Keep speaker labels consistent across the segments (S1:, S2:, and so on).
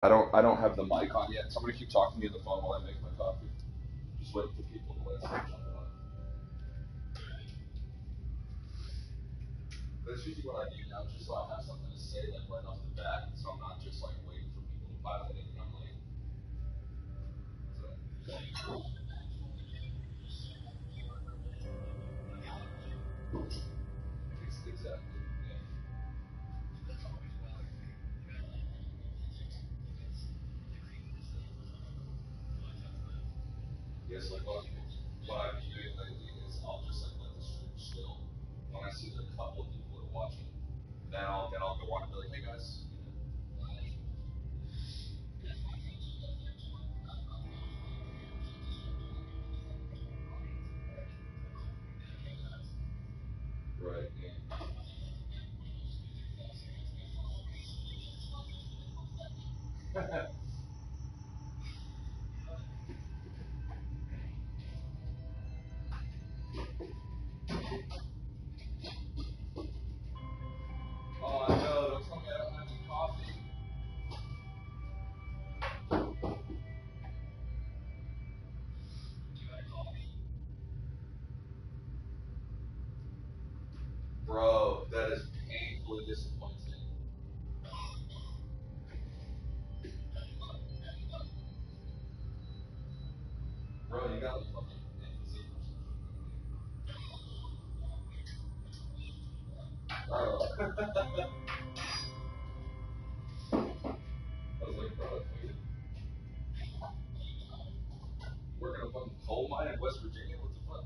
S1: I don't have the mic on yet. Somebody keep talking to me on the phone while I make my coffee. Just waiting for people to listen. That's usually what I do now, just so I have something to say like right off the bat, so I'm not just like waiting for people to pile it in and I'm like, so. Exactly. Yeah. Yes, like what I've been doing lately is I'll just like let the stream chill. When I see that a couple of people are watching, then I'll go on and be like, hey guys. Right. Yeah. Oh no, don't tell me I don't have any coffee. Bro, that is painfully disappointing. Bro, you got like fucking emphysema or something. Oh. I was like, bro, working a fucking coal mine in West Virginia? What the fuck?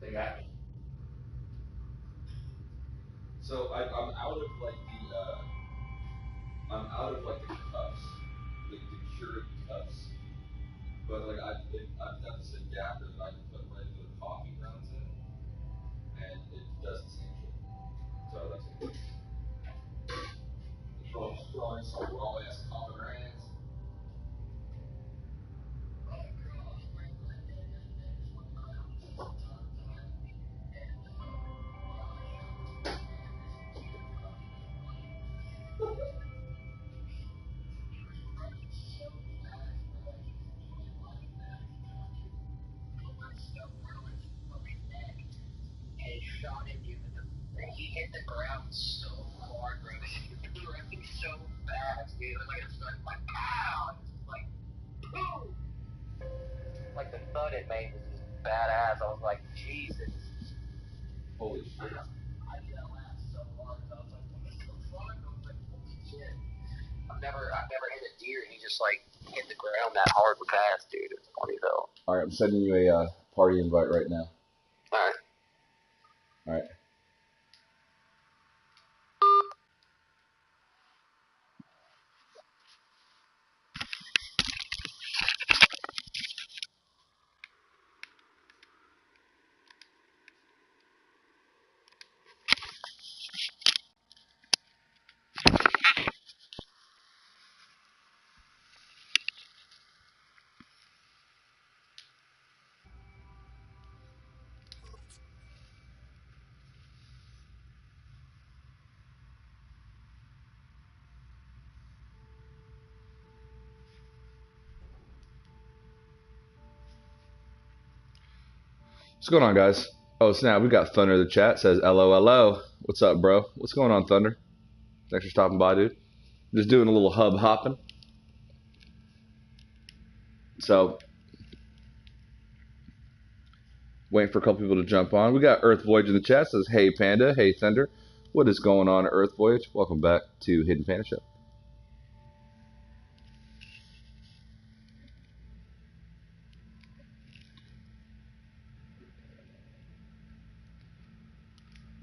S1: They got me. So I'm out of like I'm out of like the cups, like the cured cups. But like I've got this adapter that I can put right into the coffee grounds in, and it does the same shit. So that's it. Throwing some raw ass coffee grounds. Holy shit. All right, I'm sending you a party invite right now. All right. What's going on, guys? Oh, snap. We got Thunder in the chat. Says, LOLO. What's up, bro? What's going on, Thunder? Thanks for stopping by, dude. Just doing a little hub hopping. So, waiting for a couple people to jump on. We got Earth Voyage in the chat. Says, hey, Panda. Hey, Thunder. What is going on, Earth Voyage? Welcome back to Hidden Panda Show.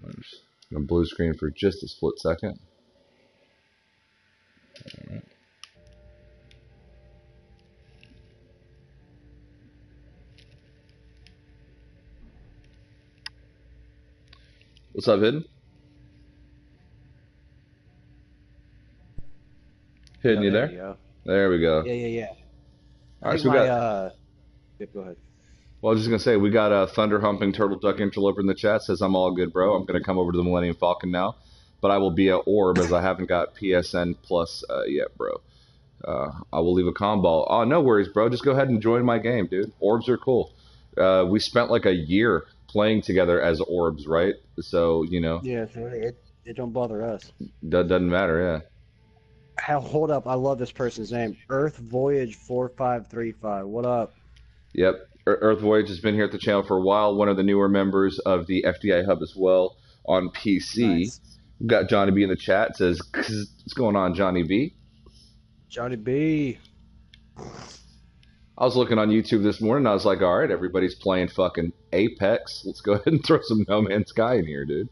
S1: I'm just going to blue screen for just a split second. All right. What's up, Hidden? Hidden, you there?
S2: There you go.
S1: There we go.
S2: Yeah.
S1: All
S2: I
S1: right,
S2: think
S1: so we
S2: my
S1: got.
S2: yep, go ahead. Well, I was just gonna say we got a thunder humping turtle duck interloper in the chat. Says I'm all good, bro. I'm gonna come over to the Millennium Falcon now, but I will be at Orb as I haven't got PSN Plus yet, bro. I will leave a combo. Oh, no worries, bro. Just go ahead and join my game, dude. Orbs are cool. We spent like a year playing together as orbs, right? So
S3: Yeah, so it don't bother us.
S2: that doesn't matter. Yeah.
S3: Hell, hold up. I love this person's name. Earth Voyage 4535. What up?
S2: Yep. Earth Voyage has been here at the channel for a while. One of the newer members of the FDI hub as well on PC.
S3: Nice.
S2: We've got Johnny B in the chat. It says, "What's going on, Johnny B?"
S3: Johnny B.
S2: I was looking on YouTube this morning. I was like, all right, everybody's playing fucking Apex. Let's go ahead and throw some No Man's Sky in here, dude.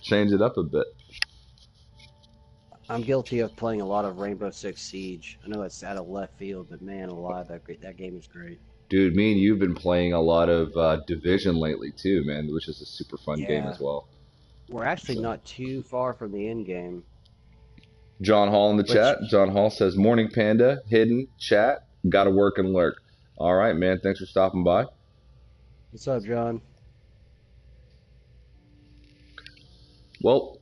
S2: Change it up a bit.
S3: I'm guilty of playing a lot of Rainbow Six Siege. I know it's out of left field, but man alive, that game is great.
S2: Dude, me and you've been playing a lot of Division lately too, man, which is a super fun game
S3: Yeah.
S2: as well.
S3: We're actually
S2: So.
S3: not too far from the end game.
S2: John Hall in the
S3: Which,
S2: chat. John Hall says, "Morning Panda, hidden chat, gotta work and lurk." All right, man. Thanks for stopping by.
S3: what's up, John?
S2: Well,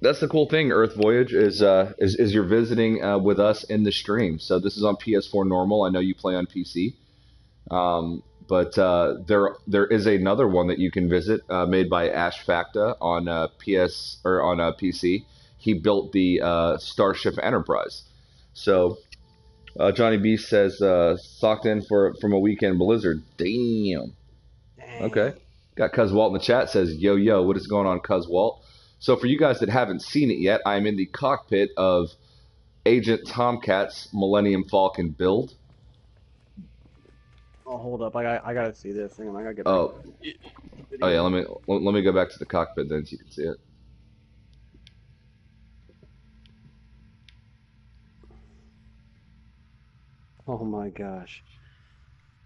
S2: that's the cool thing. Earth Voyage is you're visiting with us in the stream. So this is on PS4 normal. I know you play on PC. But there is another one that you can visit made by Ash Facta on PS or on PC. He built the Starship Enterprise. So Johnny B says socked in from a weekend blizzard. Damn. Okay.
S3: Dang.
S2: Got Cuz Walt in the chat says yo yo. What is going on, Cuz Walt? So for you guys that haven't seen it yet, I'm in the cockpit of Agent Tomcat's Millennium Falcon build.
S3: Oh, hold up. I gotta see this. Hang on, I gotta get back.
S2: Oh yeah. Let me go back to the cockpit then so you can see it.
S3: Oh my gosh.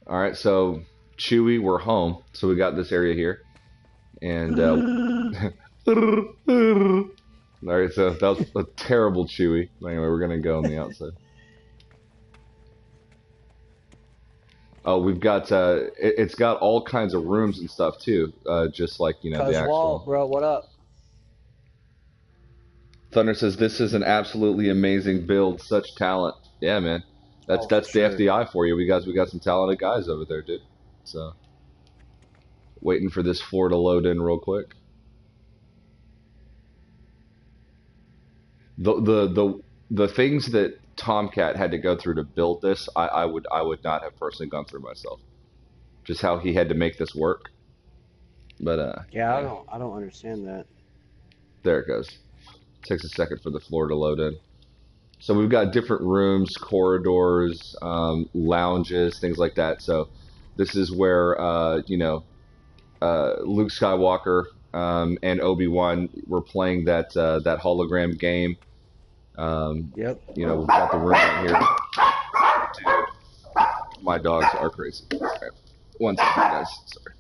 S2: All right, so Chewy, we're home. So we got this area here, and all right, so that was a terrible Chewy. Anyway, we're gonna go on the outside. Oh, we've got it's got all kinds of rooms and stuff too, just like the
S3: Cuz
S2: actual.
S3: Walt, bro, what up?
S2: Thunder says this is an absolutely amazing build, such talent. Yeah, man. That's
S3: Oh, for
S2: the
S3: sure.
S2: FDI for you. We got some talented guys over there, dude. So waiting for this floor to load in real quick. The things that Tomcat had to go through to build this, I would not have personally gone through myself. Just how he had to make this work. But
S3: Yeah, I don't understand that.
S2: there it goes. Takes a second for the floor to load in. So we've got different rooms, corridors, lounges, things like that. So this is where Luke Skywalker and Obi-Wan were playing that hologram game.
S3: Yep.
S2: We've got the room right here. Dude, my dogs are crazy. All right. One second, guys. Sorry.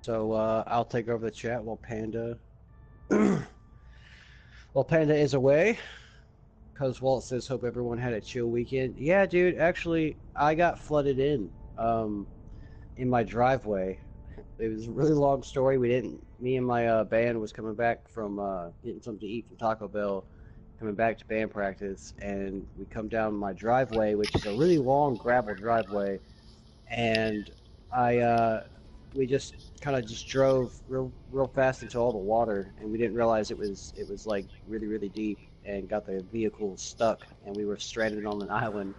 S3: So I'll take over the chat while Panda is away. Cuz Walt says hope everyone had a chill weekend. Yeah, dude, actually I got flooded in my driveway. It was a really long story. Me and my band was coming back from getting something to eat from Taco Bell, coming back to band practice, and we come down my driveway, which is a really long gravel driveway, and we just kind of just drove real fast into all the water, and we didn't realize it was like really deep, and got the vehicle stuck, and we were stranded on an island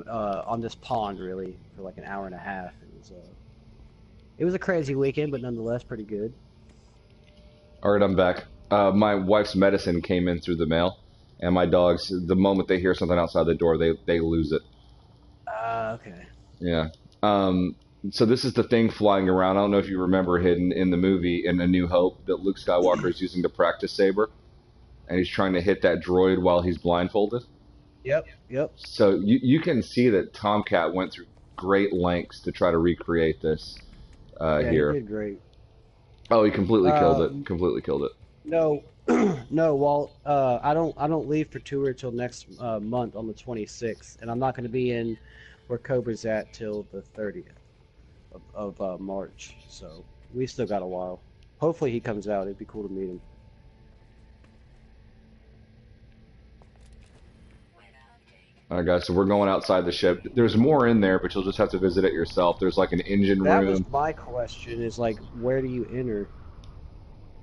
S3: on this pond really for like an hour and a half. It was a crazy weekend, but nonetheless pretty good.
S2: All right, I'm back. My wife's medicine came in through the mail, and my dogs, the moment they hear something outside the door, they lose it.
S3: Okay.
S2: Yeah. So this is the thing flying around. I don't know if you remember hidden in the movie in A New Hope that Luke Skywalker is using to practice saber, and he's trying to hit that droid while he's blindfolded.
S3: Yep.
S2: So you can see that Tomcat went through great lengths to try to recreate this
S3: Yeah,
S2: here.
S3: he did great.
S2: Oh, he completely killed it. Completely killed it.
S3: No, No, well, I don't leave for tour till next month on the 26th, and I'm not going to be in where Cobra's at till the 30th of March. So we still got a while. Hopefully he comes out. It'd be cool to meet him.
S2: All right, guys. So we're going outside the ship. There's more in there, but you'll just have to visit it yourself. There's like an engine
S3: That was
S2: room
S3: my question. Is like, where do you enter?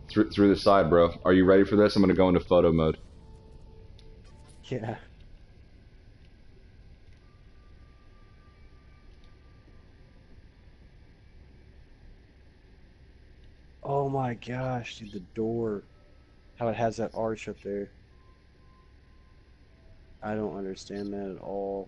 S2: through the side, bro. Are you ready for this? I'm gonna go into photo mode.
S3: Yeah. Oh my gosh, dude, the door. How it has that arch up there. I don't understand that at all.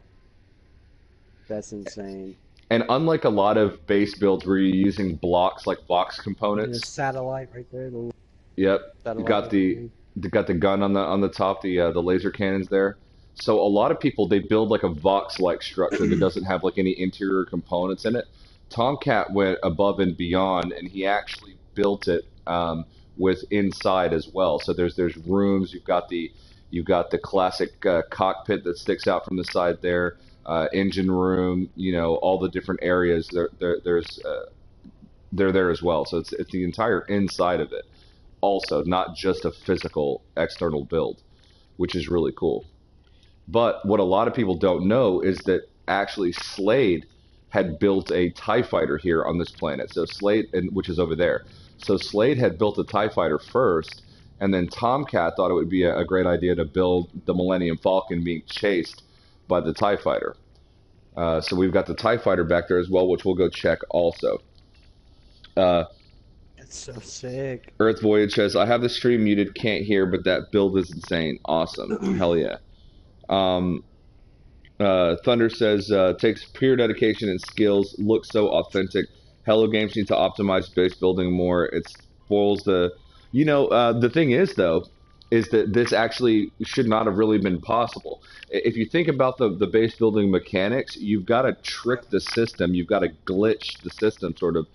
S3: That's insane.
S2: And unlike a lot of base builds where you're using blocks like box
S3: And a
S2: components,
S3: satellite right there, the little
S2: yep, you
S3: satellite
S2: got
S3: looking
S2: the
S3: thing.
S2: got the gun on the top, the laser cannons there. So a lot of people they build like a Vox-like structure that doesn't have like any interior components in it. Tomcat went above and beyond, and he actually built it with inside as well. So there's rooms. You've got the classic cockpit that sticks out from the side there. Engine room, all the different areas. They're there as well. So it's the entire inside of it also, not just a physical external build, which is really cool. But what a lot of people don't know is that actually Slade had built a TIE fighter here on this planet. So Slade, which is over there. So Slade had built a TIE fighter first, and then Tomcat thought it would be a great idea to build the Millennium Falcon being chased by the TIE fighter. So we've got the TIE fighter back there as well, which we'll go check also. Uh,
S3: It's so sick.
S2: Earth Voyage says, I have the stream muted, can't hear, but that build is insane. Awesome. Hell yeah. Um, Thunder says, takes pure dedication and skills, looks so authentic. Hello Games need to optimize base building more. It spoils the. The thing is, though, is that this actually should not have really been possible. If you think about the base building mechanics, you've got to trick the system, you've got to glitch the system sort of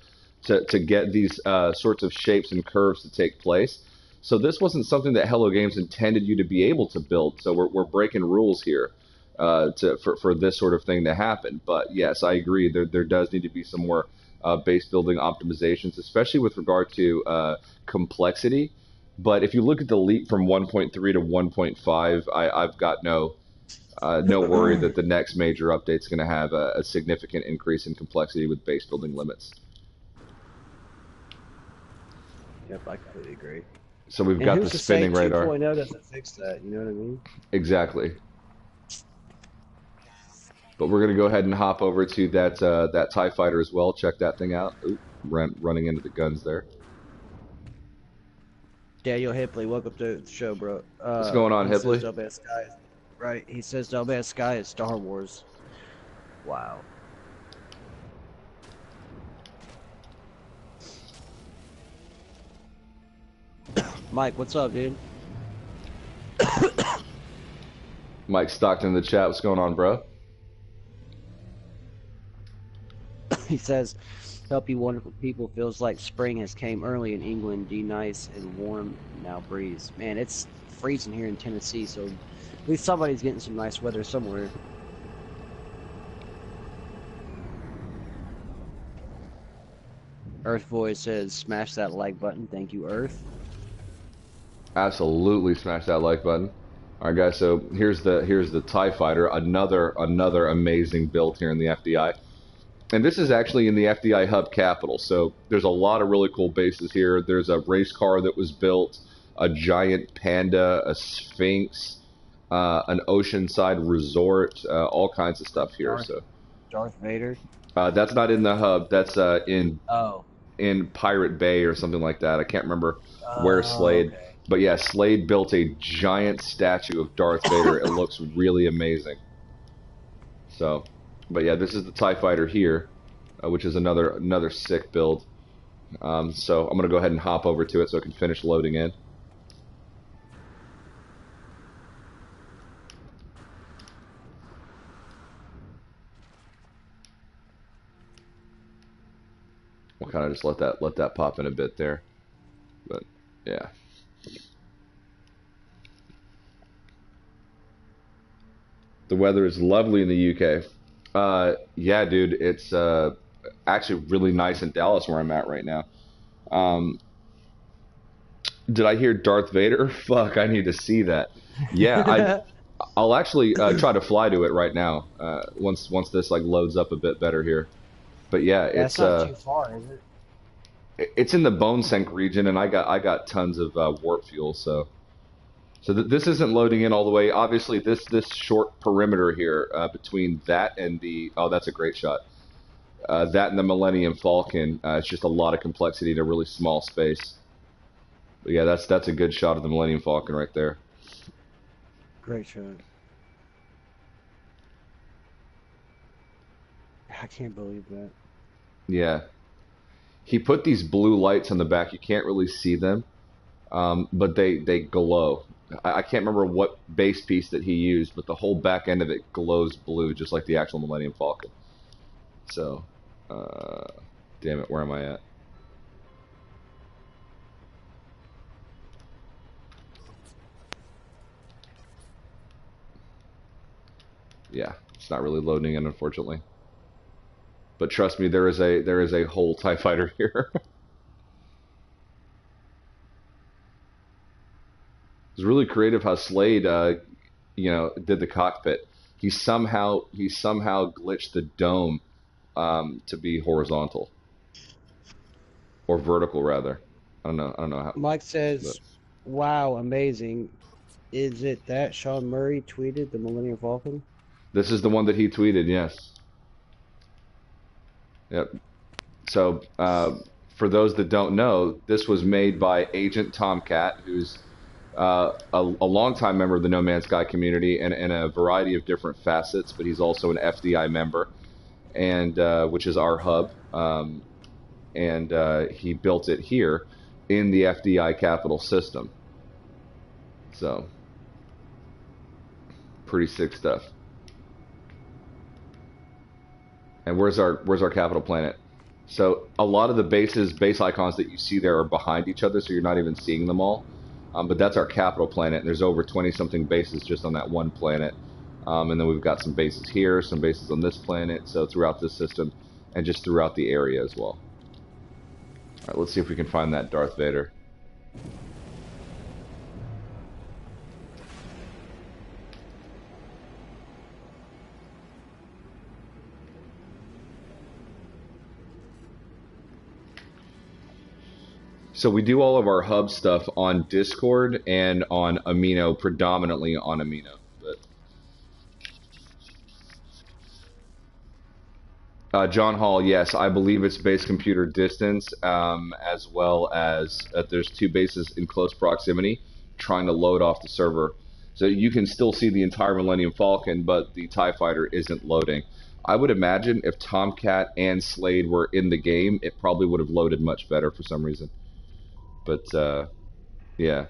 S2: to get these sorts of shapes and curves to take place. So this wasn't something that Hello Games intended you to be able to build. So we're breaking rules here for this sort of thing to happen. But yes, I agree. There does need to be some more base building optimizations, especially with regard to complexity. But if you look at the leap from 1.3 to 1.5, I've got no worry that the next major update is going to have a significant increase in complexity with base building limits.
S3: Yep, I completely agree.
S2: So we've
S3: And
S2: got
S3: who's
S2: the
S3: to say
S2: spinning radar.
S3: 2.0 doesn't fix that? You know what I mean?
S2: Exactly. But we're going to go ahead and hop over to that TIE fighter as well. Check that thing out. Oop, running into the guns there.
S3: Daniel Hipley, welcome to the show, bro.
S2: What's going on,
S3: He
S2: Hipley?
S3: says Dumbass Sky right. He says Dumbass Sky is Star Wars. Wow. Mike, what's up, dude?
S2: Mike Stockton in the chat. What's going on, bro?
S3: He says, help you wonderful people. Feels like spring has came early in England. Be nice and warm. Now breeze. Man, it's freezing here in Tennessee, so at least somebody's getting some nice weather somewhere. Earth Void says, smash that like button. Thank you, Earth.
S2: Absolutely smash that like button. All right, guys. So here's the TIE fighter. Another amazing build here in the FDI. And this is actually in the FDI hub capital. So there's a lot of really cool bases here. There's a race car that was built, a giant Panda, a Sphinx, an oceanside resort, all kinds of stuff here.
S3: Darth Vader.
S2: That's not in the hub. That's
S3: Oh.
S2: in Pirate Bay or something like that. I can't remember where Slade.
S3: Okay.
S2: But yeah, Slade built a giant statue of Darth Vader. It looks really amazing. So, but yeah, this is the TIE fighter here, which is another sick build. So I'm gonna go ahead and hop over to it so I can finish loading in. We'll kind of just let that pop in a bit there, but yeah. The weather is lovely in the UK. Yeah, dude, it's actually really nice in Dallas where I'm at right now. Um, did I hear Darth Vader? Fuck, I need to see that. Yeah, I'll actually try to fly to it right now. Once this like loads up a bit better here. But yeah,
S3: That's not too far, is it?
S2: it's in the Bone Sink region, and I got tons of warp fuel, so this isn't loading in all the way. Obviously, this short perimeter here between that and the that's a great shot. That and the Millennium Falcon, it's just a lot of complexity in a really small space. But yeah, that's a good shot of the Millennium Falcon right there.
S3: Great shot. I can't believe that.
S2: Yeah, he put these blue lights on the back. You can't really see them, but they glow. I can't remember what base piece that he used, but the whole back end of it glows blue, just like the actual Millennium Falcon. So, uh, damn it, where am I at? Yeah, it's not really loading in, unfortunately. But trust me, there is a whole TIE fighter here. It's really creative how Slade, did the cockpit. He somehow glitched the dome to be horizontal or vertical rather. I don't know how,
S3: Mike
S2: but
S3: says, "Wow, amazing! Is it that Sean Murray tweeted the Millennium Falcon?"
S2: this is the one that he tweeted. Yes. Yep. So for those that don't know, this was made by Agent Tomcat, who's a longtime member of the No Man's Sky community and in a variety of different facets, but he's also an FDI member, and which is our hub. And he built it here in the FDI capital system. So, pretty sick stuff. And where's our capital planet? So a lot of the base icons that you see there are behind each other, so you're not even seeing them all. But that's our capital planet, and there's over 20 something bases just on that one planet. And then we've got some bases here, some bases on this planet, so throughout this system, and just throughout the area as well. All right, let's see if we can find that Darth Vader. So we do all of our hub stuff on Discord and on Amino, predominantly on Amino. But John Hall, yes, I believe it's base computer distance, as well as there's two bases in close proximity trying to load off the server. So you can still see the entire Millennium Falcon, but the TIE Fighter isn't loading. I would imagine if Tomcat and Slade were in the game, it probably would have loaded much better for some reason. But yeah.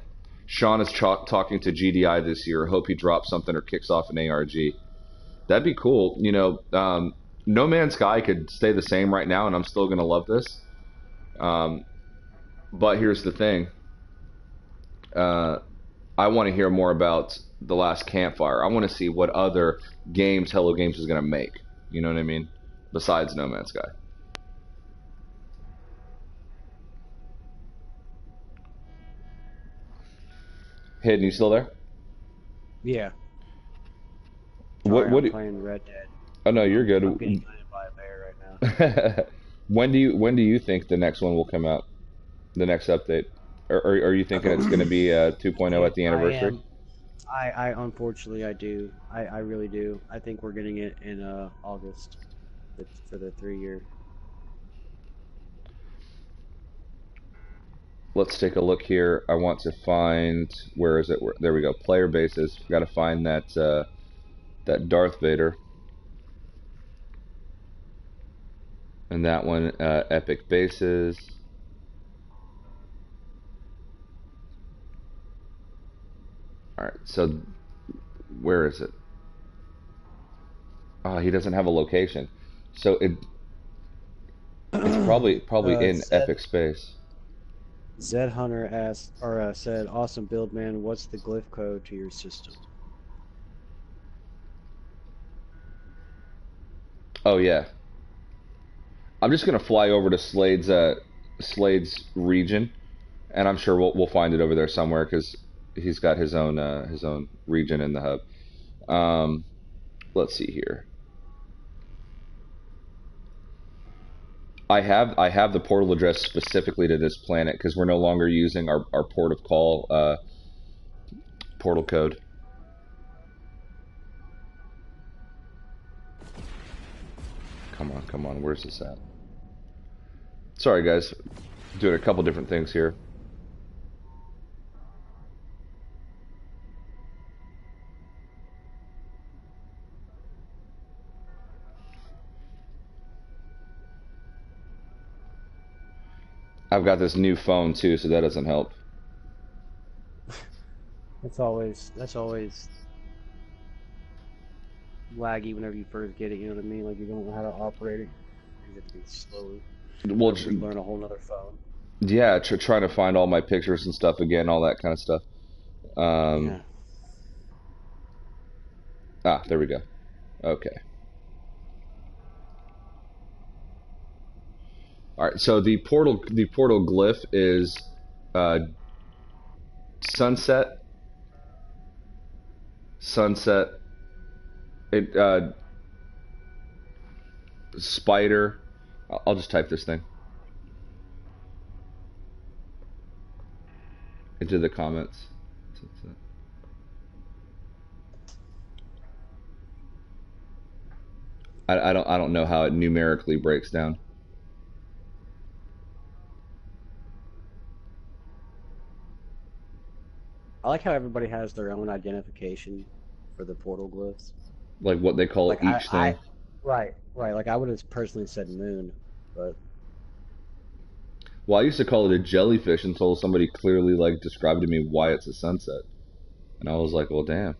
S2: Sean is talking to GDI this year. Hope he drops something or kicks off an ARG. That'd be cool. No Man's Sky could stay the same right now, and I'm still gonna love this. Um, but here's the thing. Uh, I want to hear more about The Last Campfire. I want to see what other games Hello Games is gonna make. You know what I mean? Besides No Man's Sky. Hidden, you still there?
S3: Yeah.
S2: What?
S3: Sorry, I'm
S2: What?
S3: playing Red Dead.
S2: Oh no, you're
S3: I'm
S2: good.
S3: getting hunted by a bear right now.
S2: When do you think the next one will come out? The next update, or are you thinking it's going to be 2.0 at the
S3: I
S2: anniversary?
S3: am. I unfortunately I do. I really do. I think we're getting it in August for the 3 year.
S2: Let's take a look here. I want to find where is it? There we go. Player bases. Got to find that Darth Vader, and that one Epic bases. All right. So where is it? He doesn't have a location. So it's probably in
S3: Zed
S2: Epic space.
S3: Zed Hunter asked or said, "Awesome build, man. What's the glyph code to your system?"
S2: Oh yeah. I'm just gonna fly over to Slade's region, and I'm sure we'll find it over there somewhere because he's got his own region in the hub. Um, let's see here. I have the portal address specifically to this planet because we're no longer using our port of call portal code. Come on, where's this at? Sorry guys, doing a couple different things here. I've got this new phone too, so that doesn't help.
S3: That's always laggy whenever you first get it. You know what I mean? Like you don't know how to operate it. You have to be slowly.
S2: Well,
S3: Learn a whole nother phone.
S2: yeah, trying to find all my pictures and stuff again, all that kind of stuff.
S3: Yeah.
S2: Ah, there we go. Okay. All right. So the portal glyph is uh, sunset, sunset. It spider. I'll just type this thing into the comments. I don't know how it numerically breaks down.
S3: I like how everybody has their own identification for the portal glyphs.
S2: Like what they call
S3: Like
S2: each thing.
S3: right. Like I would have personally said moon, but
S2: Well, I used to call it a jellyfish until somebody clearly like described to me why it's a sunset, and I was like, well, damn.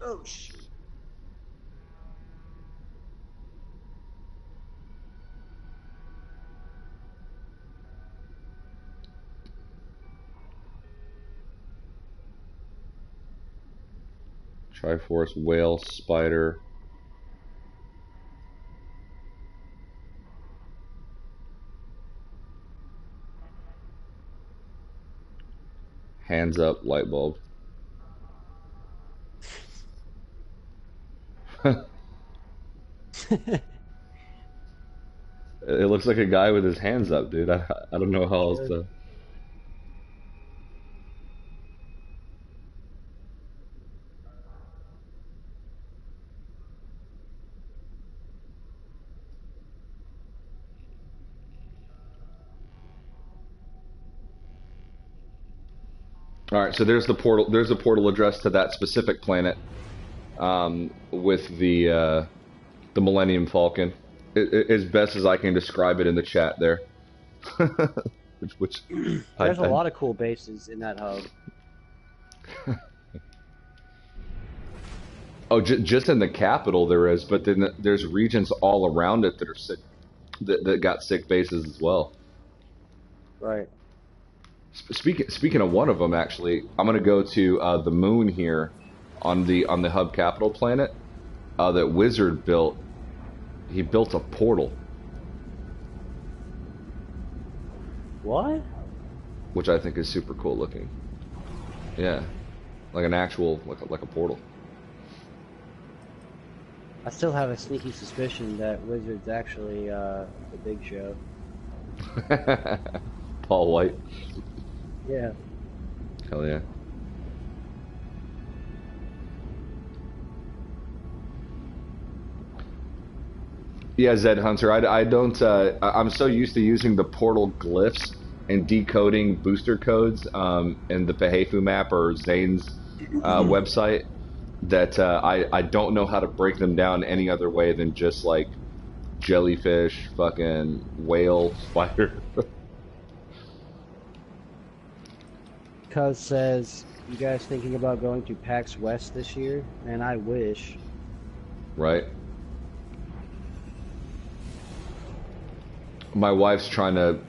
S3: oh shit.
S2: Triforce, whale, spider. Hands up, light bulb. It looks like a guy with his hands up, dude. I don't know how else to. All right, so there's the portal. There's the portal address to that specific planet, with the Millennium Falcon, as best as I can describe it in the chat there. which
S3: There's a lot of cool bases in that hub.
S2: Oh, just in the capital there is, but then there's regions all around it that are sick, that got sick bases as well.
S3: Right.
S2: Speaking of one of them, actually, I'm gonna go to the moon here on the hub capital planet that Wizard built. He built a portal.
S3: What?
S2: Which I think is super cool looking. Yeah, like an actual like a portal.
S3: I still have a sneaky suspicion that Wizard's actually the big show.
S2: Paul White.
S3: Yeah.
S2: Hell yeah. Yeah, Zed Hunter. I don't. I'm so used to using the portal glyphs and decoding booster codes in the Pehefu map or Zane's website that I don't know how to break them down any other way than just like jellyfish, fucking whale, spider.
S3: Cuz says, you guys thinking about going to PAX West this year? And I wish.
S2: Right. My wife's trying to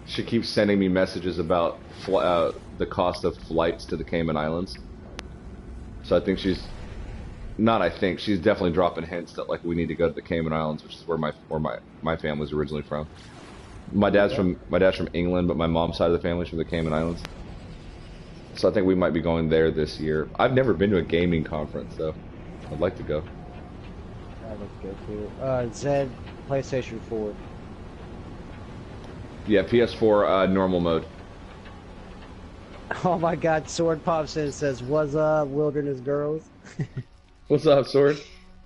S2: She keeps sending me messages about the cost of flights to the Cayman Islands. So I think not. I think she's definitely dropping hints that like we need to go to the Cayman Islands, which is where my family's originally from. My dad's from England, but my mom's side of the family's from the Cayman Islands. So I think we might be going there this year. I've never been to a gaming conference though. I'd like to go.
S3: I'd like to go too. Zed, PlayStation 4.
S2: Yeah, PS4 normal mode.
S3: Oh my God! Sword pops in and says, "What's up, Wilderness Girls?"
S2: What's up, Sword?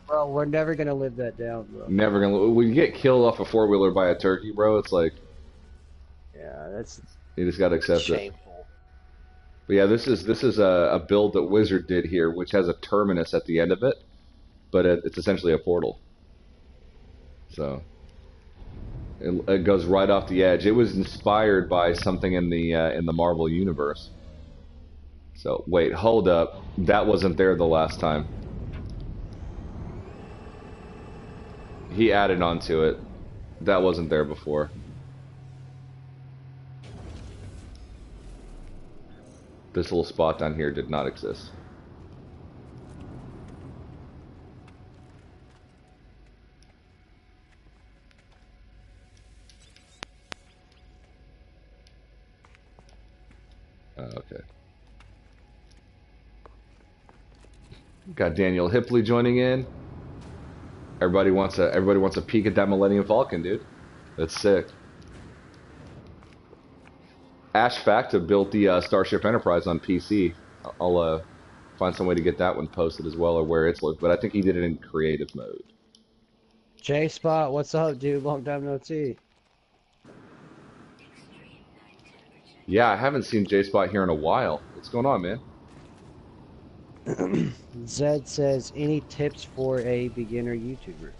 S3: Bro, we're never gonna live that down, bro.
S2: Never gonna. When you get killed off a four-wheeler by a turkey, bro, it's like.
S3: Yeah, that's.
S2: You just gotta accept
S3: shameful.
S2: it. But yeah, this is a build that Wizard did here, which has a terminus at the end of it, but it's essentially a portal. So. It goes right off the edge. It was inspired by something in the Marvel universe. So wait, hold up. That wasn't there the last time. He added onto it. That wasn't there before. This little spot down here did not exist. Okay. Got Daniel Hipley joining in. Everybody wants a peek at that Millennium Falcon, dude. That's sick. Ash Facta built the Starship Enterprise on PC. I'll find some way to get that one posted as well, or where it's looked. But I think he did it in creative mode.
S3: J Spot, what's up, dude? Long time no see.
S2: Yeah, I haven't seen J Spot here in a while. What's going on, man?
S3: Zed says, any tips for a beginner YouTuber?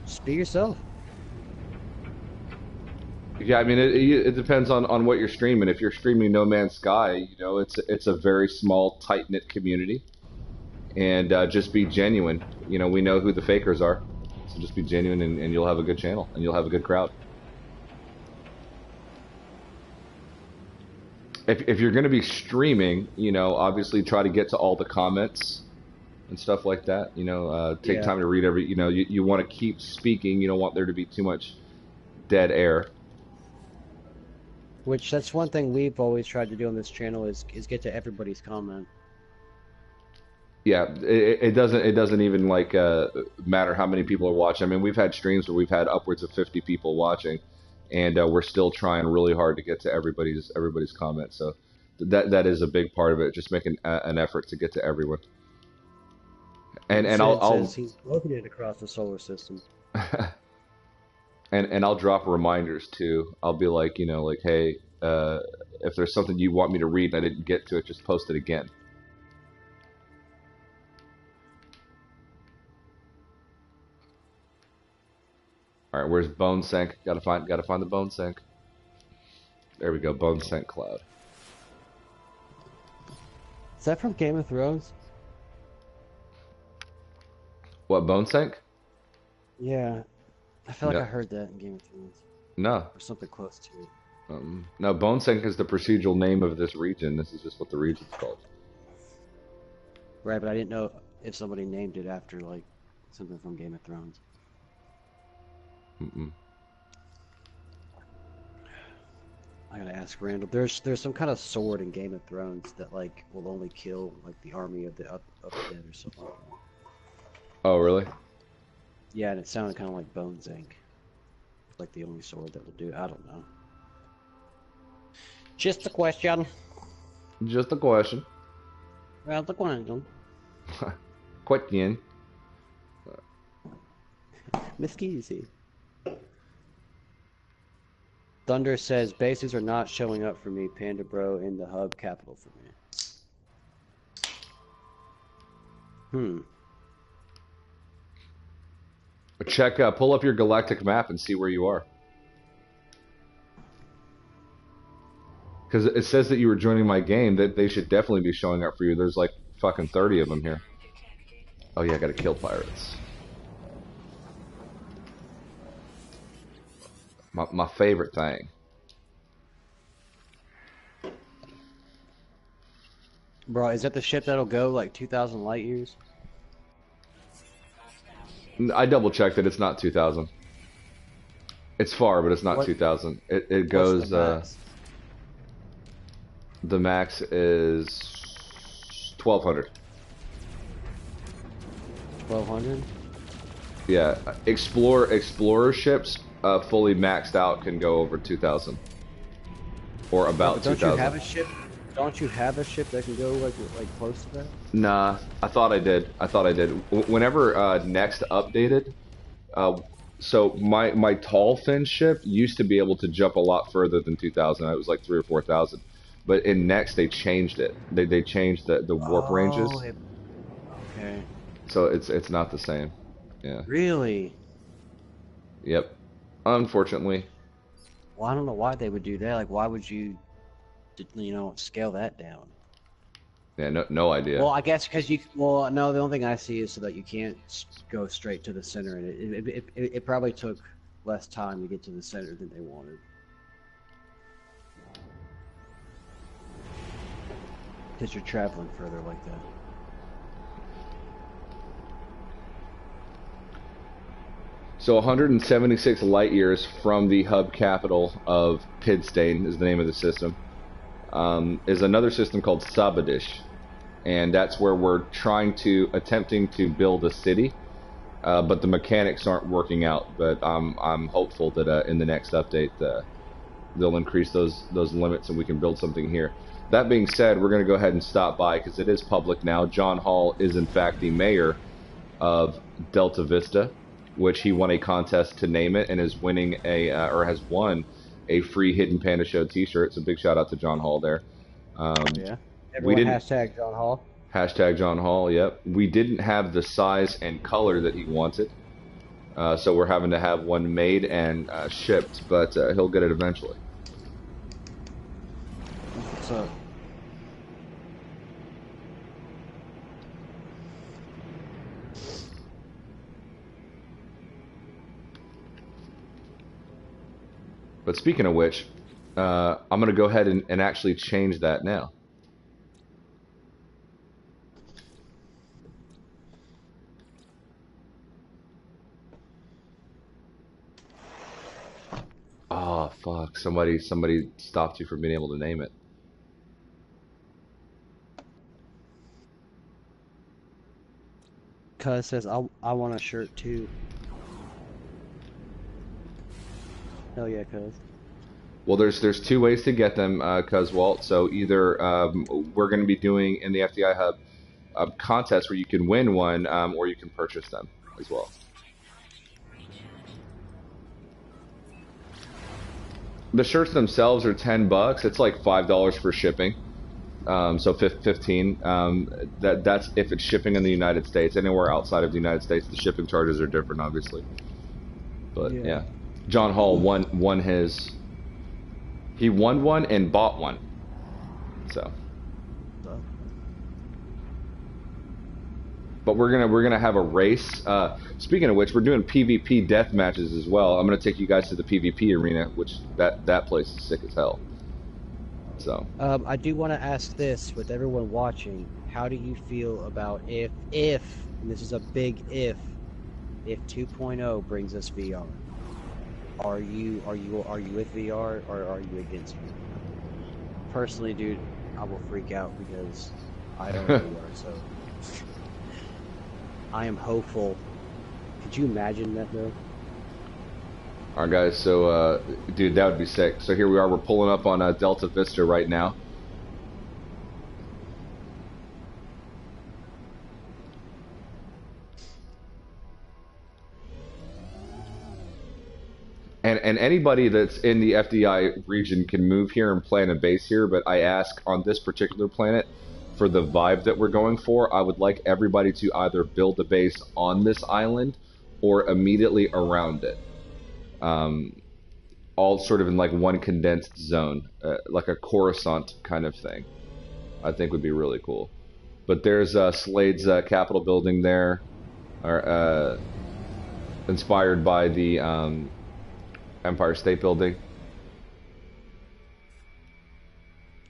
S3: Just be yourself.
S2: Yeah, I mean, it depends on what you're streaming. If you're streaming No Man's Sky, you know, it's a very small, tight-knit community. And just be genuine. You know, we know who the fakers are. So just be genuine and you'll have a good channel. And you'll have a good crowd. If you're going to be streaming, you know, obviously try to get to all the comments and stuff like that. You know, take time to read every. You know, you want to keep speaking. You don't want there to be too much dead air.
S3: Which that's one thing we've always tried to do on this channel is get to everybody's comment.
S2: Yeah, it doesn't even like matter how many people are watching. I mean, we've had streams where we've had upwards of 50 people watching. And we're still trying really hard to get to everybody's comments. So that is a big part of it. Just making an effort to get to everyone. And I'll
S3: he's looking it across the solar system.
S2: and I'll drop reminders too. I'll be like, you know, like, hey, if there's something you want me to read and I didn't get to it, just post it again. All right, where's Bone Sank? Gotta find the Bone Sank. There we go, Bone Sank Cloud.
S3: Is that from Game of Thrones?
S2: What, Bone Sank?
S3: Yeah, I feel like I heard that in Game of Thrones.
S2: No.
S3: Or something close to it.
S2: No, Bone Sank is the procedural name of this region. This is just what the region's called.
S3: Right, but I didn't know if somebody named it after like something from Game of Thrones. I gotta ask Randall. There's some kind of sword in Game of Thrones that like will only kill like the army of the dead or something.
S2: Oh really?
S3: Yeah, and it sounded kind of like Bones Inc. Like the only sword that will do. I don't know. Just a question.
S2: Just a question.
S3: Well, the question.
S2: Question.
S3: Miss Keezy. Thunder says bases are not showing up for me. Panda Bro in the hub capital for me.
S2: Check, pull up your galactic map and see where you are. Because it says that you were joining my game. That they should definitely be showing up for you. There's like fucking 30 of them here. Oh yeah, I gotta kill pirates. My favorite thing.
S3: Bro, is that the ship that'll go like 2,000 light years?
S2: I double checked it. It's not 2,000. It's far, but it's not
S3: What?
S2: 2,000. It
S3: What's the
S2: goes.
S3: max?
S2: The max is 1,200.
S3: 1,200?
S2: Yeah, explorer ships fully maxed out can go over 2,000 or about
S3: But don't you
S2: 2,000.
S3: have a ship? Don't you have a ship that can go like close to that?
S2: Nah, I thought I did. I thought I did. Whenever Next updated, so my tall fin ship used to be able to jump a lot further than 2,000. It was like 3 or 4,000. But in Next they changed it. They changed the warp ranges,
S3: Oh, okay.
S2: so it's not the same. Yeah.
S3: Really?
S2: Yep. Unfortunately.
S3: Well, I don't know why they would do that. Like, why would you, scale that down?
S2: Yeah. No idea.
S3: Well, I guess because you. Well, no, the only thing I see is so that you can't go straight to the center, and it probably took less time to get to the center than they wanted. Because you're traveling further like that.
S2: So 176 light years from the hub capital of Pidstain is the name of the system. Is another system called Sabadish, and that's where we're attempting to build a city, but the mechanics aren't working out. But I'm hopeful that in the next update they'll increase those limits and we can build something here. That being said, we're going to go ahead and stop by because it is public now. John Hall is in fact the mayor of Delta Vista, which he won a contest to name it and is winning or has won a free Hidden Panda Show t-shirt. So big shout out to John Hall there.
S3: Yeah. Everyone hashtag John Hall.
S2: Hashtag John Hall, yep. We didn't have the size and color that he wanted. So we're having to have one made and shipped, but he'll get it eventually.
S3: What's up?
S2: But speaking of which, I'm going to go ahead and actually change that now. Oh, fuck. Somebody stopped you from being able to name it.
S3: Cuz says, I want a shirt too. Hell yeah, cuz.
S2: Well, there's two ways to get them, cuz Walt. So either we're going to be doing in the FDI Hub a contest where you can win one, or you can purchase them as well. The shirts themselves are $10. It's like $5 for shipping. So 15. That's if it's shipping in the United States. Anywhere outside of the United States, the shipping charges are different, obviously. But yeah, John Hall won his. He won one and bought one. So. But we're gonna have a race. Speaking of which, we're doing PvP death matches as well. I'm gonna take you guys to the PvP arena, which that place is sick as hell. So.
S3: I do want to ask this with everyone watching: how do you feel about if and this is a big if 2.0 brings us VR? Are you with VR or are you against VR? Personally, dude, I will freak out because I don't know VR, so I am hopeful. Could you imagine that though?
S2: Alright guys, so dude, that would be sick. So here we are, we're pulling up on Delta Vista right now. And anybody that's in the FDI region can move here and plan a base here, but I ask on this particular planet, for the vibe that we're going for, I would like everybody to either build a base on this island or immediately around it. All sort of in like one condensed zone, like a Coruscant kind of thing. I think would be really cool. But there's Slade's Capitol building there, inspired by the Empire State Building.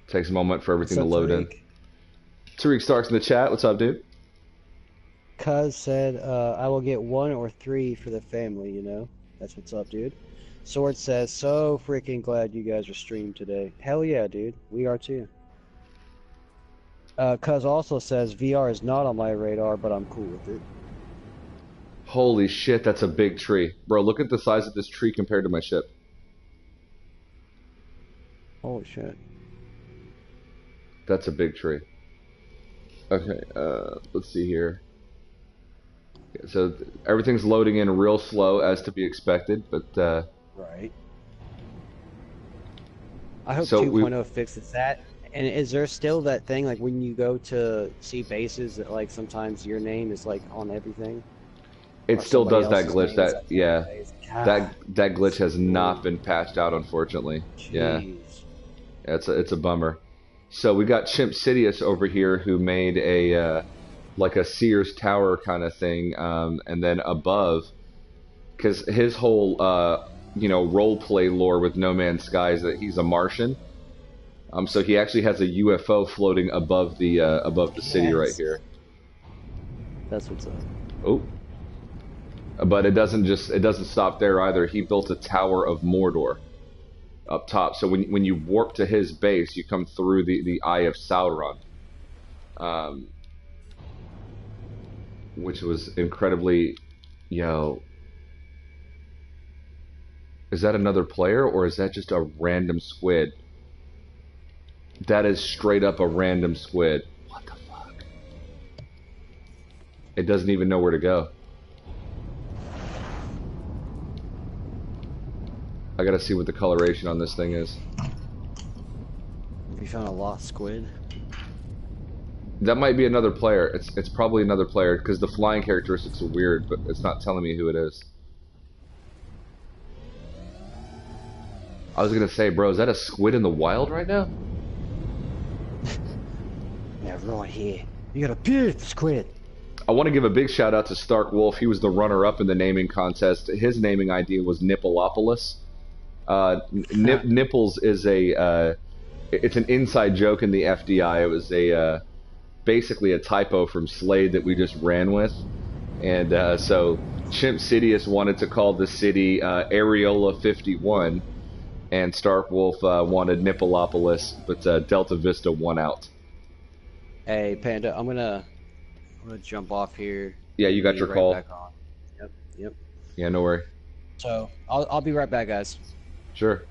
S2: Takes a moment for
S3: What's
S2: everything to
S3: up,
S2: load in.
S3: Tariq?
S2: Tariq Starks in the chat. What's up, dude?
S3: Cuz said, I will get 1 or 3 for the family, you know? That's what's up, dude. Sword says, so freaking glad you guys are streamed today. Hell yeah, dude. We are too. Cuz also says, VR is not on my radar, but I'm cool with it.
S2: Holy shit, that's a big tree. Bro, look at the size of this tree compared to my ship.
S3: Holy shit.
S2: That's a big tree. Okay, let's see here. So everything's loading in real slow, as to be expected, but
S3: Right. I hope
S2: so
S3: 2.0 fixes that. And is there still that thing, like when you go to see bases, that like sometimes your name is like on everything?
S2: it
S3: Or
S2: still
S3: somebody
S2: does that
S3: else's
S2: glitch.
S3: name is
S2: That,
S3: at the
S2: yeah,
S3: base?
S2: that glitch has not
S3: Ooh,
S2: been patched out, unfortunately. Yeah,
S3: jeez.
S2: it's a bummer. So we got Chimp Sidious over here who made a like a Sears Tower kind of thing, and then above, because his whole role play lore with No Man's Sky is that he's a Martian. So he actually has a UFO floating above the city right
S3: Yes.
S2: here.
S3: That's what's up.
S2: Oh, but it doesn't stop there either. He built a Tower of Mordor up top. So when you warp to his base, you come through the Eye of Sauron, um, which was incredibly, yo. Is that another player or is that just a random squid? That is straight up a random squid. What the fuck? It doesn't even know where to go. I gotta see what the coloration on this thing is.
S3: Have you found a lost squid?
S2: That might be another player. It's probably another player because the flying characteristics are weird, but it's not telling me who it is. I was gonna say, bro, is that a squid in the wild right now?
S3: Yeah, right here. You got a beautiful squid.
S2: I want to give a big shout out to Stark Wolf. He was the runner-up in the naming contest. His naming idea was Nippleopolis. Nipples is it's an inside joke in the FDI. It was basically a typo from Slade that we just ran with, and so Chimp Sidious wanted to call the city Areola 51, and Stark Wolf wanted Nippleopolis, but Delta Vista won out.
S3: Hey, Panda, I'm gonna jump off here.
S2: Yeah, you got your
S3: right
S2: call.
S3: Back on. Yep.
S2: Yeah, no worry.
S3: So I'll be right back, guys.
S2: Sure.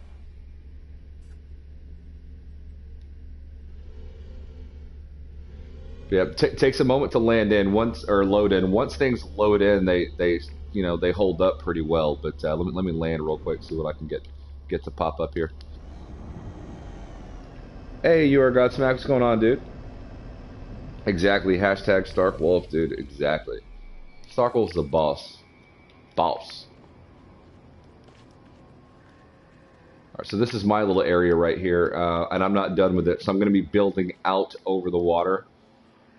S2: Yeah, takes a moment to land in or load in. Once things load in, they hold up pretty well. But let me land real quick, see what I can get to pop up here. Hey, you are Godsmack. What's going on, dude? Exactly. Hashtag Stark Wolf, dude. Exactly. Stark Wolf's the boss. Boss. All right, so this is my little area right here, and I'm not done with it. So I'm going to be building out over the water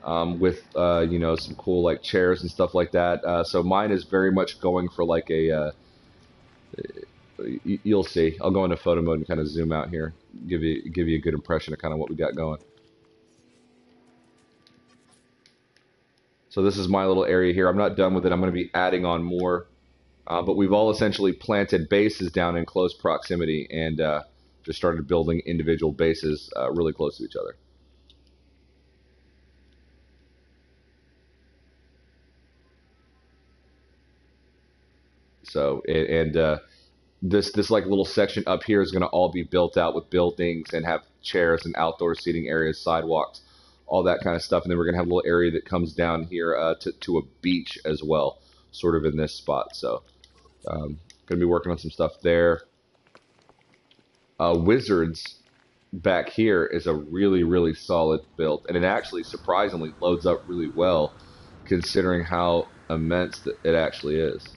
S2: with some cool like chairs and stuff like that. So mine is very much going for like a. You'll see. I'll go into photo mode and kind of zoom out here, give you a good impression of kind of what we got going. So this is my little area here. I'm not done with it. I'm going to be adding on more. But we've all essentially planted bases down in close proximity and just started building individual bases really close to each other. So, this like little section up here is going to all be built out with buildings and have chairs and outdoor seating areas, sidewalks, all that kind of stuff. And then we're going to have a little area that comes down here to a beach as well, sort of in this spot. So going to be working on some stuff there. Wizards back here is a really, really solid build. And it actually surprisingly loads up really well considering how immense it actually is.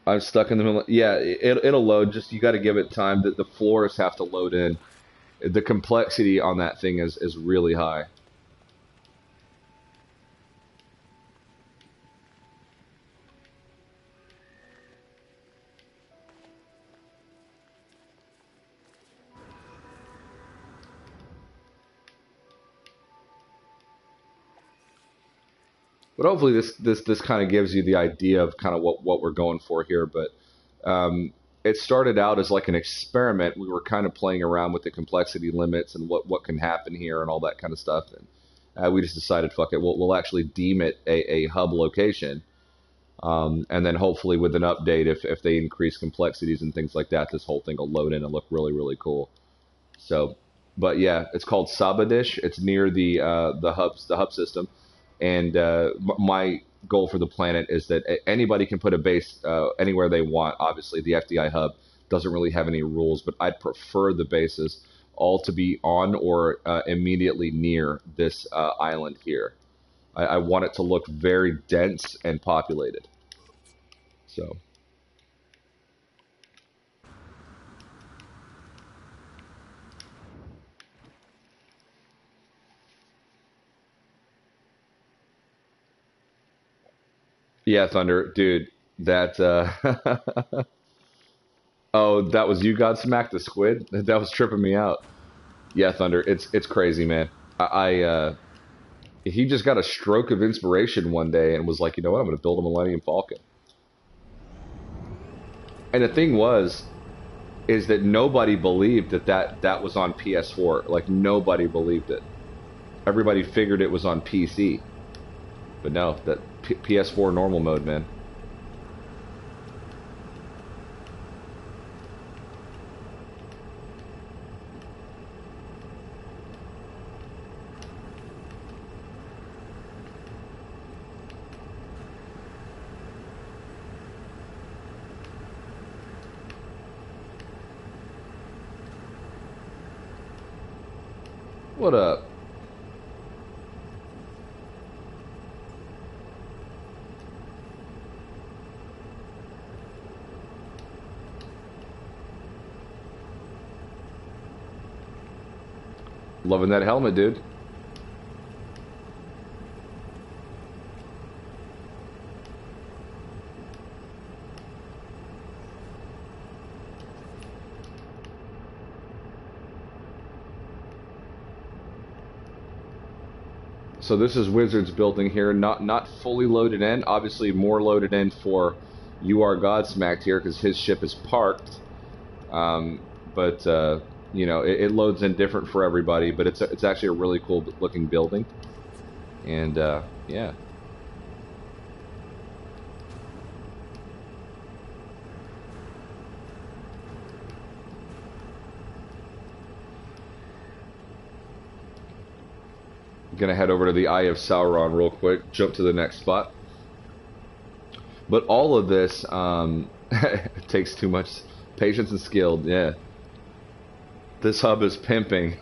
S2: I'm stuck in the middle. Yeah, it'll load. Just you got to give it time. The floors have to load in. The complexity on that thing is really high. But hopefully this kind of gives you the idea of kind of what we're going for here. But it started out as like an experiment. We were kind of playing around with the complexity limits and what can happen here and all that kind of stuff. And we just decided, fuck it, we'll actually deem it a hub location. And then hopefully with an update, if they increase complexities and things like that, this whole thing will load in and look really, really cool. So, but yeah, it's called Sabadish. It's near the hub system, and my goal for the planet is that anybody can put a base anywhere they want. Obviously, the FDI hub doesn't really have any rules, but I'd prefer the bases all to be on or immediately near this island here. I want it to look very dense and populated. So. Yeah, Thunder, dude, that oh, that was you Godsmack the squid? That was tripping me out. Yeah, Thunder, it's crazy, man. He just got a stroke of inspiration one day and was like, you know what, I'm gonna build a Millennium Falcon. And the thing is that nobody believed that was on PS4. Like nobody believed it. Everybody figured it was on PC. But no, that PS4 normal mode, man. What up? Loving that helmet, dude. So this is Wizard's building here, not fully loaded in. Obviously, more loaded in for You Are Godsmacked here because his ship is parked. But you know, it loads in different for everybody. But it's actually a really cool looking building, and yeah. Gonna head over to the Eye of Sauron real quick, jump to the next spot. But all of this takes too much patience and skill. Yeah, this hub is pimping.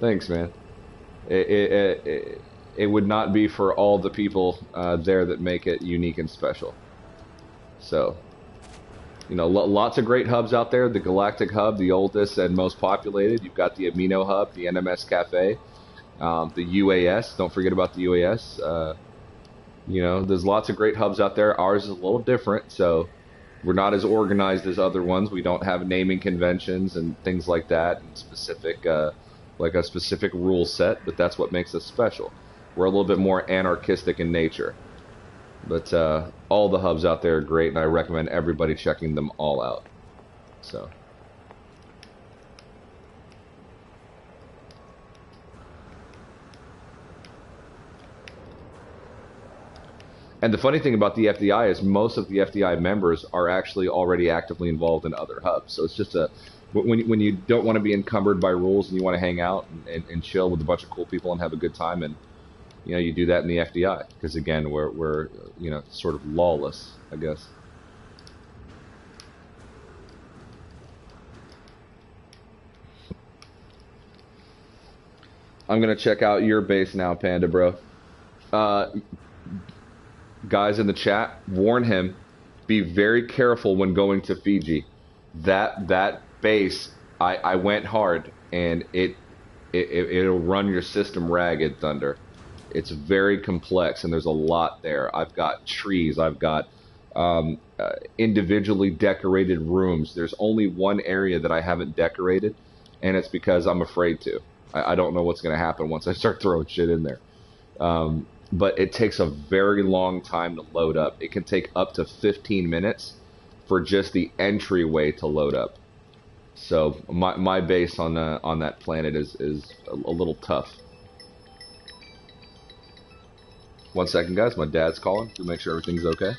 S2: Thanks, man. It would not be for all the people there that make it unique and special. So, you know, lots of great hubs out there. The Galactic Hub, the oldest and most populated. You've got the Amino Hub, the NMS Cafe. The UAS, don't forget about the UAS. You know, there's lots of great hubs out there. Ours is a little different, so we're not as organized as other ones. We don't have naming conventions and things like that, and specific, like a specific rule set, but that's what makes us special. We're a little bit more anarchistic in nature. But all the hubs out there are great, and I recommend everybody checking them all out. So. And the funny thing about the FDI is most of the FDI members are actually already actively involved in other hubs. So it's just when you don't want to be encumbered by rules and you want to hang out and chill with a bunch of cool people and have a good time, and you know, you do that in the FDI because again we're you know, sort of lawless, I guess. I'm gonna check out your base now, Panda bro. Guys in the chat, warn him, be very careful when going to Fiji. That base, I went hard, and it'll run your system ragged, Thunder. It's very complex, and there's a lot there. I've got trees, I've got individually decorated rooms. There's only one area that I haven't decorated, and it's because I'm afraid to. I don't know what's going to happen once I start throwing shit in there. but it takes a very long time to load up. It can take up to 15 minutes for just the entryway to load up. So my base on that planet is a little tough. 1 second, guys. My dad's calling to make sure everything's okay.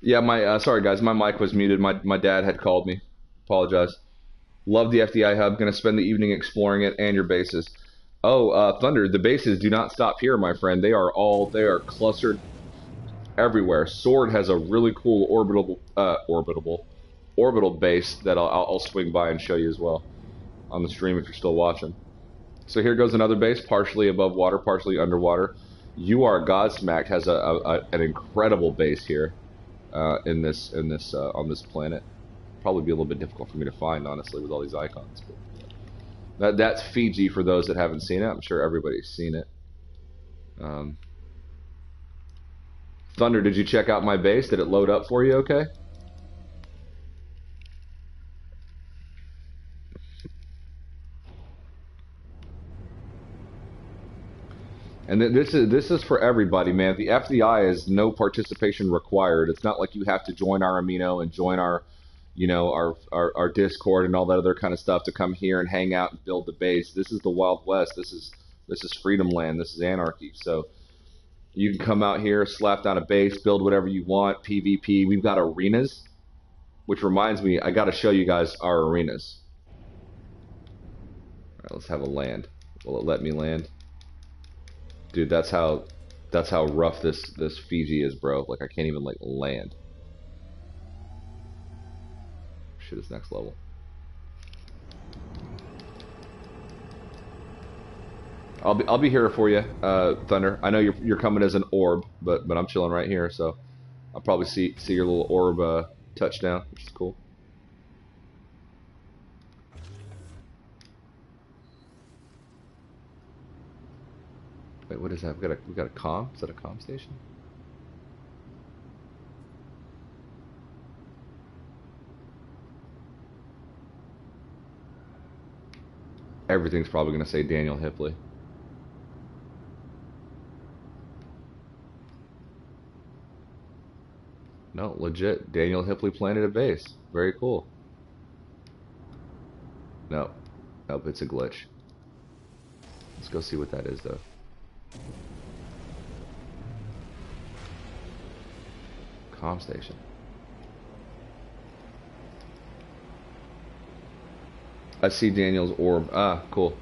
S2: Yeah, my sorry guys, my mic was muted. My dad had called me. Apologize. Love the FDI hub. Going to spend the evening exploring it and your bases. Oh, Thunder, the bases do not stop here, my friend. They are clustered everywhere. Sword has a really cool orbital base that I'll swing by and show you as well on the stream if you're still watching. So here goes another base, partially above water, partially underwater. You Are Godsmacked has an incredible base here in this on this planet. Probably be a little bit difficult for me to find, honestly, with all these icons. But that's Fiji for those that haven't seen it. I'm sure everybody's seen it. Um, Thunder, did you check out my base? Did it load up for you? Okay. And this is for everybody, man. The FDI is no participation required. It's not like you have to join our amino and join our, our Discord and all that other kind of stuff to come here and hang out and build the base. This is the Wild West. This is freedom land. This is anarchy. So you can come out here, slap down a base, build whatever you want. PvP. We've got arenas, which reminds me, I got to show you guys our arenas. All right, let's have a land. Will it let me land? Dude, that's how rough this Fiji is, bro. Like I can't even like land. Shit is next level. I'll be here for you, Thunder. I know you're coming as an orb, but I'm chilling right here, so I'll probably see your little orb touchdown, which is cool. Wait, what is that? We got a comm? Is that a comm station? Everything's probably gonna say Daniel Hipley. No, legit. Daniel Hipley planted a base. Very cool. No. Nope, it's a glitch. Let's go see what that is, though. Comm station. I see Daniel's orb. Ah, cool.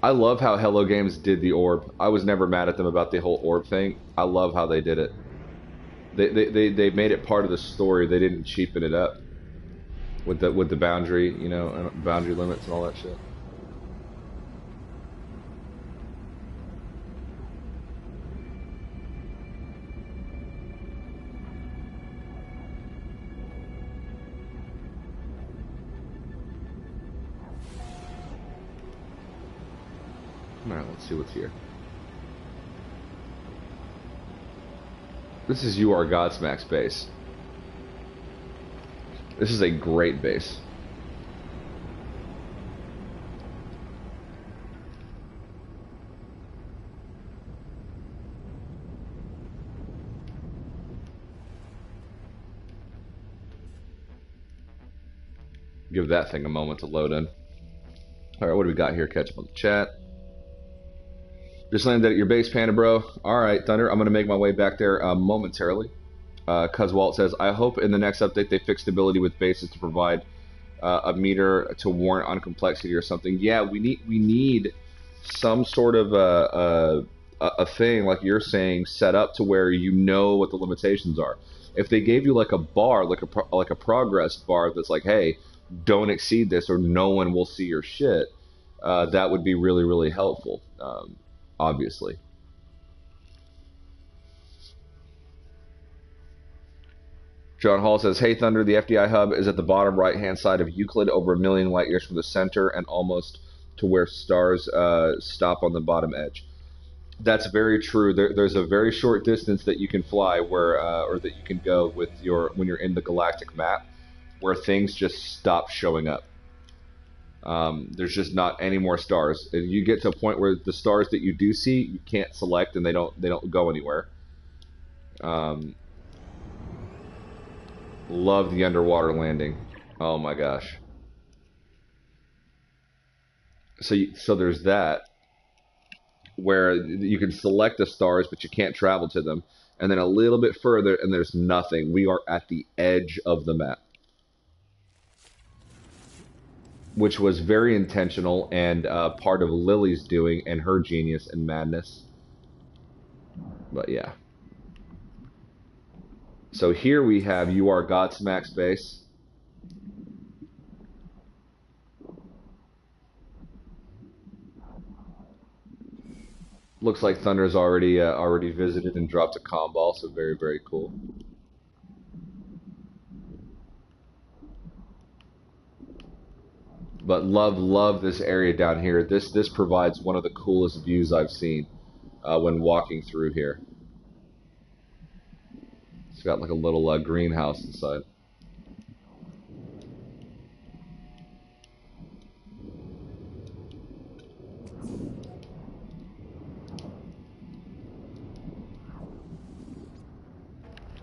S2: I love how Hello Games did the orb. I was never mad at them about the whole orb thing. I love how they did it. They made it part of the story. They didn't cheapen it up with the boundary, boundary limits and all that shit. Alright, let's see what's here. This is You Are Godsmack's base. This is a great base. Give that thing a moment to load in. Alright, what do we got here? Catch up on the chat. Just landed at your base, Panda Bro. Alright, Thunder, I'm going to make my way back there momentarily. Cuz Walt says, I hope in the next update they fix the ability with bases to provide a meter to warrant on complexity or something. Yeah, we need some sort of a thing, like you're saying, set up to where you know what the limitations are. If they gave you like a bar, like a progress bar that's like, hey, don't exceed this or no one will see your shit, that would be really, really helpful. Obviously. John Hall says, hey Thunder, the FDI hub is at the bottom right hand side of Euclid, over 1 million light years from the center and almost to where stars stop on the bottom edge. That's very true. There's a very short distance that you can fly where or that you can go with when you're in the galactic map where things just stop showing up. There's just not any more stars. You get to a point where the stars that you do see, you can't select, and they don't go anywhere. Love the underwater landing. Oh my gosh. So there's that. where you can select the stars, but you can't travel to them. And then a little bit further, and there's nothing. We are at the edge of the map, which was very intentional and part of Lily's doing and her genius and madness. But yeah. So here we have You Are Godsmack's base. Looks like Thunder's already visited and dropped a comm ball, so very, very cool. But love this area down here. This provides one of the coolest views I've seen when walking through here. It's got like a little greenhouse inside.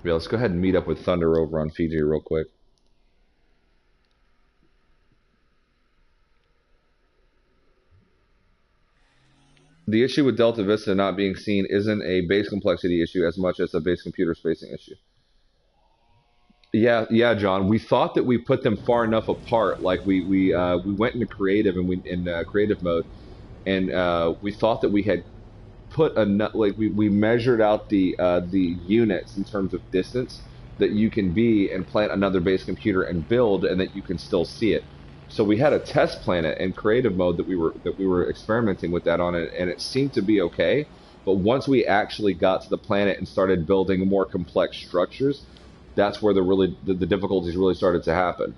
S2: Yeah, let's go ahead and meet up with Thunder over on Fiji real quick. The issue with Delta Vista not being seen isn't a base complexity issue as much as a base computer spacing issue. Yeah, John. We thought that we put them far enough apart. Like we went into creative and creative mode, and we thought that we had put enough. Like we measured out the units in terms of distance that you can be and plant another base computer and build, and that you can still see it. So we had a test planet in creative mode that we were experimenting with that on it, and it seemed to be okay. But once we actually got to the planet and started building more complex structures, that's where the difficulties really started to happen.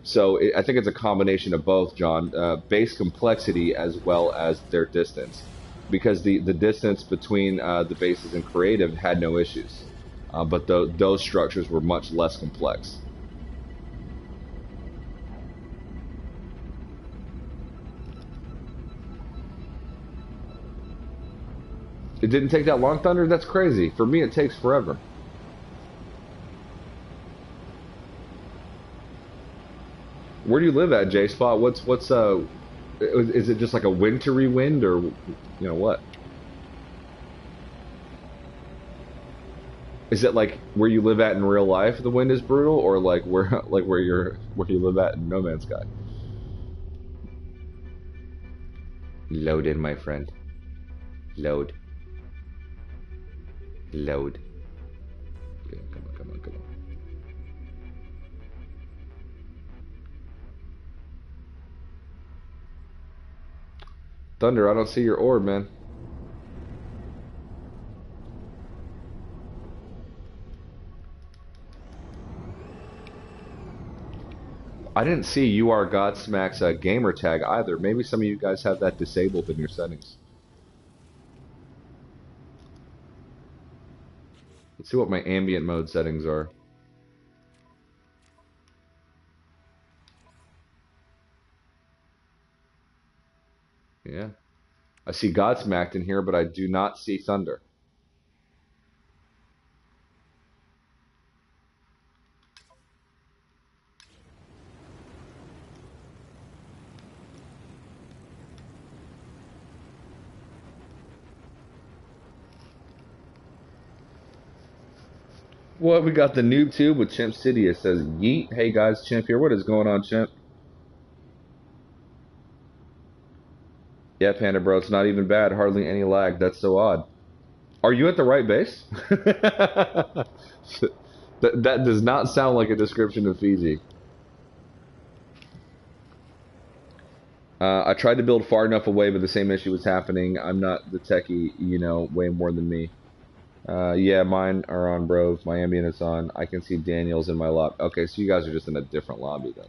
S2: So I think it's a combination of both, John, base complexity as well as their distance, because the distance between the bases and creative had no issues, but those structures were much less complex. It didn't take that long, Thunder? That's crazy. For me, it takes forever. Where do you live at, J-Spot? Is it just like a wintry wind, or, what? Is it like where you live at in real life, the wind is brutal, or like where you live at in No Man's Sky? Load in, my friend. Load. Load. Yeah, come on. Thunder, I don't see your orb, man. I didn't see You Are Godsmack's gamer tag either. Maybe some of you guys have that disabled in your settings. Let's see what my ambient mode settings are. Yeah. I see Godsmacked in here, but I do not see Thunder. What, we got the noob tube with Chimp City. It says, yeet. Hey guys, Chimp here. What is going on, Chimp? Yeah, Panda bro, it's not even bad. Hardly any lag. That's so odd. Are you at the right base? That does not sound like a description of Fiji. I tried to build far enough away, but the same issue was happening. I'm not the techie, way more than me. Yeah, mine are on, bro. My ambient is on. I can see Daniel's in my lobby. Okay, so you guys are just in a different lobby then.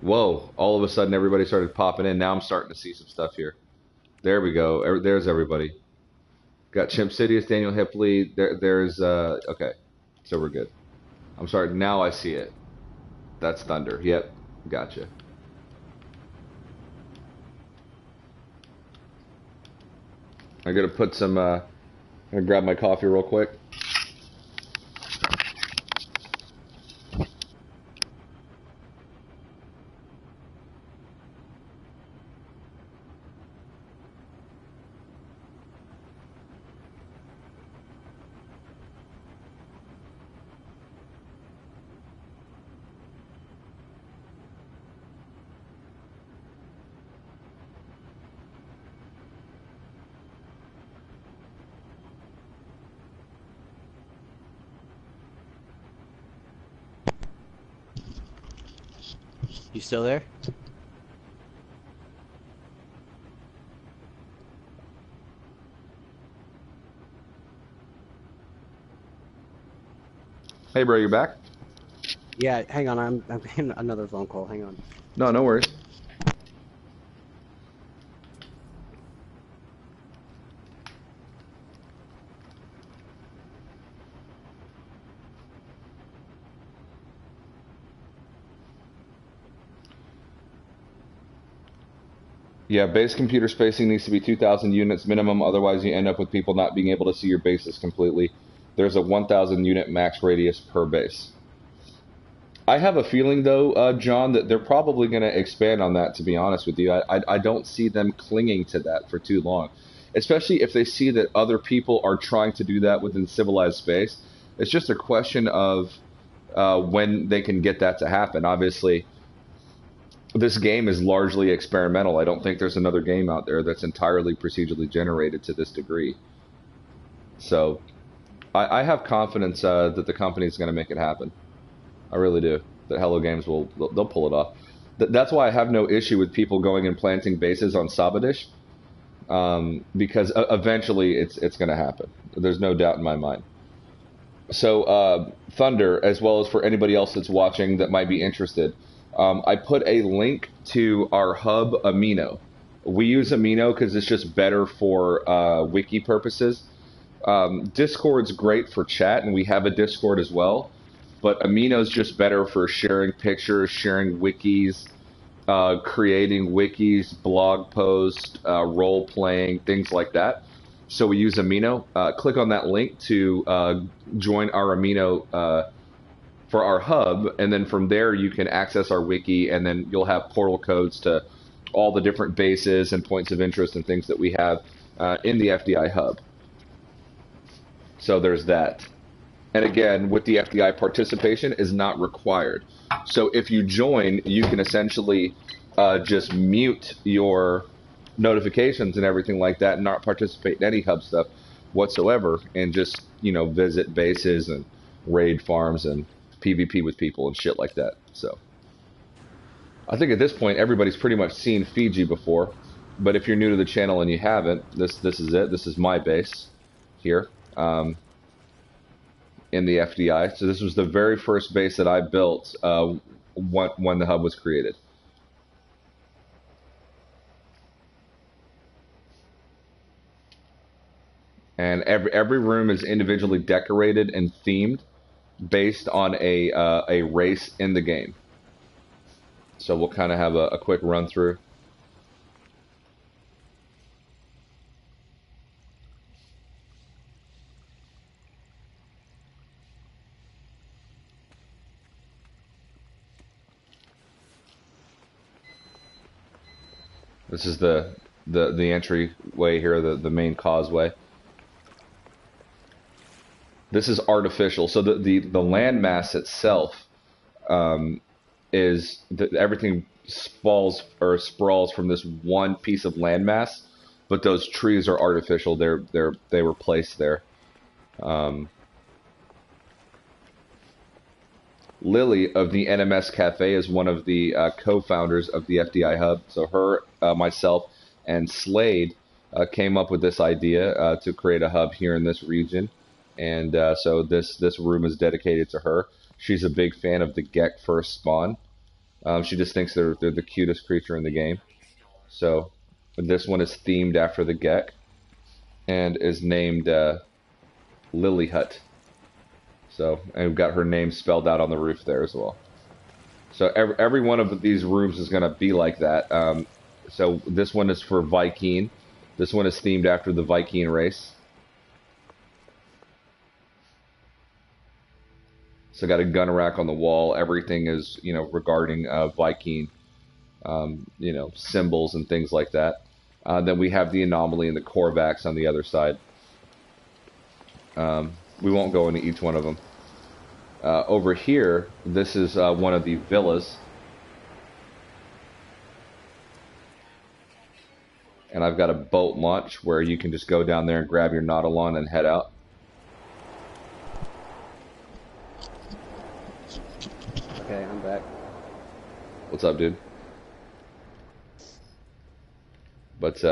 S2: Whoa, all of a sudden everybody started popping in. Now I'm starting to see some stuff here. There we go. There's everybody. Got Chimp Sidious, Daniel Hipley. There's, okay. So we're good. I'm sorry, now I see it. That's Thunder. Yep, gotcha. I'm gonna put some, I'm gonna grab my coffee real quick.
S3: You still there?
S2: Hey, bro, you back?
S3: Yeah, hang on. I'm in another phone call. Hang on.
S2: No, no worries. Yeah, base computer spacing needs to be 2,000 units minimum, otherwise you end up with people not being able to see your bases completely. There's a 1,000 unit max radius per base. I have a feeling, though, John, that they're probably going to expand on that, to be honest with you. I don't see them clinging to that for too long, especially if they see that other people are trying to do that within civilized space. It's just a question of when they can get that to happen. Obviously, this game is largely experimental. I don't think there's another game out there that's entirely procedurally generated to this degree. So I have confidence that the company is going to make it happen. I really do. That Hello Games they'll pull it off. That's why I have no issue with people going and planting bases on Sabadish, because eventually it's going to happen. There's no doubt in my mind. So Thunder, as well as for anybody else that's watching that might be interested, I put a link to our hub Amino. We use Amino because it's just better for wiki purposes. Discord's great for chat, and we have a Discord as well. But Amino's just better for sharing pictures, sharing wikis, creating wikis, blog posts, role playing, things like that. So we use Amino. Click on that link to join our Amino for our hub, and then from there you can access our wiki, and then you'll have portal codes to all the different bases and points of interest and things that we have in the FDI hub. So there's that. And again, with the FDI, participation is not required. So if you join, you can essentially just mute your notifications and everything like that, and not participate in any hub stuff whatsoever, and just, you know, visit bases and raid farms and PvP with people and shit like that. So I think at this point everybody's pretty much seen Fiji before, but if you're new to the channel and you haven't, this is it. This is my base here. In the FDI. So this was the very first base that I built when the hub was created. And every room is individually decorated and themed based on a race in the game. So we'll kind of have a quick run through. This is the entryway here, the main causeway. This is artificial. So the landmass itself is everything sprawls from this one piece of landmass, but those trees are artificial. They were placed there. Lily of the NMS Cafe is one of the co-founders of the FDI Hub. So her, myself, and Slade came up with this idea to create a hub here in this region. And so this room is dedicated to her. She's a big fan of the Gek first spawn. She just thinks they're the cutest creature in the game. So this one is themed after the Gek and is named Lily Hut. So, and we've got her name spelled out on the roof there as well. So every one of these rooms is going to be like that. So this one is for Viking. This one is themed after the Viking race. So got a gun rack on the wall. Everything is, you know, regarding Viking, you know, symbols and things like that. Then we have the anomaly and the Korvax on the other side. We won't go into each one of them. Over here, this is one of the villas. And I've got a boat launch where you can just go down there and grab your Nautilon and head out.
S3: Okay, I'm back.
S2: What's up, dude? But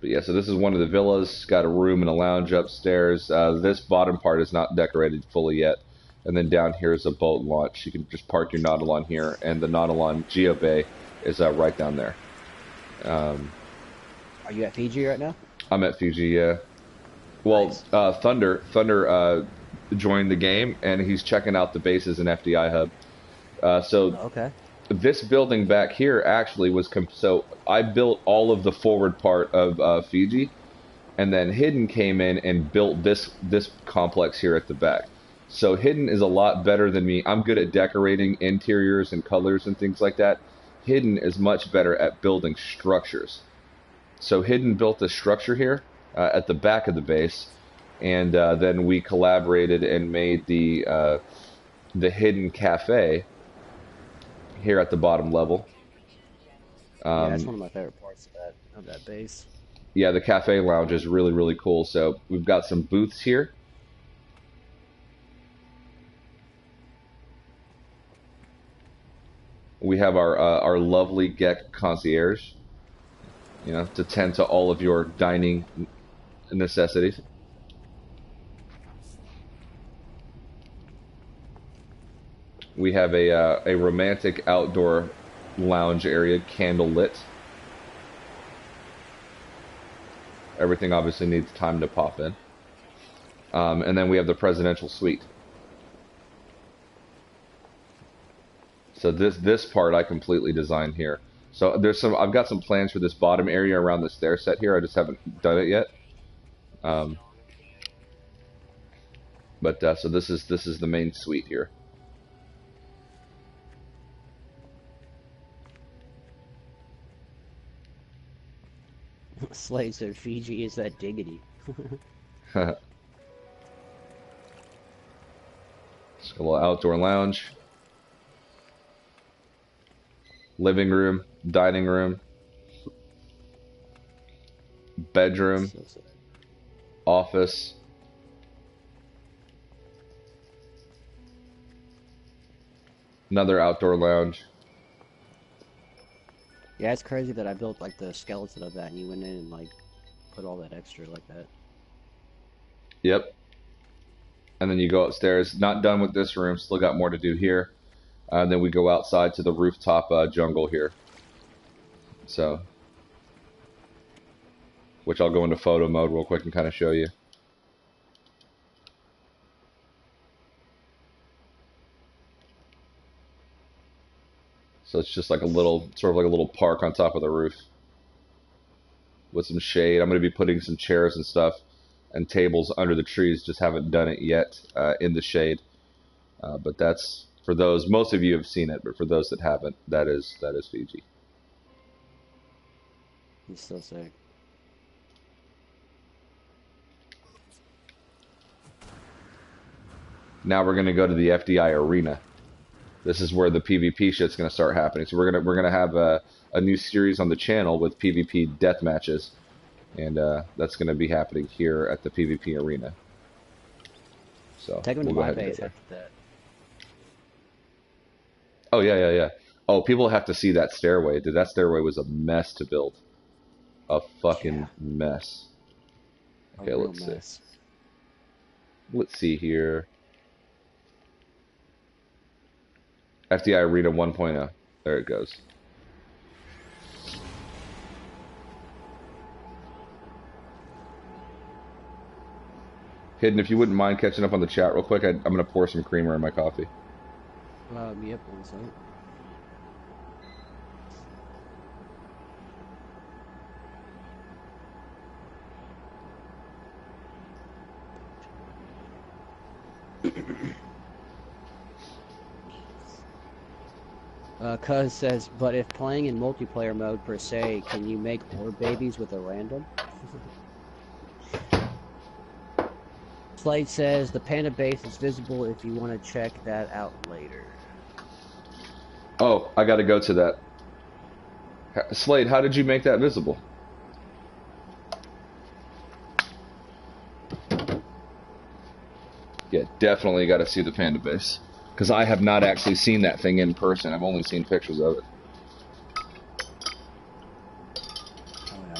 S2: yeah, so this is one of the villas. It's got a room and a lounge upstairs. This bottom part is not decorated fully yet. And then down here is a boat launch. You can just park your Nautilon here, and the Nautilon Geobay is right down there.
S3: Are you at Fiji right now?
S2: I'm at Fiji, yeah. Well,
S3: Nice.
S2: Thunder joined the game, and he's checking out the bases and FDI hub. So
S3: Okay.
S2: this building back here actually was so I built all of the forward part of Fiji, and then Hidden came in and built this complex here at the back. So Hidden is a lot better than me. I'm good at decorating interiors and colors and things like that. Hidden is much better at building structures. So Hidden built this structure here at the back of the base, and then we collaborated and made the Hidden Cafe here at the bottom level.
S3: Yeah, that's one of my favorite parts of that base.
S2: Yeah, the cafe lounge is really, really cool. So we've got some booths here. We have our lovely Gek concierge, you know, to tend to all of your dining necessities. We have a romantic outdoor lounge area, candle lit. Everything obviously needs time to pop in. And then we have the presidential suite. So this part I completely designed here. So I've got some plans for this bottom area around the stair set here. I just haven't done it yet. So this is the main suite here.
S3: Slade said Fiji is that diggity.
S2: Just a little outdoor lounge. Living room, dining room, bedroom,
S3: So sad.
S2: office. Another outdoor lounge.
S3: Yeah, it's crazy that I built like the skeleton of that and you went in and like put all that extra like that.
S2: Yep. And then you go upstairs. Not done with this room. Still got more to do here. And then we go outside to the rooftop jungle here. So, which I'll go into photo mode real quick and kind of show you. So it's just like sort of like a little park on top of the roof with some shade. I'm going to be putting some chairs and stuff and tables under the trees. Just haven't done it yet in the shade. But that's for those. Most of you have seen it, but for those that haven't, that is Fiji.
S3: He's so sick.
S2: Now we're going to go to the FDI arena. This is where the PvP shit's going to start happening. So we're gonna have a new series on the channel with PvP death matches, and that's going to be happening here at the PvP arena. So
S3: Take him to
S2: we'll go
S3: my
S2: ahead and
S3: base
S2: go there.
S3: after that.
S2: Oh yeah. Oh, people have to see that stairway. Dude, that stairway was a mess to build. A fucking mess. Okay, let's see. Let's see here. FDI Arena 1.0. There it goes. Hidden, if you wouldn't mind catching up on the chat real quick, I'm going to pour some creamer in my coffee.
S3: Yep, 1 second. Cuz says, but if playing in multiplayer mode per se, can you make more babies with a random? Slade says, the Panda base is visible if you want to check that out later.
S2: Oh, I got to go to that. Slade, how did you make that visible? Yeah, definitely got to see the Panda base. because I have not actually seen that thing in person. I've only seen pictures of it.
S3: Oh yeah.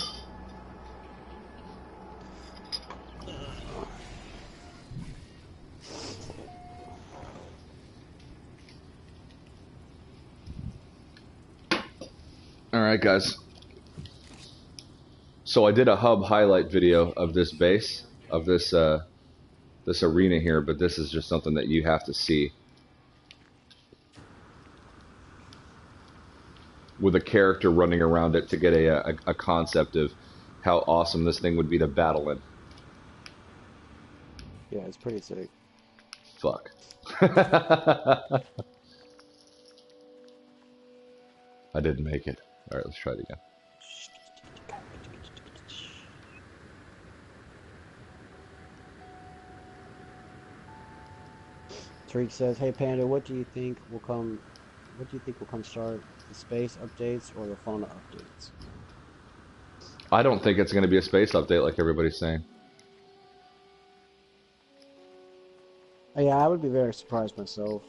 S2: All right, guys. So I did a hub highlight video of this base, of this this arena here, but this is just something that you have to see. With a character running around it to get a concept of how awesome this thing would be to battle in.
S3: Yeah, it's pretty sick.
S2: Fuck. I didn't make it. Alright, let's try it again.
S3: Tariq says, "Hey Panda, what do you think will come? What do you think will come start? The space updates or the fauna updates?"
S2: I don't think it's going to be a space update like everybody's saying.
S3: Yeah, I would be very surprised myself.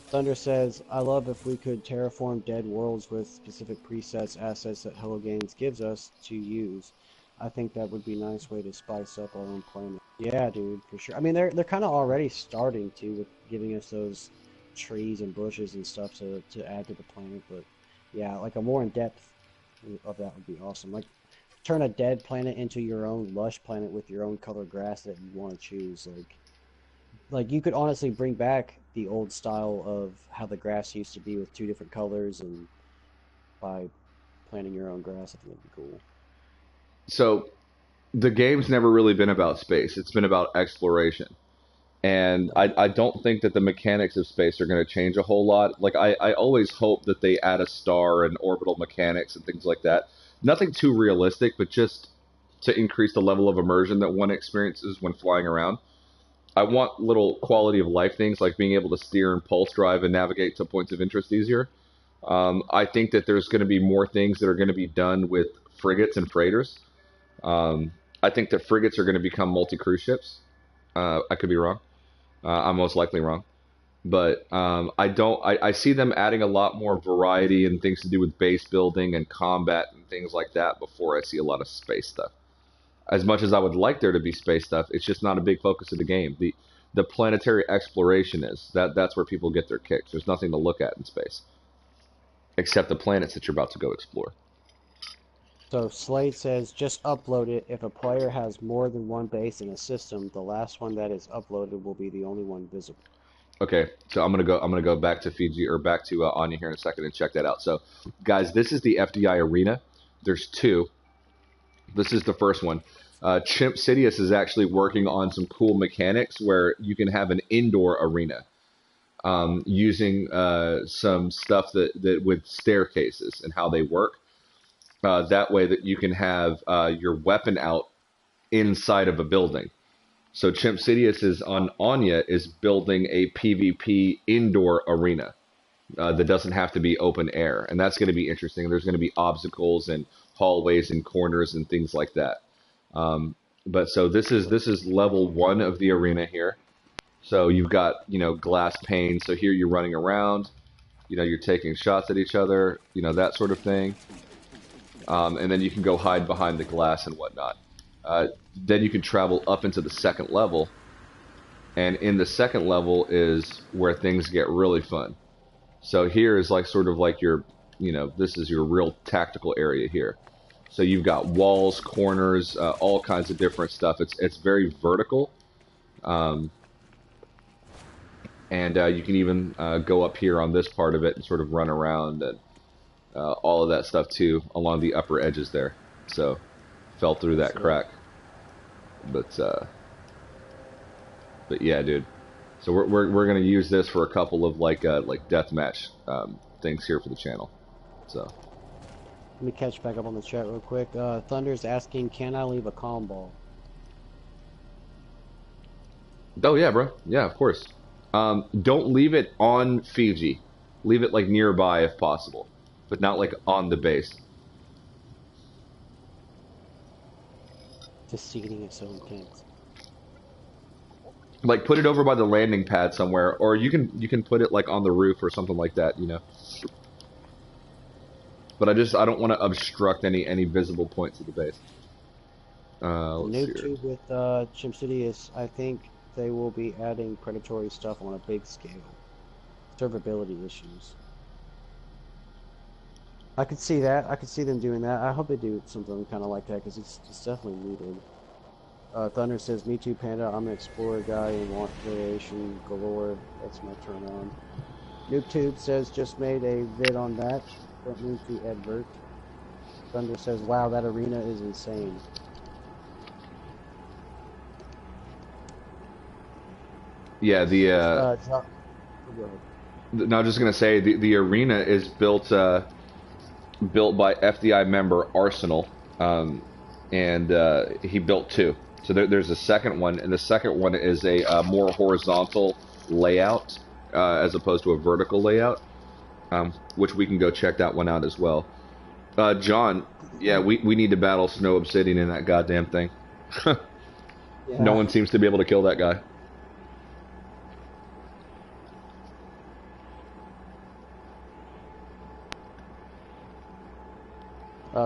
S3: Thunder says, "I love if we could terraform dead worlds with specific presets, assets that Hello Games gives us to use. I think that would be a nice way to spice up our own planet." Yeah, dude, for sure. I mean, they're kind of already starting to with giving us those trees and bushes and stuff to add to the planet. But yeah, like a more in depth of that would be awesome. Like turn a dead planet into your own lush planet with your own color grass that you want to choose. Like you could honestly bring back the old style of how the grass used to be with two different colors, and by planting your own grass, I think that'd be cool.
S2: So, the game's never really been about space. It's been about exploration. And I don't think that the mechanics of space are going to change a whole lot. Like, I always hope that they add a star and orbital mechanics and things like that. Nothing too realistic, but just to increase the level of immersion that one experiences when flying around. I want little quality of life things like being able to steer and pulse drive and navigate to points of interest easier. I think that there's going to be more things that are going to be done with frigates and freighters. Um, I think that frigates are going to become multi-cruise ships. I could be wrong. I'm most likely wrong. But I don't. I see them adding a lot more variety and things to do with base building and combat and things like that before I see a lot of space stuff. As much as I would like there to be space stuff, it's just not a big focus of the game. The planetary exploration is that's where people get their kicks. There's nothing to look at in space except the planets that you're about to go explore.
S3: So Slade says, "Just upload it. If a player has more than one base in a system, the last one that is uploaded will be the only one visible."
S2: Okay, so I'm gonna go back to Fiji or back to Anya here in a second and check that out. So, guys, this is the FDI arena. There's two. This is the first one. Chimp Sidious is actually working on some cool mechanics where you can have an indoor arena using some stuff that with staircases and how they work. That way that you can have your weapon out inside of a building. So Chimp Sidious is on Anya is building a PvP indoor arena that doesn't have to be open air, and that's going to be interesting. There's going to be obstacles and hallways and corners and things like that. But so this is level one of the arena here. So you've got glass pane. So here you're running around, you're taking shots at each other, that sort of thing. And then you can go hide behind the glass and whatnot. Then you can travel up into the second level, and in the second level is where things get really fun. So here is like sort of like your, this is your real tactical area here. So you've got walls, corners, all kinds of different stuff. It's very vertical, and you can even go up here on this part of it and sort of run around and all of that stuff too along the upper edges there. So fell through that crack, but yeah, dude. So we're gonna use this for a couple of like deathmatch things here for the channel. So
S3: Let me catch back up on the chat real quick. Thunder's asking, "Can I leave a calm ball?"
S2: oh yeah, bro. Yeah, of course. Don't leave it on Fiji. Leave it like nearby if possible, but not like on the base.
S3: Just seating is so intense.
S2: Like put it over by the landing pad somewhere, or you can put it like on the roof or something like that, you know. But I don't want to obstruct any visible points of the base. Let's see
S3: Noob
S2: here.
S3: Tube with Chim City is, I think they will be adding predatory stuff on a big scale. Servability issues. I could see that. I could see them doing that. I hope they do something kind of like that because it's definitely needed. Thunder says, "Me too, Panda. I'm an explorer guy and want variation galore. That's my turn on." NoobTube says, "Just made a vid on that. Don't mean to advert." Thunder says, "Wow, that arena is insane."
S2: Yeah,
S3: John, go ahead.
S2: no, I was just gonna say the arena is built by FDI member Arsenal, and he built two. So there's a second one, and the second one is a more horizontal layout as opposed to a vertical layout, which we can go check that one out as well. John, yeah, we need to battle Snow Obsidian in that goddamn thing. No
S3: Yeah.
S2: one seems to be able to kill that guy.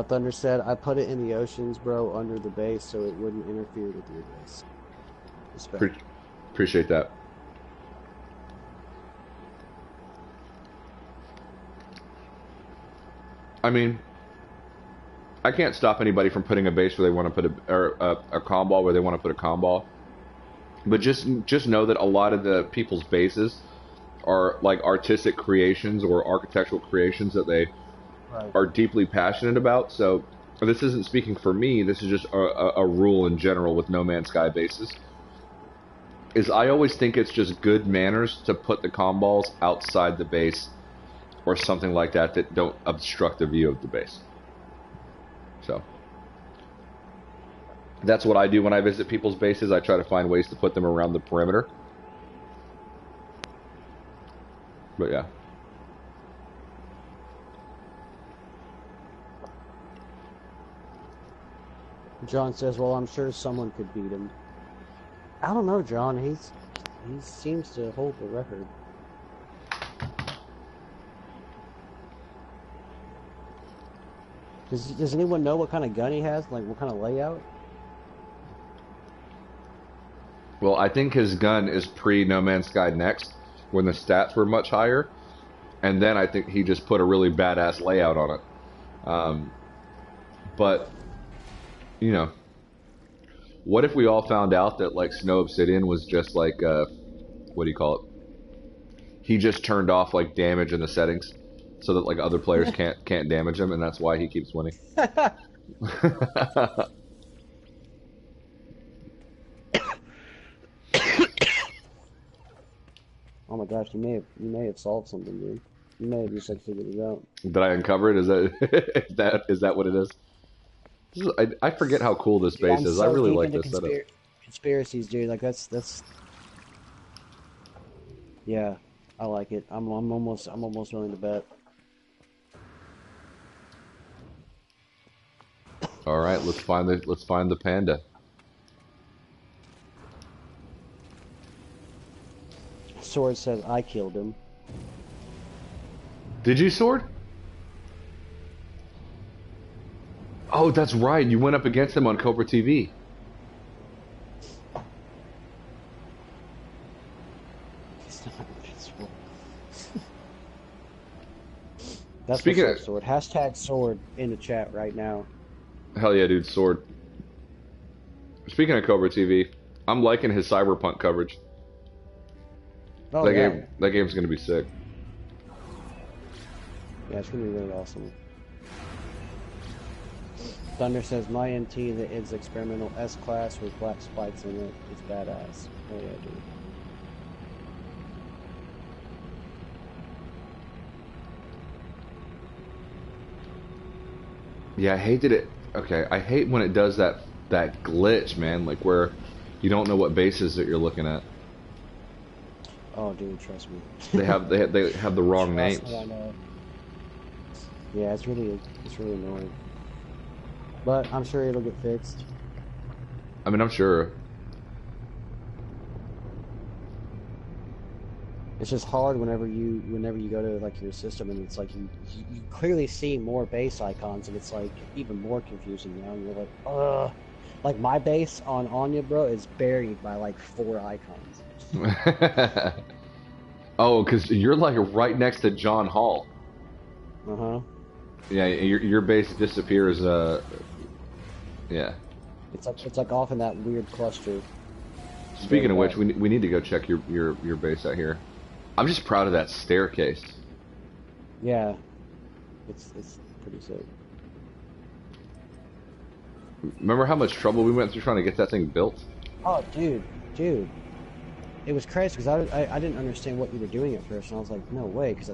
S3: Thunder said, "I put it in the oceans, bro, under the base, so it wouldn't interfere with your base." Respect.
S2: Appreciate that. I mean, I can't stop anybody from putting a base where they want to put a comm ball where they want to put a comm ball. But just know that a lot of the people's bases are like artistic creations or architectural creations that they
S3: Right.
S2: are deeply passionate about. So this isn't speaking for me. This is just a rule in general with No Man's Sky bases. Is I always think it's just good manners to put the comm balls outside the base or something like that that don't obstruct the view of the base. So that's what I do when I visit people's bases. I try to find ways to put them around the perimeter. But yeah.
S3: John says, "Well, I'm sure someone could beat him." I don't know, John. He seems to hold the record. Does anyone know what kind of gun he has? Like, what kind of layout?
S2: Well, I think his gun is pre No Man's Sky Next, when the stats were much higher, and then I think he just put a really badass layout on it. But you know, what if we all found out that like Snow Obsidian was just like what do you call it? He just turned off like damage in the settings, so that like other players can't damage him, and that's why he keeps winning.
S3: Oh my gosh, you may have solved something, dude. You may have just like figured it out.
S2: Did I uncover it? Is that is that what it is? I forget how cool this
S3: Dude,
S2: base
S3: I'm
S2: is. I
S3: so
S2: really
S3: deep
S2: like
S3: into
S2: this setup.
S3: conspiracies, dude. Like that's yeah, I like it. I'm almost willing to bet.
S2: All right, let's find the panda.
S3: Sword says I killed him.
S2: Did you, Sword? Oh, that's right. You went up against him on Cobra TV.
S3: That's
S2: Speaking
S3: what's up,
S2: of,
S3: Sword. Hashtag Sword in the chat right now.
S2: hell yeah, dude, Sword. Speaking of Cobra TV, I'm liking his Cyberpunk coverage.
S3: Oh yeah.
S2: That game's gonna be sick.
S3: Yeah, it's gonna be really awesome. Thunder says my MT that is experimental S class with black spikes in it. It's badass. Oh yeah, dude.
S2: Yeah, I hated it. Okay, I hate when it does that glitch, man. Like where you don't know what bases that you're looking at.
S3: Oh, dude, trust me.
S2: They have the wrong names.
S3: Trust me, I know. Yeah, it's really annoying. But I'm sure it'll get fixed.
S2: I mean, I'm sure.
S3: It's just hard whenever you go to like your system and it's like you clearly see more base icons and it's like even more confusing now. And you're like, ugh. Like my base on Anya, bro, is buried by like 4 icons.
S2: Oh, because you're like right next to John Hall.
S3: Uh-huh.
S2: Yeah, your base disappears. Yeah.
S3: It's like off in that weird cluster way
S2: Speaking of which,
S3: back.
S2: we need to go check your base out here. I'm just proud of that staircase.
S3: Yeah, it's pretty sick.
S2: Remember how much trouble we went through trying to get that thing built?
S3: Oh, dude, it was crazy because I didn't understand what you were doing at first, and I was like, no way, because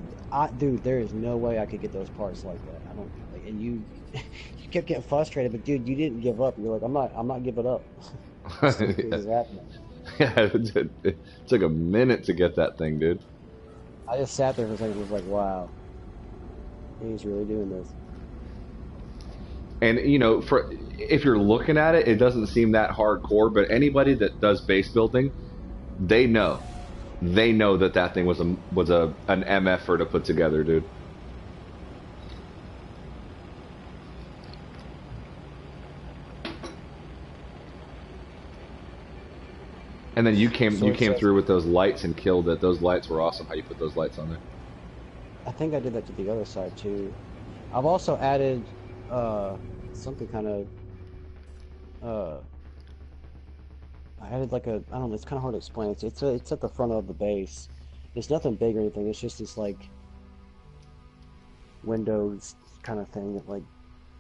S3: dude, there is no way I could get those parts like that. I don't like, and you you kept getting frustrated, but dude, you didn't give up. You're like, I'm not giving up. This is happening.
S2: Yeah, it took a minute to get that thing, dude.
S3: I just sat there for a second and was like, wow, he's really doing this.
S2: And you know, for if you're looking at it, it doesn't seem that hardcore. But anybody that does base building, they know, that that thing was an MFer to put together, dude. And then
S3: So
S2: you
S3: it
S2: came
S3: says,
S2: through with those lights and killed it. Those lights were awesome. How you put those lights on there?
S3: I think I did that to the other side too. I've also added something kind of uh I added like a, I don't know, it's kind of hard to explain. It's at the front of the base. It's nothing big or anything. It's just this like windows kind of thing that like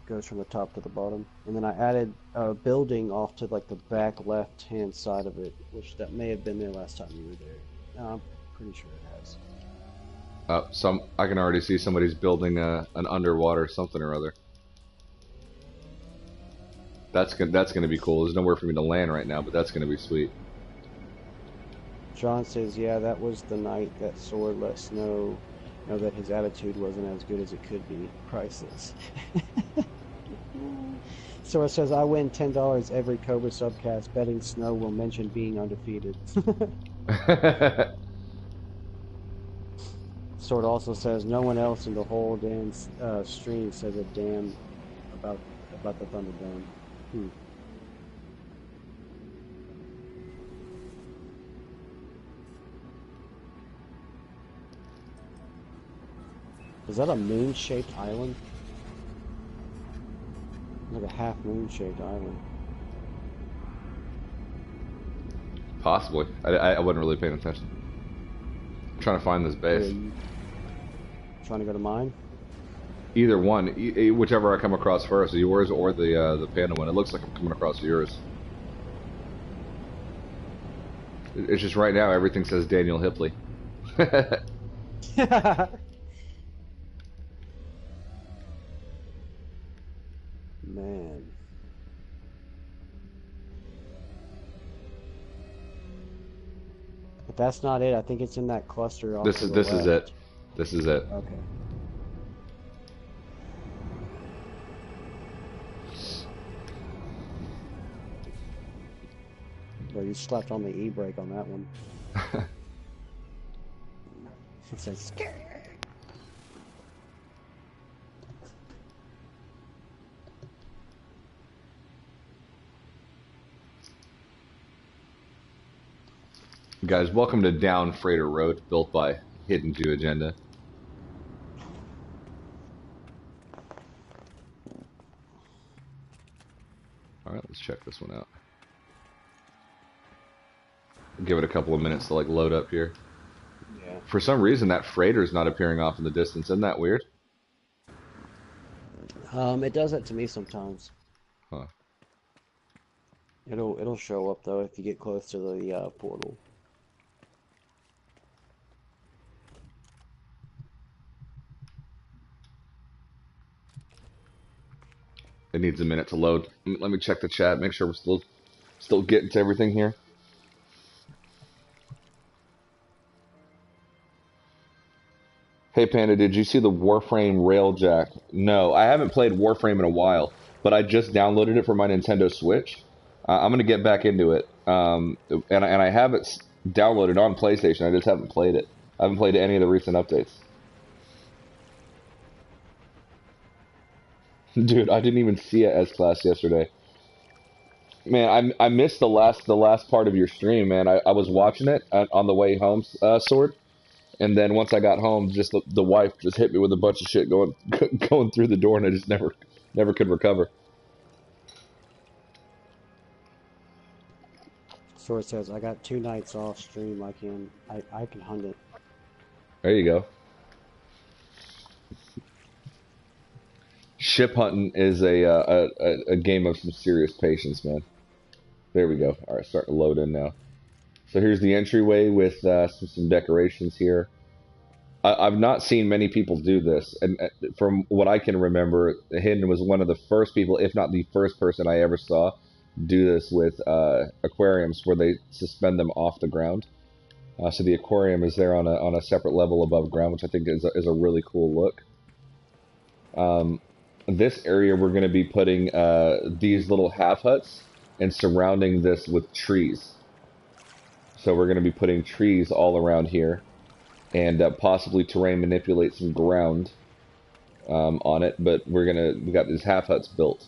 S3: goes from the top to the bottom. And then I added a building off to like the back left hand side of it, which that may have been there last time you were there. No, I'm pretty sure it has.
S2: I can already see somebody's building an underwater something or other. That's gonna be cool. There's nowhere for me to land right now, but that's gonna be sweet.
S3: John says, yeah, that was the night that Sword let Snow know that his attitude wasn't as good as it could be. Priceless. Sword says, I win $10 every Cobra subcast betting Snow will mention being undefeated. Sword also says, no one else in the whole damn stream says a damn about the Thunderdome. Hmm. Is that a moon-shaped island? Like a half moon-shaped island.
S2: Possibly. I wasn't really paying attention. I'm trying to find this
S3: Are
S2: base.
S3: you trying to go to mine?
S2: Either one, whichever I come across first, yours or the Panda one. It looks like I'm coming across yours. It's just right now everything says Daniel Hipley.
S3: Man. But that's not it. I think it's in that cluster off to the
S2: This is it.
S3: left.
S2: This is it.
S3: Okay. Well, you slapped on the e-brake on that one. It says scary.
S2: Guys, welcome to Down Freighter Road, built by Hidden Jew Agenda. Alright, let's check this one out. Give it a couple of minutes to like load up here.
S3: Yeah.
S2: For some reason, that freighter's not appearing off in the distance. Isn't that weird?
S3: It does that to me sometimes.
S2: Huh.
S3: It'll show up though if you get close to the portal.
S2: It needs a minute to load. Let me check the chat, make sure we're still getting to everything here. Hey Panda, did you see the Warframe Railjack? No, I haven't played Warframe in a while, but I just downloaded it for my Nintendo Switch. I'm gonna get back into it, and I have it downloaded on PlayStation. I just haven't played it. I haven't played any of the recent updates. Dude, I didn't even see it as class yesterday. Man, I missed the last part of your stream, man. I was watching it on the way home, Sword, and then once I got home, just the wife just hit me with a bunch of shit going going through the door, and I just never could recover.
S3: Sword says, I got 2 nights off stream. I can hunt it.
S2: There you go. Ship hunting is a game of some serious patience, man. There we go. All right, starting to load in now. So here's the entryway with some decorations here. I've not seen many people do this, and from what I can remember, Hidden was one of the first people, if not the first person I ever saw, do this with aquariums where they suspend them off the ground. So the aquarium is there on a separate level above ground, which I think is a really cool look. This area we're going to be putting these little half huts and surrounding this with trees. So we're going to be putting trees all around here and possibly terrain manipulate some ground on it. But we got these half huts built.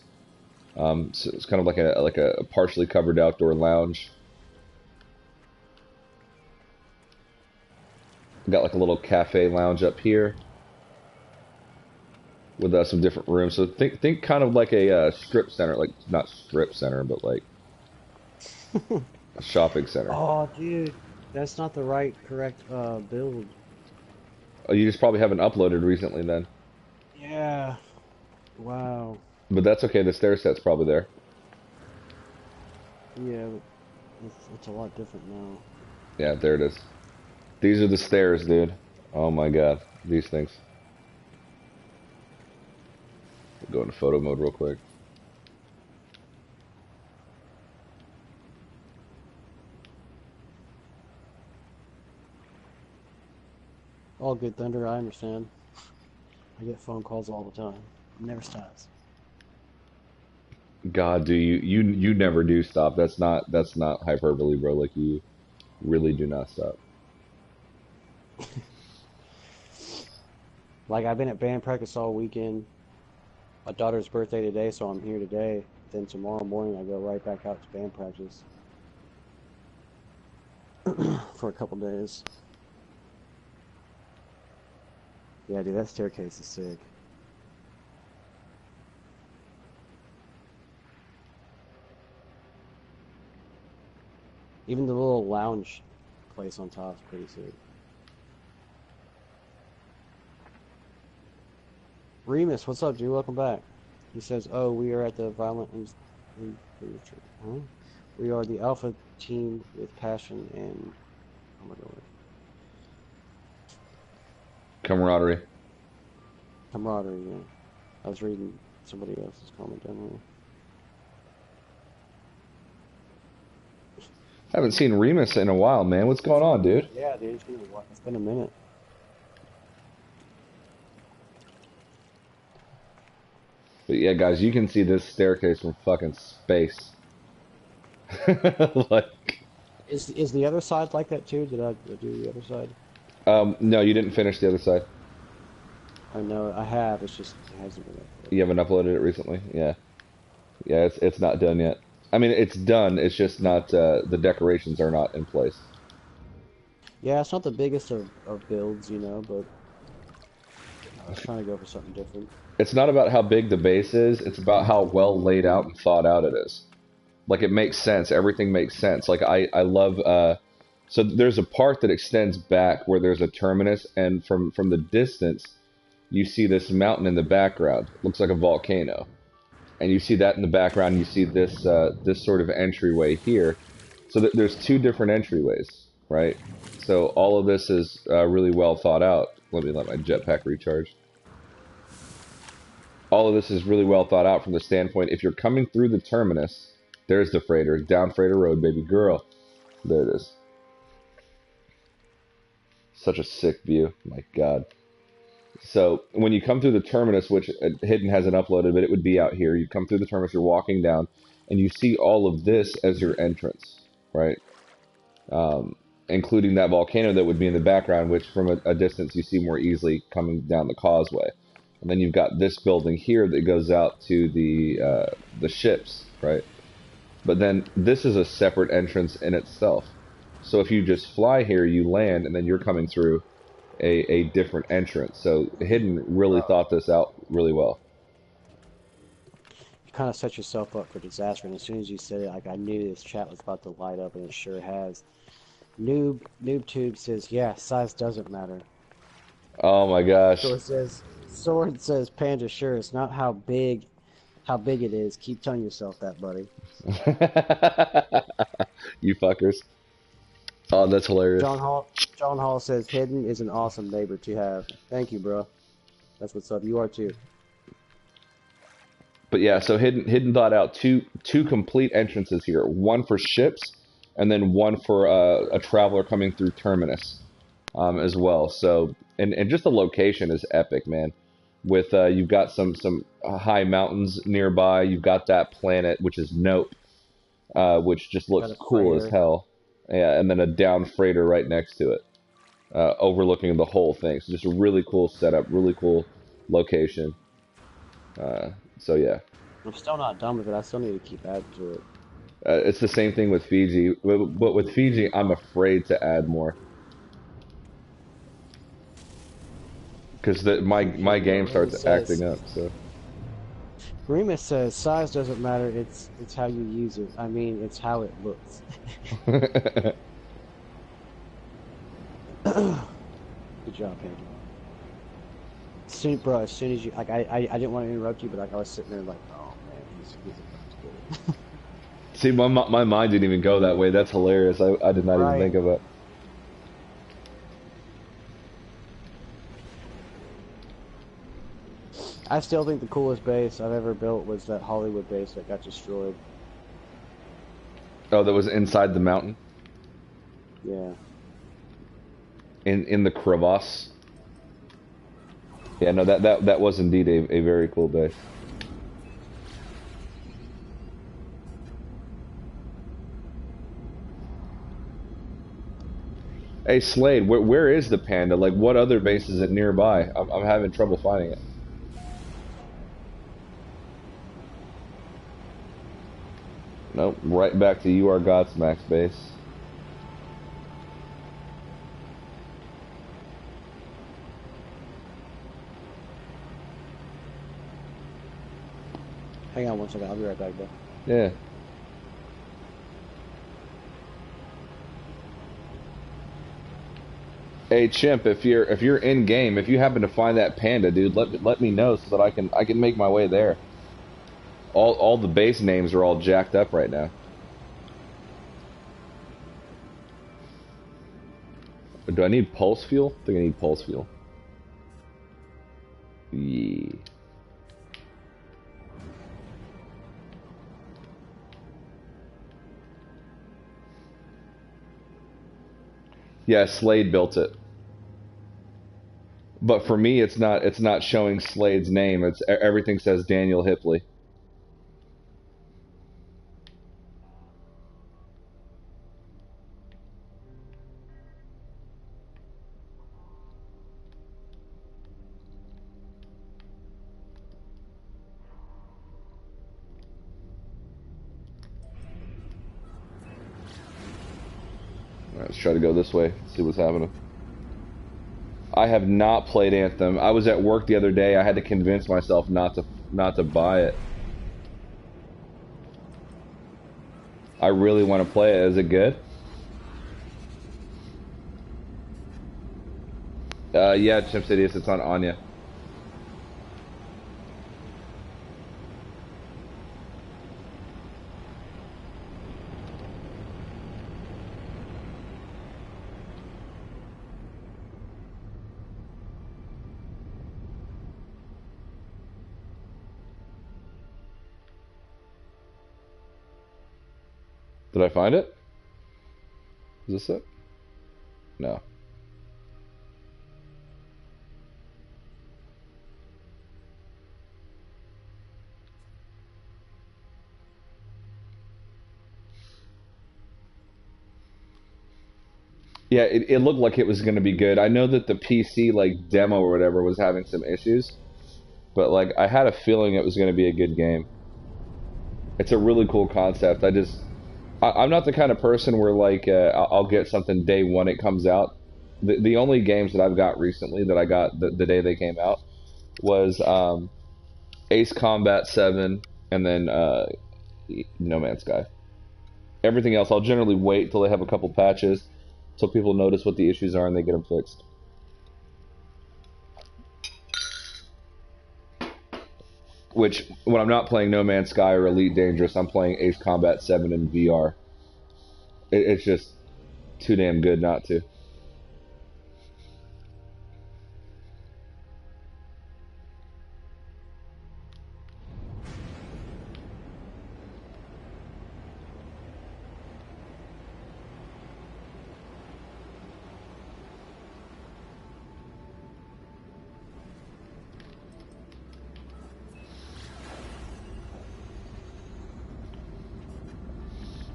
S2: So it's kind of like a partially covered outdoor lounge. We got like a little cafe lounge up here with some different rooms. So think kind of like a strip center, like not strip center, but like a shopping center.
S3: Oh, dude, that's not the correct build.
S2: Oh, you just probably haven't uploaded recently then.
S3: Yeah. Wow.
S2: But that's okay. The stair set's probably there.
S3: Yeah, it's a lot different now.
S2: Yeah, there it is. These are the stairs, dude. Oh my god, these things. Go into photo mode real quick.
S3: All good, Thunder. I understand. I get phone calls all the time. It never stops.
S2: God, do you never do stop. That's not hyperbole, bro. Like you really do not stop.
S3: Like, I've been at band practice all weekend. My daughter's birthday today, so I'm here today. Then tomorrow morning I go right back out to band practice for a couple days. Yeah, dude, that staircase is sick. Even the little lounge place on top is pretty sick. Remus, what's up, dude? Welcome back. He says, "Oh, we are at the Violent huh? We are the Alpha team with passion and oh my god,
S2: Camaraderie.
S3: camaraderie." Yeah, I was reading somebody else's comment down here.
S2: Haven't seen Remus in a while, man. What's going on, dude?
S3: Yeah, dude, it's been a minute.
S2: But yeah, guys, you can see this staircase from fucking space. Like,
S3: Is the other side like that too? Did I do the other side?
S2: no, you didn't finish the other side.
S3: I know I have. It's just it hasn't been uploaded.
S2: You haven't uploaded it recently. Yeah, yeah, it's not done yet. I mean, it's done. It's just not. The decorations are not in place.
S3: Yeah, it's not the biggest of builds, you know, but I was trying to go for something different.
S2: It's not about how big the base is. It's about how well laid out and thought out it is. Like, it makes sense. Everything makes sense. Like, I love. So there's a part that extends back where there's a terminus, and from the distance, you see this mountain in the background. Looks like a volcano. And you see that in the background. You see this this sort of entryway here. So there's two different entryways, right? So all of this is really well thought out. Let me let my jetpack recharge. All of this is really well thought out from the standpoint, if you're coming through the terminus, there's the freighter, down Freighter Road, baby girl. There it is. Such a sick view, my god. So when you come through the terminus, which Hidden hasn't uploaded, but it would be out here. You come through the terminus, you're walking down, and you see all of this as your entrance, right? including that volcano that would be in the background, which from a distance you see more easily coming down the causeway. And then you've got this building here that goes out to the ships, right? But then this is a separate entrance in itself. So if you just fly here, you land, and then you're coming through a different entrance. So Hidden really
S3: Bro,
S2: thought this out really well.
S3: you kind of set yourself up for disaster. And as soon as you said it, like I knew this chat was about to light up, and it sure has. NoobTube says, yeah, size doesn't matter.
S2: Oh my gosh.
S3: Sword says, Panda, sure, it's not how big it is. Keep telling yourself that, buddy.
S2: You fuckers. Oh, that's hilarious.
S3: John Hall says, Hidden is an awesome neighbor to have. Thank you, bro. That's what's up. You are too.
S2: But yeah, so Hidden thought out two complete entrances here. One for ships, and then one for a traveler coming through Terminus, as well. So and just the location is epic, man. With you've got some high mountains nearby. You've got that planet which is Nope, which just
S3: Got
S2: looks
S3: a
S2: cool as
S3: freighter.
S2: hell. Yeah, and then a down freighter right next to it, overlooking the whole thing. So just a really cool setup, really cool location. So yeah.
S3: I'm still not done with it. I still need to keep adding to it.
S2: It's the same thing with Fiji, but with Fiji, I'm afraid to add more because my game starts acting up. So
S3: Remus says, size doesn't matter. It's how you use it. I mean, it's how it looks. Good job, Panda. Bro, as soon as you I didn't want to interrupt you, but like I was sitting there like, oh man, he's about to get it.
S2: see, my mind didn't even go that way. That's hilarious. I did not even
S3: Right.
S2: think of it.
S3: I still think the coolest base I've ever built was that Hollywood base that got destroyed.
S2: Oh, that was inside the mountain,
S3: Yeah.
S2: in the crevasse. Yeah, no, that was indeed a very cool base. Hey Slade, where is the Panda? Like, what other base is it nearby? I'm having trouble finding it. Nope, right back to You Are Godsmack's base.
S3: Hang on one second. I'll be right back, bro.
S2: Yeah. Hey Chimp, if you're in game, if you happen to find that Panda, dude, let me know so that I can make my way there. All the base names are all jacked up right now. Do I need pulse fuel? I think I need pulse fuel. Yeah. Yeah, Slade built it. But for me, it's not showing Slade's name. It's everything says Daniel Hipley. All right, let's try to go this way. See what's happening. I have not played Anthem. I was at work the other day. I had to convince myself not to buy it. I really want to play it. Is it good? Yeah, Chimp Sidious, it's on Anya. Did I find it? Is this it? No. Yeah, it looked like it was going to be good. I know that the PC like demo or whatever was having some issues, but like I had a feeling it was going to be a good game. It's a really cool concept. I'm not the kind of person where like I'll get something day one it comes out. The only games that I've got recently that I got the day they came out was Ace Combat 7 and then No Man's Sky. Everything else, I'll generally wait till they have a couple patches so people notice what the issues are and they get them fixed. Which, when I'm not playing No Man's Sky or Elite Dangerous, I'm playing Ace Combat 7 in VR. It's just too damn good not to.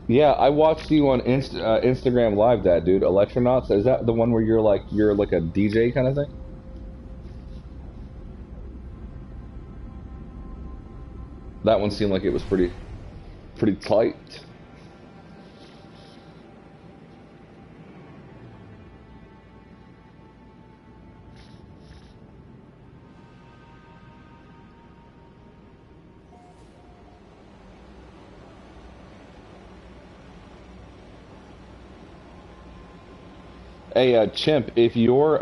S2: Yeah, I watched you on Instagram Live. That dude, Electronauts. Is that the one where you're like a DJ kind of thing? That one seemed like it was pretty tight. Hey, Chimp, if your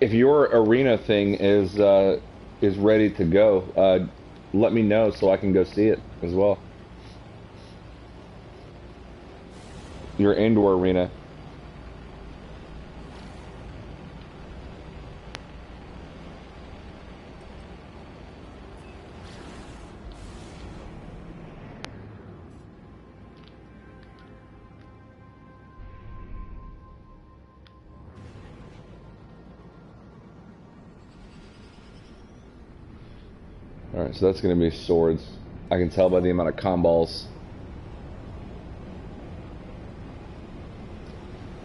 S2: arena thing is ready to go, let me know so I can go see it as well. Your indoor arena. Alright, so that's going to be swords. I can tell by the amount of combos.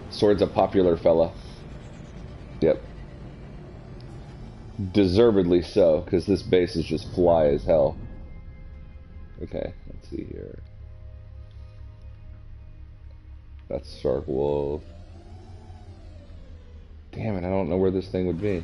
S2: Sword's a popular fella. Yep. Deservedly so, because this base is just fly as hell. Okay, let's see here. That's Shark Wolf. Damn it, I don't know where this thing would be.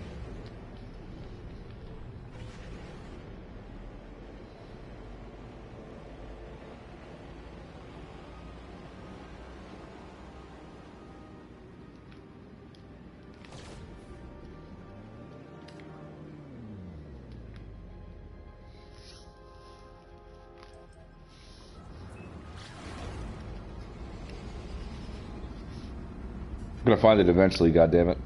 S2: I'm gonna find it eventually, goddammit.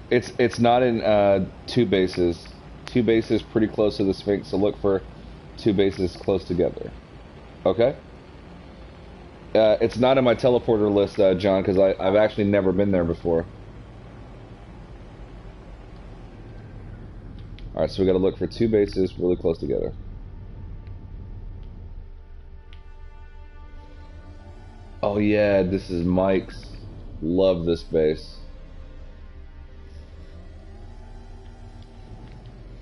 S2: It's not in two bases. Two bases pretty close to the Sphinx, so look for two bases close together. Okay? It's not in my teleporter list, John, because I've actually never been there before. Alright, so we gotta look for two bases really close together. Oh yeah, this is Mike's. Love this base.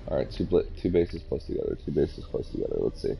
S2: Alright, two bases close together. Two bases close together. Let's see.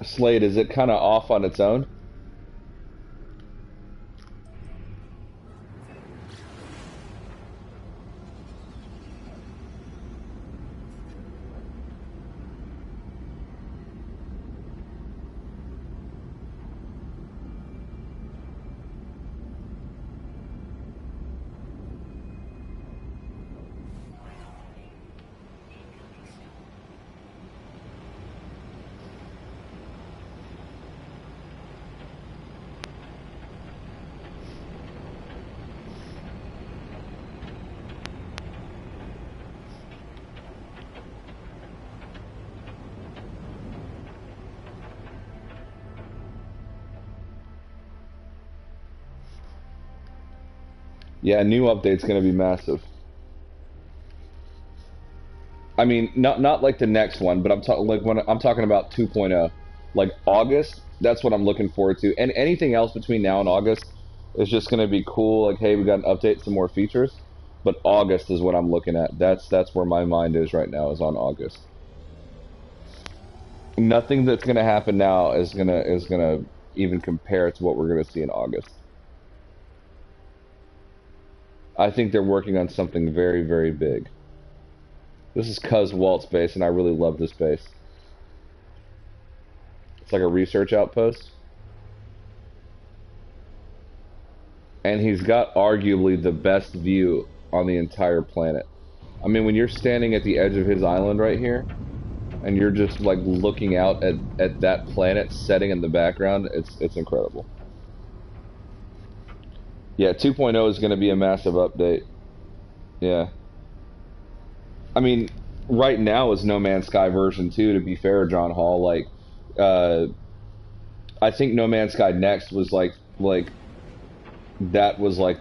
S2: Slade, is it kind of off on its own? Yeah, new update's gonna be massive. I mean, not like the next one, but I'm talking like when I'm talking about 2.0, like August. That's what I'm looking forward to. And anything else between now and August is just gonna be cool. Like, hey, we got an update, some more features. But August is what I'm looking at. That's where my mind is right now. Is on August. Nothing that's gonna happen now is gonna even compare to what we're gonna see in August. I think they're working on something very, very big. This is Cuz Walt's base, and I really love this base. It's like a research outpost. And he's got arguably the best view on the entire planet. I mean, when you're standing at the edge of his island right here, and you're just like looking out at that planet setting in the background, it's incredible. Yeah, 2.0 is going to be a massive update. Yeah. I mean, right now is No Man's Sky version 2, to be fair, John Hall. Like, uh, I think No Man's Sky Next was like that was like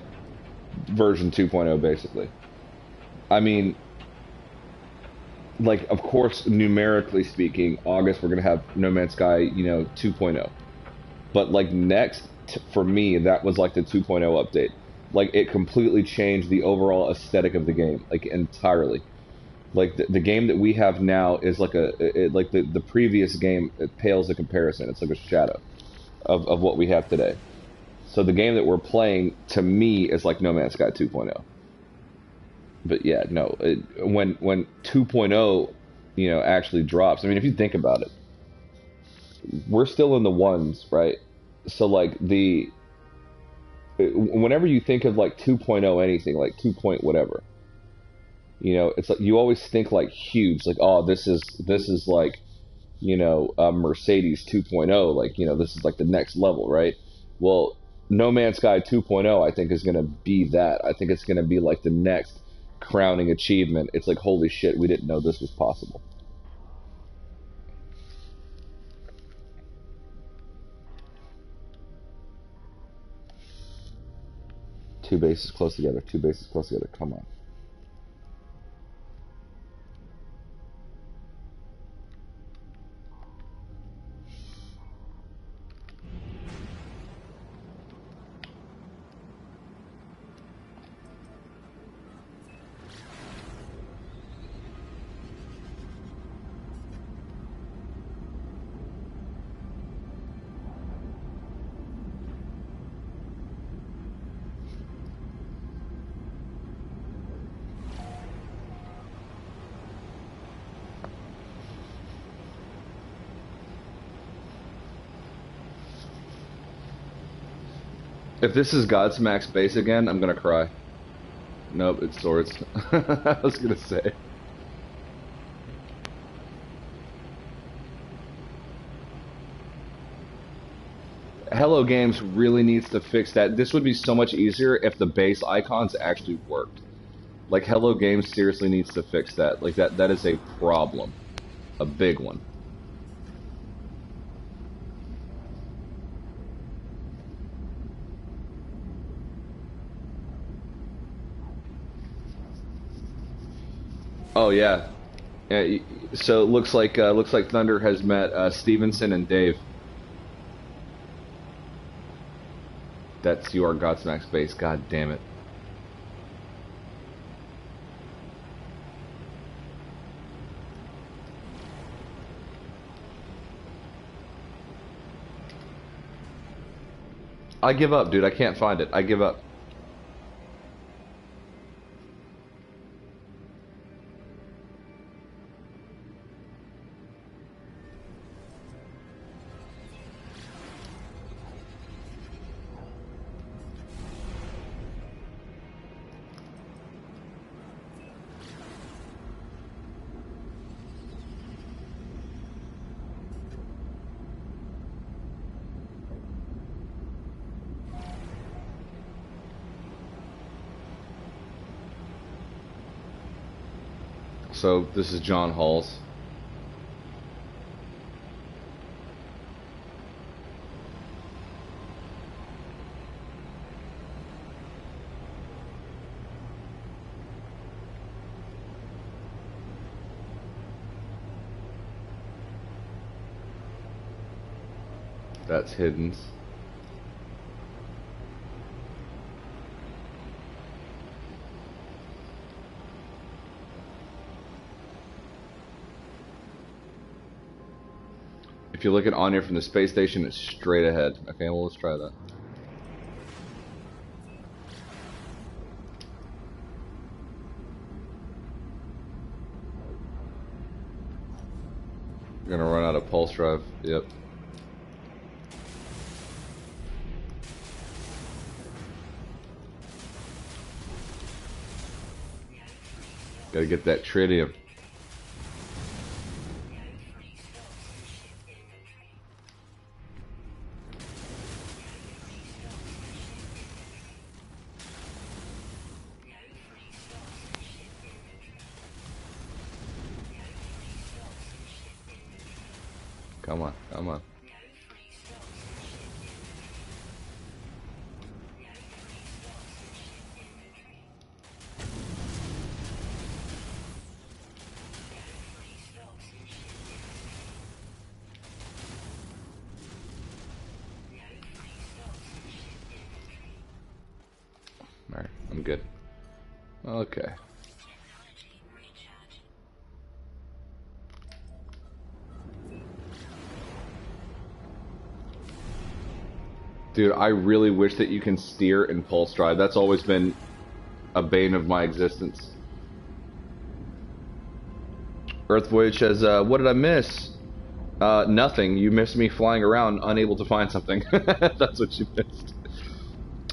S2: version 2.0 basically. I mean, like of course numerically speaking, August we're going to have No Man's Sky, 2.0. But like next for me that was like the 2.0 update. Like it completely changed the overall aesthetic of the game like entirely. Like the game that we have now is like like the previous game, it pales in comparison. It's like a shadow of what we have today. So the game that we're playing to me is like No Man's Sky 2.0. But yeah, no, when 2.0, actually drops. I mean, if you think about it, we're still in the ones, right? So like whenever you think of like 2.0 anything, like 2 point whatever, it's like you always think like huge, like oh this is like Mercedes 2.0, like this is like the next level, right? Well, No Man's Sky 2.0 I think is going to be that. I think it's going to be like the next crowning achievement. It's like holy shit, we didn't know this was possible. Two bases close together, two bases close together, come on. If this is Godsmack's base again, I'm gonna cry. Nope, it's swords. I was gonna say. Hello Games really needs to fix that. This would be so much easier if the base icons actually worked. Like Hello Games seriously needs to fix that. Like that is a problem. A big one. Oh yeah. Yeah, so it looks like Thunder has met Stevenson and Dave. That's your Godsmack's base. God damn it. I give up, dude. I can't find it. I give up. So this is John Hall's. That's hidden. If you look at on here from the space station, it's straight ahead. Okay, well, let's try that. We're gonna run out of pulse drive. Yep. Gotta get that tritium. Come on, come on. Alright, I'm good. Okay. Dude, I really wish that you can steer in pulse drive. That's always been a bane of my existence. Earth Voyage says, what did I miss? Nothing. You missed me flying around, unable to find something. That's what you missed.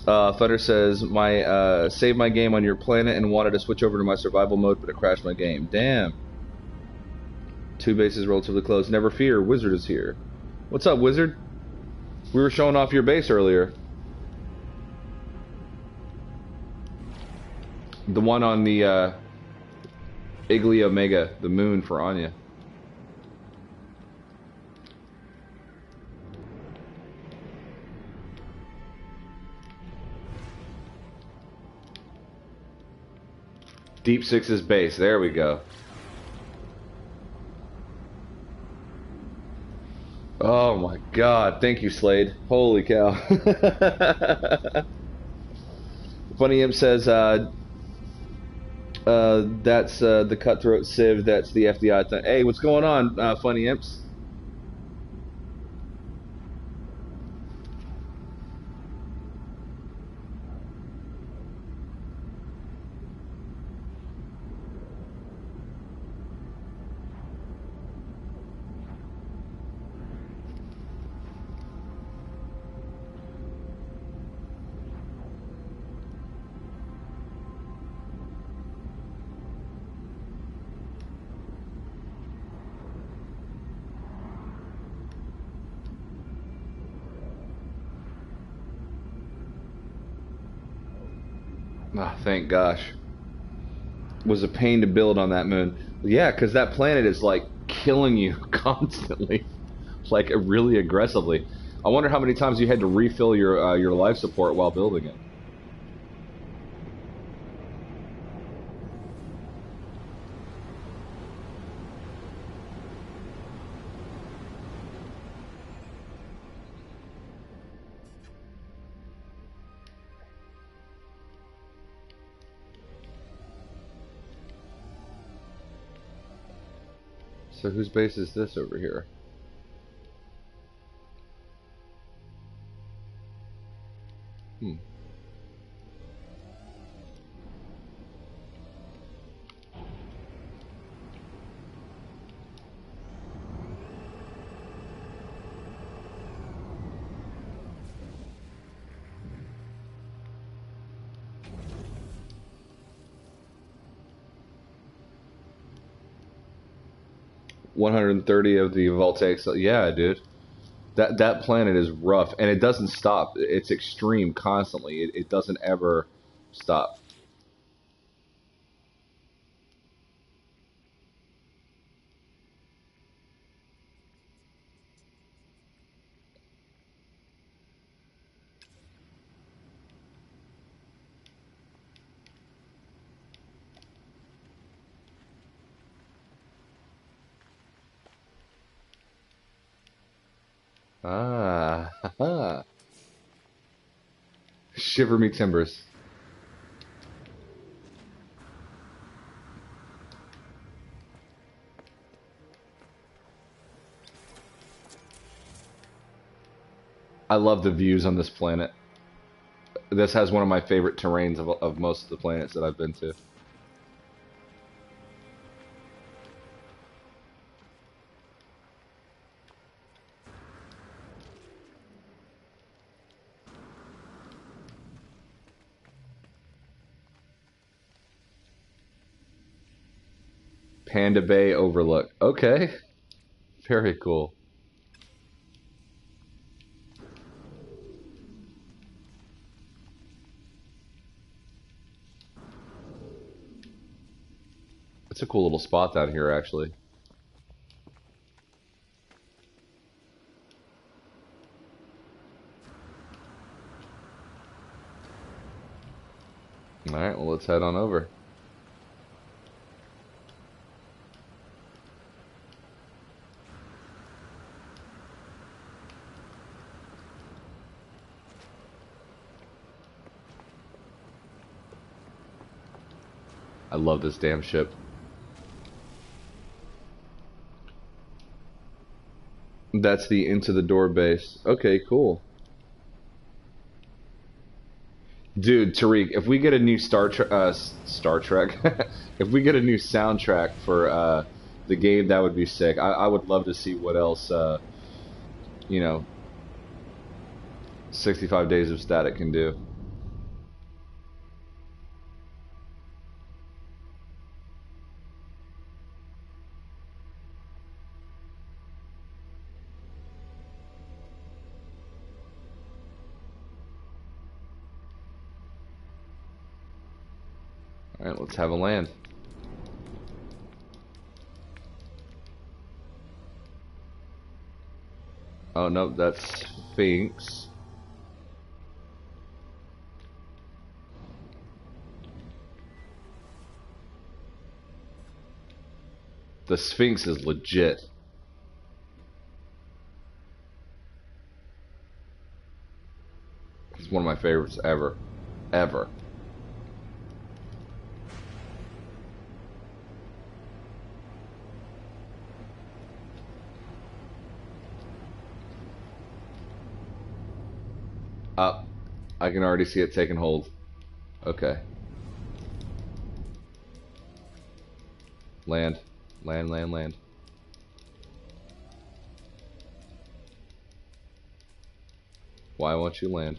S2: Thunder says, saved my game on your planet and wanted to switch over to my survival mode, but it crashed my game. Damn. 2 bases relatively close. Never fear, Wizard is here. What's up, Wizard? We were showing off your base earlier. The one on the Igli Omega, the moon for Anya. Deep Six's base, there we go. Oh my god, thank you, Slade. Holy cow. Funny Imp says, that's the Cutthroat Civ, that's the FDI thing. Hey, what's going on, Funny Imps? Oh, thank gosh. It was a pain to build on that moon. Yeah, because that planet is like killing you constantly, like really aggressively. I wonder how many times you had to refill your life support while building it. So whose base is this over here? Hmm. $130 of the voltaics. Yeah, dude. That planet is rough, and it doesn't stop. It's extreme constantly. It doesn't ever stop. Ah, haha. Shiver me timbers. I love the views on this planet. This has one of my favorite terrains of most of the planets that I've been to. Panda Bay Overlook. Okay, very cool. It's a cool little spot down here, actually. All right, well, let's head on over. I love this damn ship. That's the Into the Door base. Okay, cool. Dude, Tariq, if we get a new Star Trek, if we get a new soundtrack for the game, that would be sick. I would love to see what else, you know, 65 Days of Static can do. All right, let's have a land. Oh no, that's Sphinx. The Sphinx is legit. It's one of my favorites ever. Ever. Up. I can already see it taking hold. Okay. Land. Land, land, land. Why won't you land?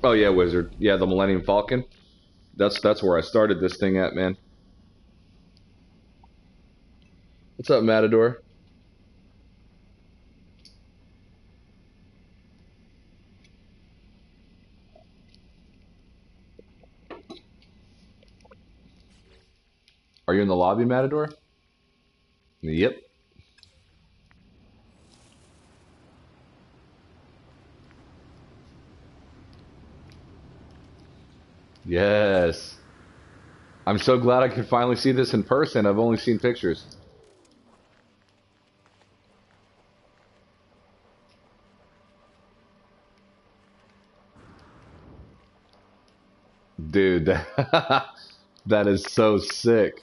S2: Oh yeah, Wizard. Yeah, the Millennium Falcon. That's where I started this thing at, man. What's up, Matador? Are you in the lobby, Matador? Yep. Yes. I'm so glad I could finally see this in person. I've only seen pictures. Dude, that is so sick.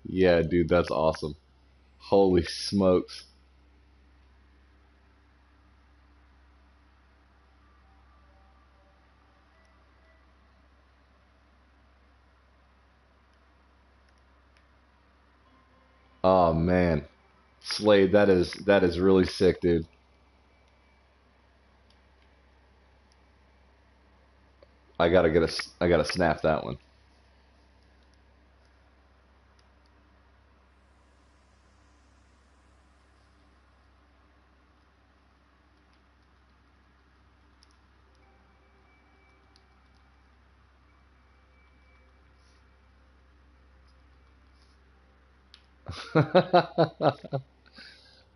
S2: Yeah, dude, that's awesome. Holy smokes. Oh man. Slade, that is really sick, dude. I gotta snap that one.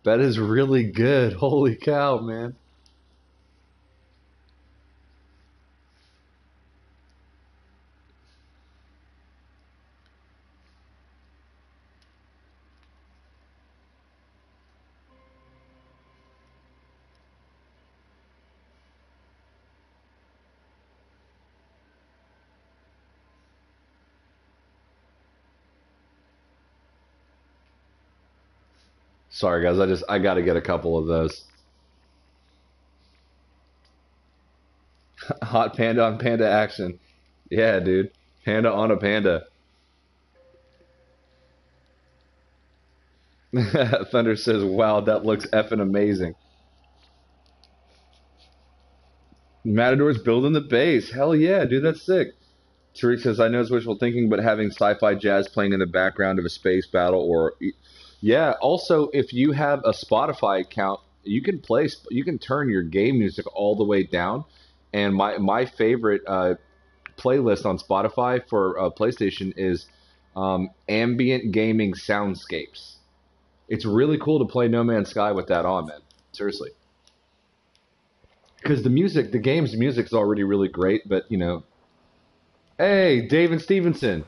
S2: That is really good. Holy cow, man. Sorry guys, I gotta get a couple of those. Hot panda on panda action. Yeah, dude. Panda on a panda. Thunder says, wow, that looks effing amazing. Matador's building the base. Hell yeah, dude, that's sick. Tariq says, I know it's wishful thinking, but having sci-fi jazz playing in the background of a space battle or yeah, also if you have a Spotify account, you can turn your game music all the way down. And my favorite playlist on Spotify for PlayStation is ambient gaming soundscapes. It's really cool to play No Man's Sky with that on, man. Seriously. Because the game's music's already really great, but hey, David Stevenson.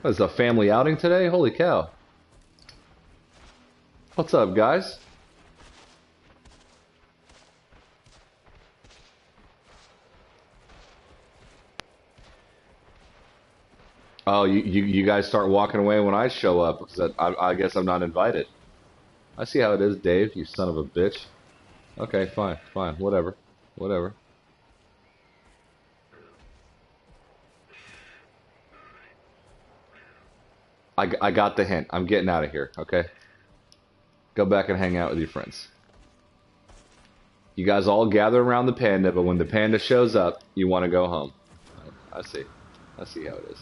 S2: What is a family outing today? Holy cow. What's up, guys? Oh, you guys start walking away when I show up because I guess I'm not invited. I see how it is, Dave, you son of a bitch. Okay, fine, fine, whatever. Whatever. I got the hint. I'm getting out of here, okay? Go back and hang out with your friends. You guys all gather around the panda, but when the panda shows up, you want to go home. I see. I see how it is.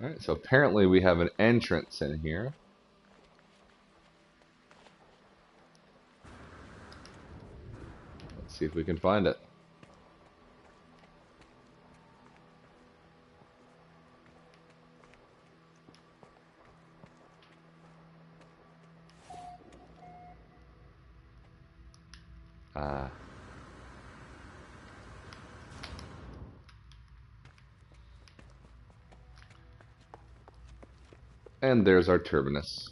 S2: Alright, so apparently we have an entrance in here. Let's see if we can find it. Ah. And there's our terminus.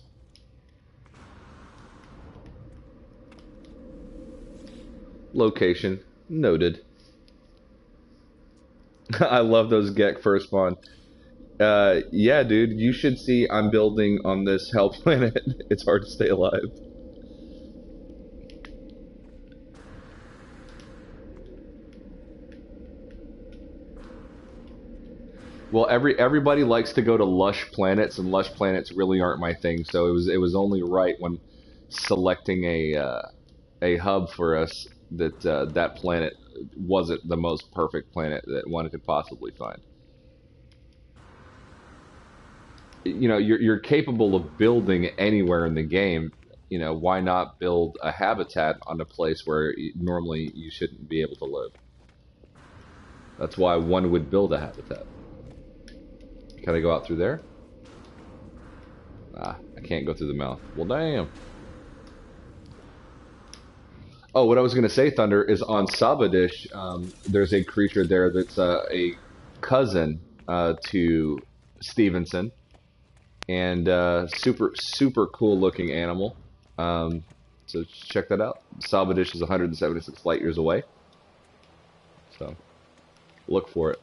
S2: Location noted. I love those Gek first spawn. Yeah, dude, you should see I'm building on this hell planet. It's hard to stay alive. Well, everybody likes to go to lush planets, and lush planets really aren't my thing. So it was only right when selecting a hub for us that that planet wasn't the most perfect planet that one could possibly find. You're capable of building anywhere in the game. Why not build a habitat on a place where normally you shouldn't be able to live? That's why one would build a habitat. Can I go out through there? Ah, I can't go through the mouth. Well, damn. Oh, what I was going to say, Thunder, is on Sabadish, there's a creature there that's a cousin to Stevenson. And super, super cool looking animal. So check that out. Sabadish is 176 light years away. So look for it.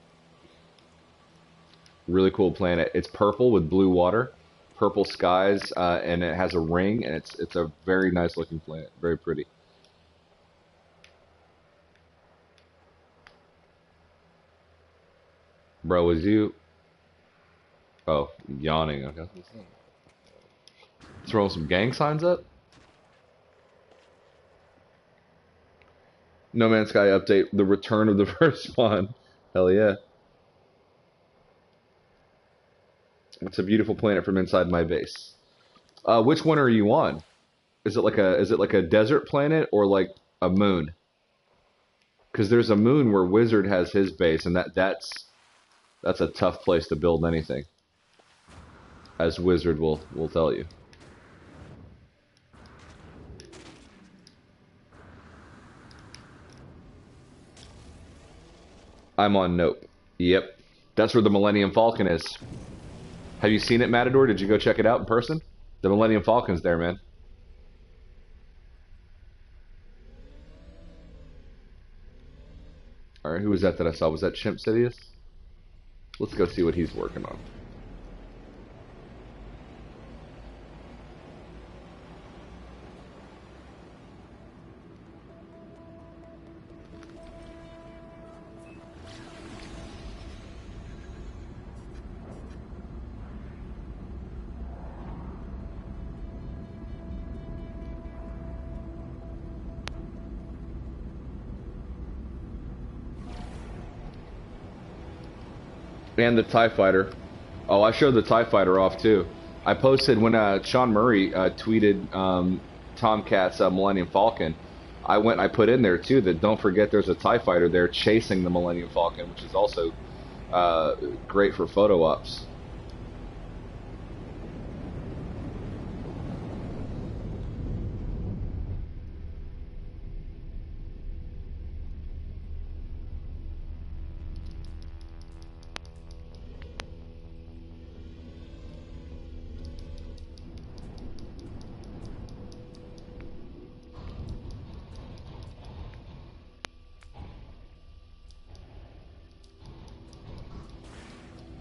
S2: Really cool planet. It's purple with blue water, purple skies, and it has a ring, and it's a very nice looking planet. Very pretty. Bro, was you? Oh, yawning. Okay. Throwing some gang signs up? No Man's Sky update, the return of the first one. Hell yeah. It's a beautiful planet from inside my base. Which one are you on? Is it like a desert planet or like a moon? Because there's a moon where Wizard has his base, and that's a tough place to build anything, as Wizard will tell you. I'm on Nope. Yep, that's where the Millennium Falcon is. Have you seen it, Matador? Did you go check it out in person? The Millennium Falcon's there, man. All right, who was that I saw? Was that Chimp Sidious? Let's go see what he's working on. And the TIE Fighter. Oh, I showed the TIE Fighter off too. I posted when Sean Murray tweeted Tomcat's Millennium Falcon. I put in there too that don't forget there's a TIE Fighter there chasing the Millennium Falcon, which is also great for photo ops.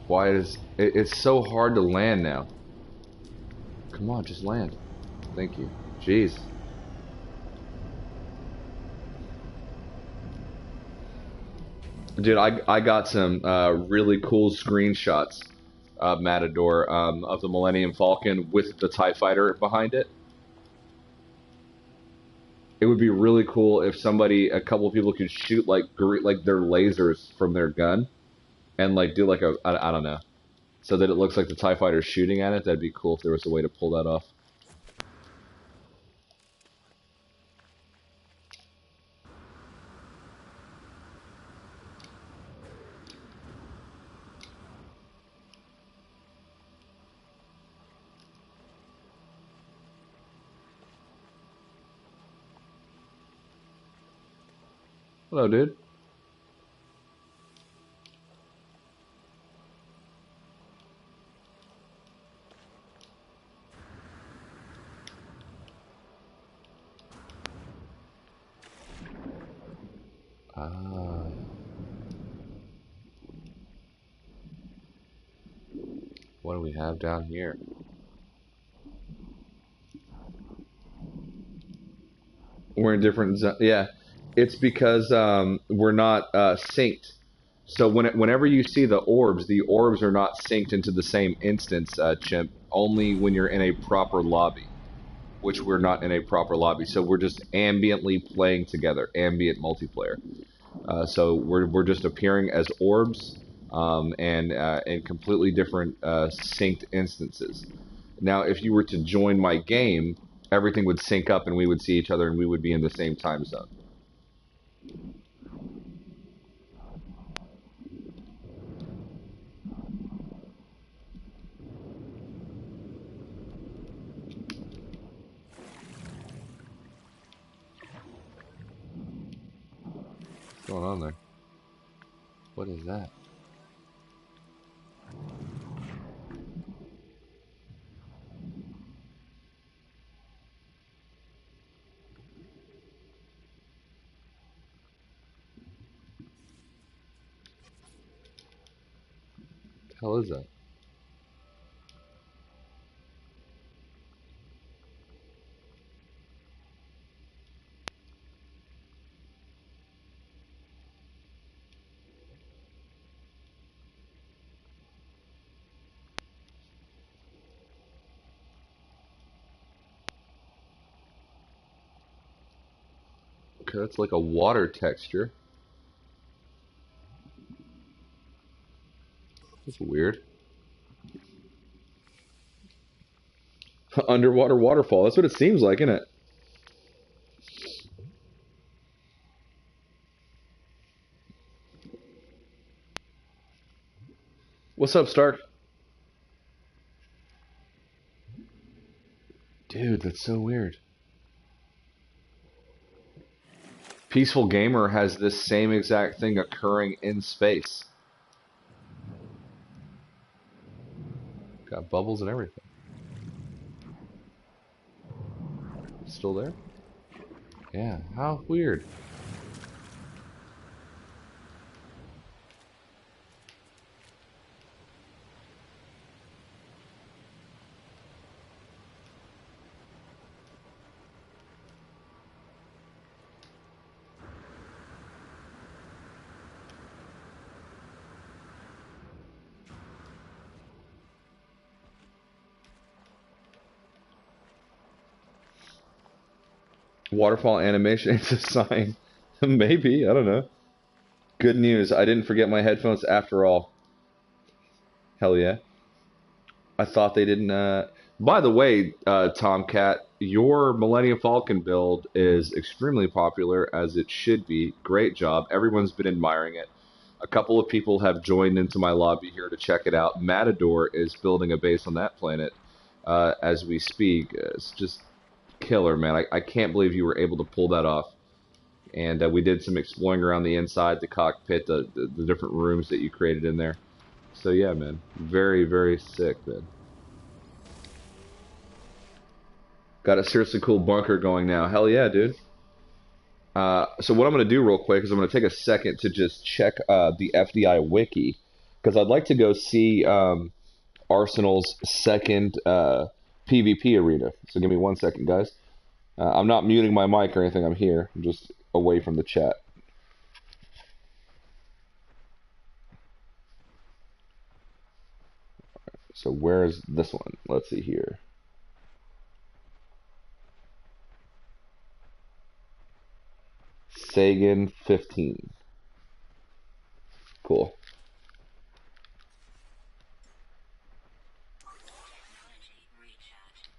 S2: Why it's so hard to land now? Come on, just land. Thank you. Jeez. Dude, I got some really cool screenshots, Matador, of the Millennium Falcon with the TIE Fighter behind it. It would be really cool if a couple of people could shoot like their lasers from their gun, and like do like I don't know, so that it looks like the TIE Fighter's shooting at it. That'd be cool if there was a way to pull that off. Hello, dude. Ah. What do we have down here? We're in different yeah. It's because we're not synced. So whenever you see the orbs are not synced into the same instance, Chimp. Only when you're in a proper lobby, which we're not in a proper lobby. So we're just ambiently playing together, ambient multiplayer. So we're just appearing as orbs, and in completely different synced instances. Now, if you were to join my game, everything would sync up and we would see each other and we would be in the same time zone. What's going on there? What is that? What the hell is that? Okay, that's like a water texture. That's weird. Underwater waterfall. That's what it seems like, isn't it? What's up, Stark? Dude, that's so weird. Peaceful Gamer has this same exact thing occurring in space. Got bubbles and everything. Still there? Yeah, how weird. Waterfall animation, it's a sign. Maybe, I don't know. Good news, I didn't forget my headphones after all. Hell yeah. I thought they didn't. By the way, Tomcat, your Millennium Falcon build is extremely popular, as it should be. Great job. Everyone's been admiring it. A couple of people have joined into my lobby here to check it out. Matador is building a base on that planet as we speak. It's just killer, man. I can't believe you were able to pull that off. And we did some exploring around the inside, the cockpit, the different rooms that you created in there. So yeah, man, very, very sick, man. Got a seriously cool bunker going now. Hell yeah, dude. So what I'm going to do real quick is I'm going to take a second to just check the FDI wiki because I'd like to go see Arsenal's second PvP arena. So give me 1 second, guys. I'm not muting my mic or anything. I'm here. I'm just away from the chat. So where is this one? Let's see here. Sagan 15. Cool.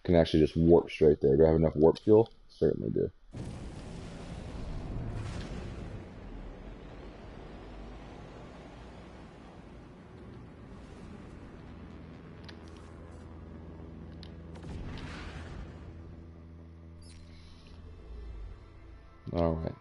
S2: Can actually just warp straight there. Do I have enough warp fuel? Certainly do. All right.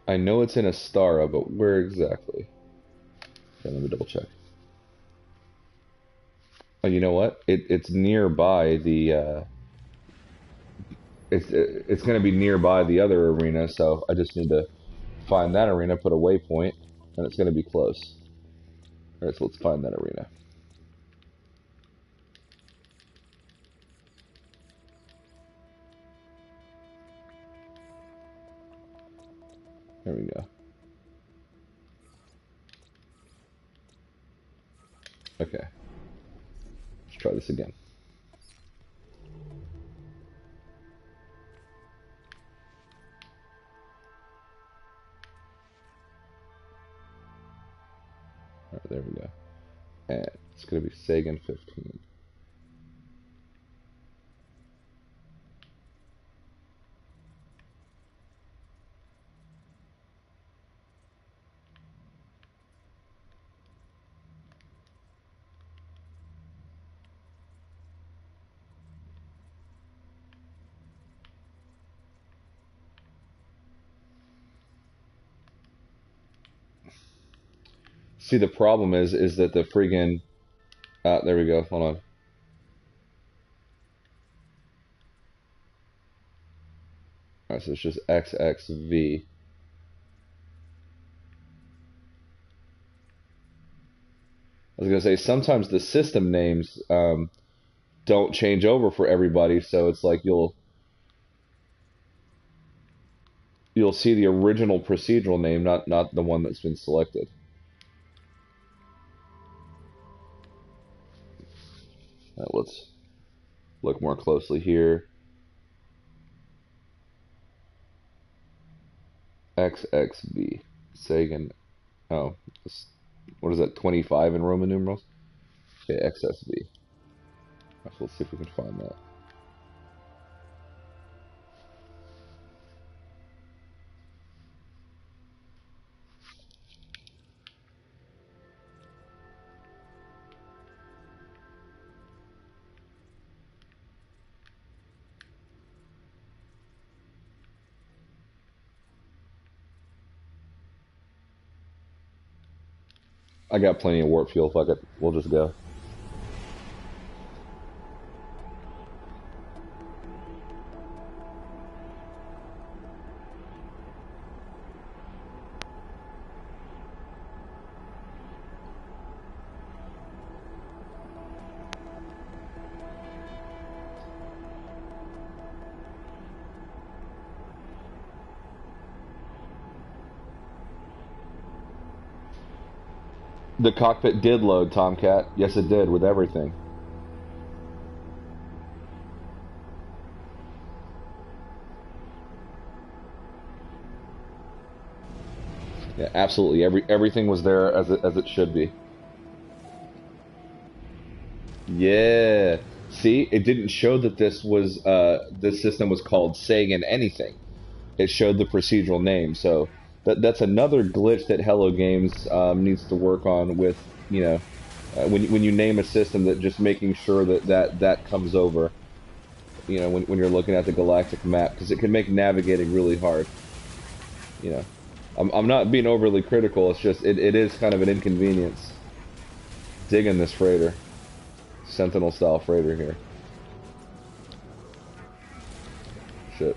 S2: I know it's in Astara, but where exactly? Okay, let me double check. Oh, you know what? It's nearby the it's going to be nearby the other arena, so I just need to find that arena, put a waypoint, and it's going to be close. All right, so let's find that arena. There we go. Okay, let's try this again. All right, there we go. And it's going to be Sagan 15. See, the problem is that the friggin' there we go. Hold on. Alright, so it's just XXV. I was gonna say sometimes the system names don't change over for everybody, so it's like you'll see the original procedural name, not the one that's been selected. Now let's look more closely here. XXV. Sagan. Oh, what is that? 25 in Roman numerals? Okay, XSV. So let's see if we can find that. I got plenty of warp fuel. Fuck it. We'll just go. The cockpit did load, Tomcat. Yes, it did, with everything. Yeah, absolutely. Everything was there as it should be. Yeah. See, it didn't show that this system was called Sagan anything. It showed the procedural name. So that's another glitch that Hello Games needs to work on with, when you name a system, that just making sure that comes over, when you're looking at the galactic map, because it can make navigating really hard. I'm not being overly critical. It's just it is kind of an inconvenience. Digging this freighter, Sentinel style freighter here. Shit.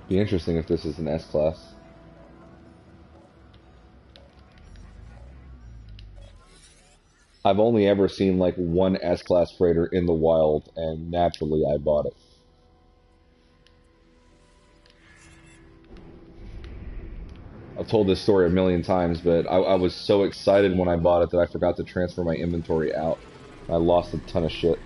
S2: Be interesting if this is an S-class. I've only ever seen like one S-class freighter in the wild, and naturally I bought it. I've told this story a million times, but I was so excited when I bought it that I forgot to transfer my inventory out. I lost a ton of shit.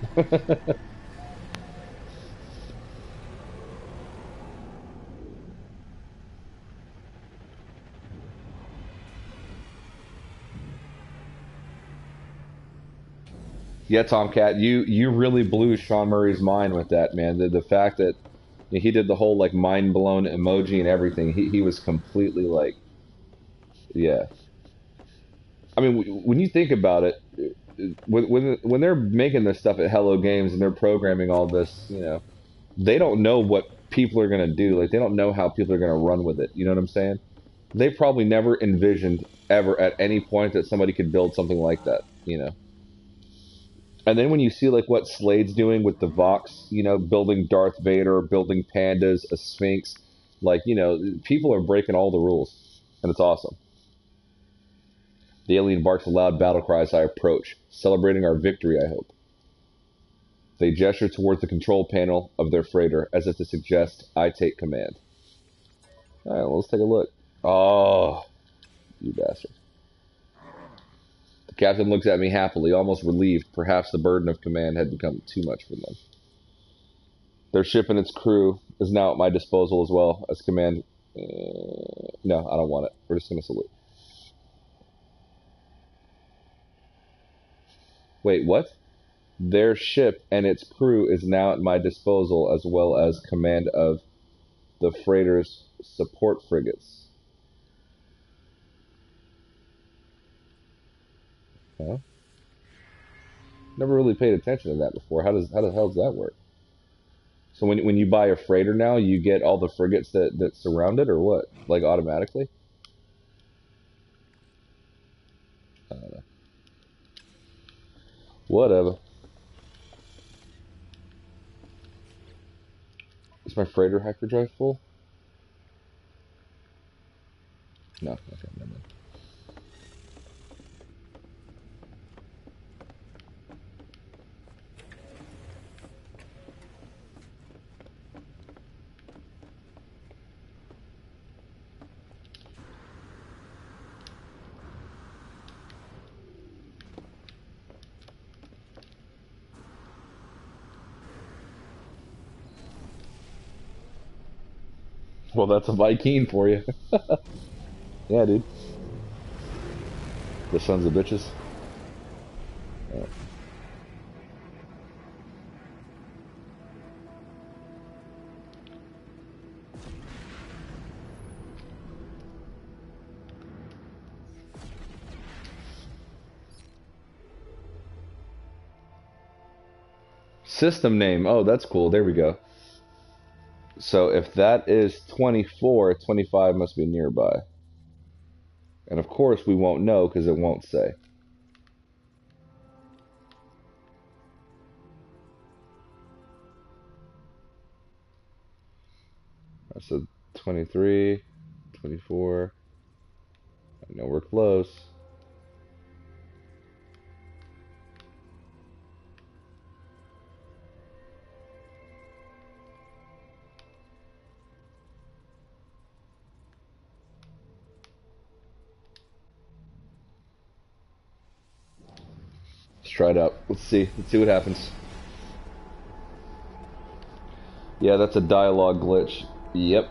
S2: Yeah, Tomcat, you really blew Sean Murray's mind with that, man. The fact that he did the whole like mind blown emoji and everything. He was completely like, yeah. I mean, when you think about it, when they're making this stuff at Hello Games and they're programming all this, they don't know what people are gonna do. Like they don't know how people are gonna run with it. You know what I'm saying? They probably never envisioned ever at any point that somebody could build something like that. And then when you see like what Slade's doing with the Vox, building Darth Vader, building pandas, a Sphinx, like, people are breaking all the rules, and it's awesome. The alien barks a loud battle cry as I approach, celebrating our victory, I hope. They gesture towards the control panel of their freighter, as if to suggest I take command. Alright, well, let's take a look. Oh, you bastard. The captain looks at me happily, almost relieved. Perhaps the burden of command had become too much for them. Their ship and its crew is now at my disposal as well as command No, I don't want it. We're just gonna salute. Wait, what? Their ship and its crew is now at my disposal, as well as command of the freighter's support frigates. Huh? Never really paid attention to that before. How the hell does that work? So when you buy a freighter now, you get all the frigates that surround it, or what? Like automatically? I don't know. Whatever. Is my freighter hyperdrive full? No. Okay, never mind. Well, that's a Viking for you. Yeah, dude. The sons of bitches. Oh. System name. Oh, that's cool. There we go. So if that is 24, 25 must be nearby. And of course we won't know because it won't say. So 23, 24. I know we're close. Let's try it out. Let's see. Let's see what happens. Yeah, that's a dialogue glitch. Yep.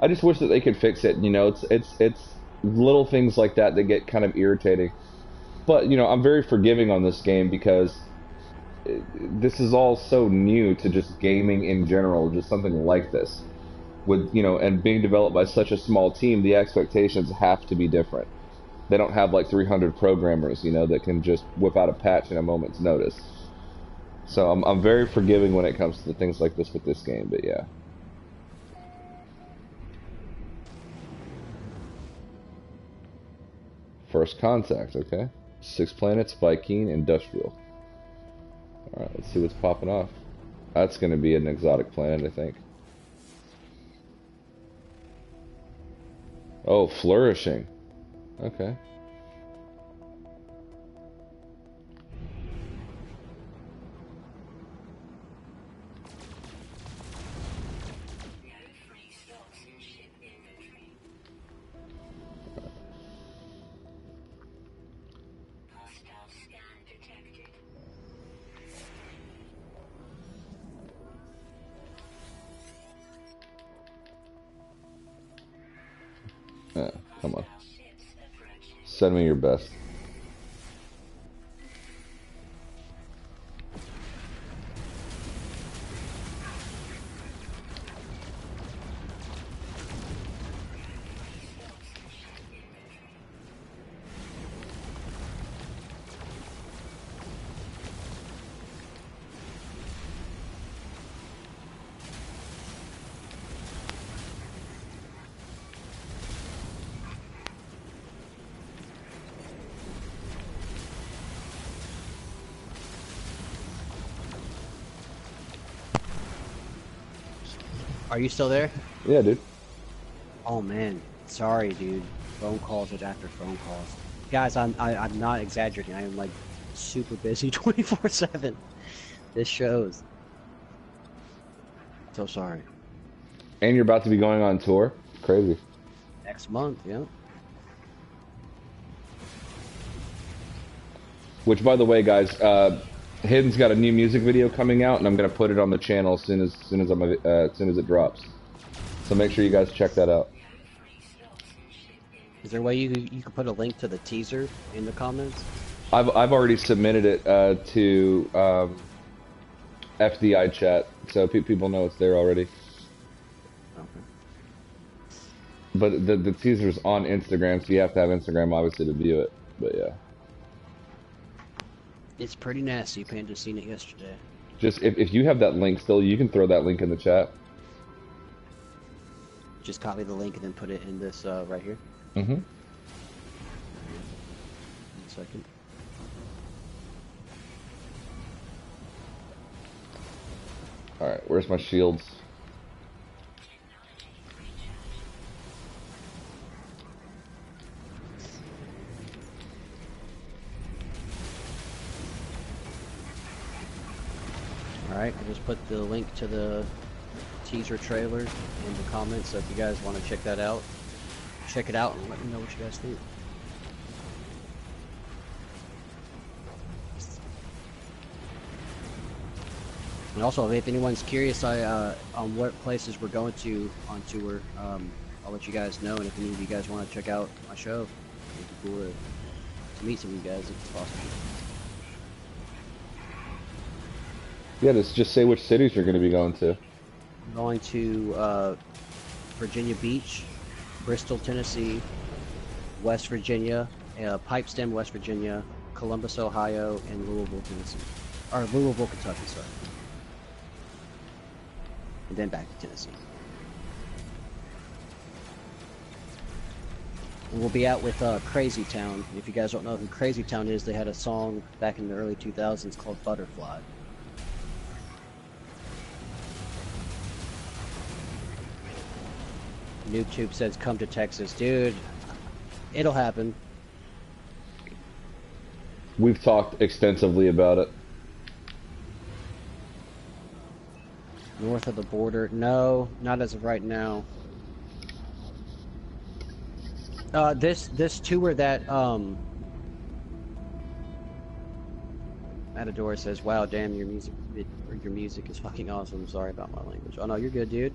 S2: I just wish that they could fix it. You know, it's little things like that that get kind of irritating. But you know, I'm very forgiving on this game because this is all so new to just gaming in general. Just something like this, with you know, and being developed by such a small team, the expectations have to be different. They don't have like 300 programmers, you know, that can just whip out a patch in a moment's notice. So I'm very forgiving when it comes to things like this with this game. But yeah. First contact, okay. 6 planets, Viking, Industrial. Alright, let's see what's popping off. That's going to be an exotic planet, I think. Oh, flourishing. Okay. Come on. Send me your best.
S3: Are you still there?
S2: Yeah, dude.
S3: Oh man, sorry, dude. Phone calls after phone calls. Guys, I'm not exaggerating. I am like super busy 24/7. This shows. So sorry.
S2: And you're about to be going on tour? Crazy.
S3: Next month, yeah.
S2: Which, by the way, guys, Hidden's got a new music video coming out, and I'm gonna put it on the channel as soon as it drops. So make sure you guys check that out.
S3: Is there a way you can put a link to the teaser in the comments?
S2: I've already submitted it to FDI chat, so people know it's there already.
S3: Okay.
S2: But the teaser's on Instagram, so you have to have Instagram obviously to view it. But yeah,
S3: It's pretty nasty. Panda seen it yesterday.
S2: just if you have that link still, you can throw that link in the chat.
S3: Just copy the link and then put it in this right here.
S2: Mm-hmm.
S3: 1 second.
S2: All right, where's my shields?
S3: Alright, I just put the link to the teaser trailer in the comments, so if you guys want to check that out, check it out and let me know what you guys think. And also, if anyone's curious on what places we're going to on tour, I'll let you guys know, and if any of you guys want to check out my show, it'd be cool to meet some of you guys if it's possible.
S2: Yeah, just say which cities you're going to be going to.
S3: I'm going to Virginia Beach, Bristol, Tennessee, West Virginia, Pipestem, West Virginia, Columbus, Ohio, and Louisville, Tennessee. Or Louisville, Kentucky, sorry. And then back to Tennessee. And we'll be out with Crazy Town. If you guys don't know who Crazy Town is, they had a song back in the early 2000s called Butterfly. YouTube says come to Texas. Dude, it'll happen.
S2: We've talked extensively about it.
S3: North of the border. No, not as of right now. This tour that Matador says, wow, damn, your music is fucking awesome. Sorry about my language. Oh no, you're good, dude.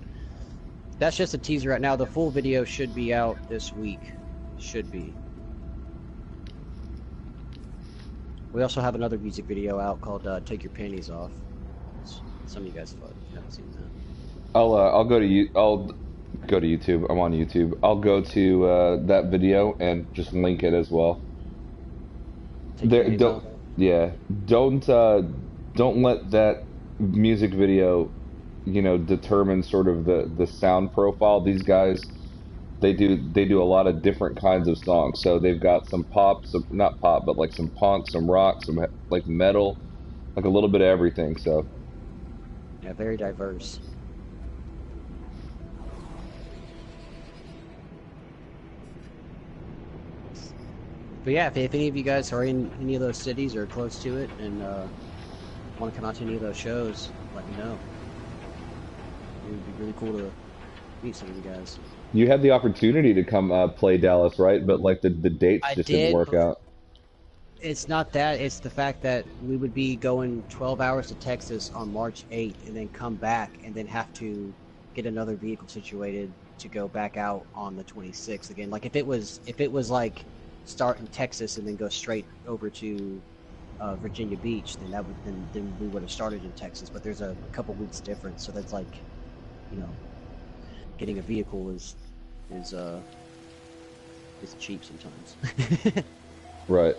S3: That's just a teaser right now. The full video should be out this week. Should be. We also have another music video out called Take Your Panties Off. Some of you guys haven't seen that.
S2: I'll go to I'll go to YouTube. I'm on YouTube. I'll go to that video and just link it as well. Don't let that music video, determine sort of the sound profile. These guys, they do a lot of different kinds of songs. So they've got some pop, some not pop, but like some punk, some rock, some like metal, like a little bit of everything. So
S3: yeah, very diverse. But yeah, if any of you guys are in any of those cities or close to it and want to come out to any of those shows, let me know. It would be really cool to meet some of you guys.
S2: you had the opportunity to come play Dallas, right? But like the dates just didn't work out.
S3: It's not that, it's the fact that we would be going 12 hours to Texas on March 8th and then come back and then have to get another vehicle situated to go back out on the 26th again. Like if it was like start in Texas and then go straight over to Virginia Beach, then we would have started in Texas. But there's a couple weeks difference, so that's like, getting a vehicle is cheap sometimes.
S2: Right.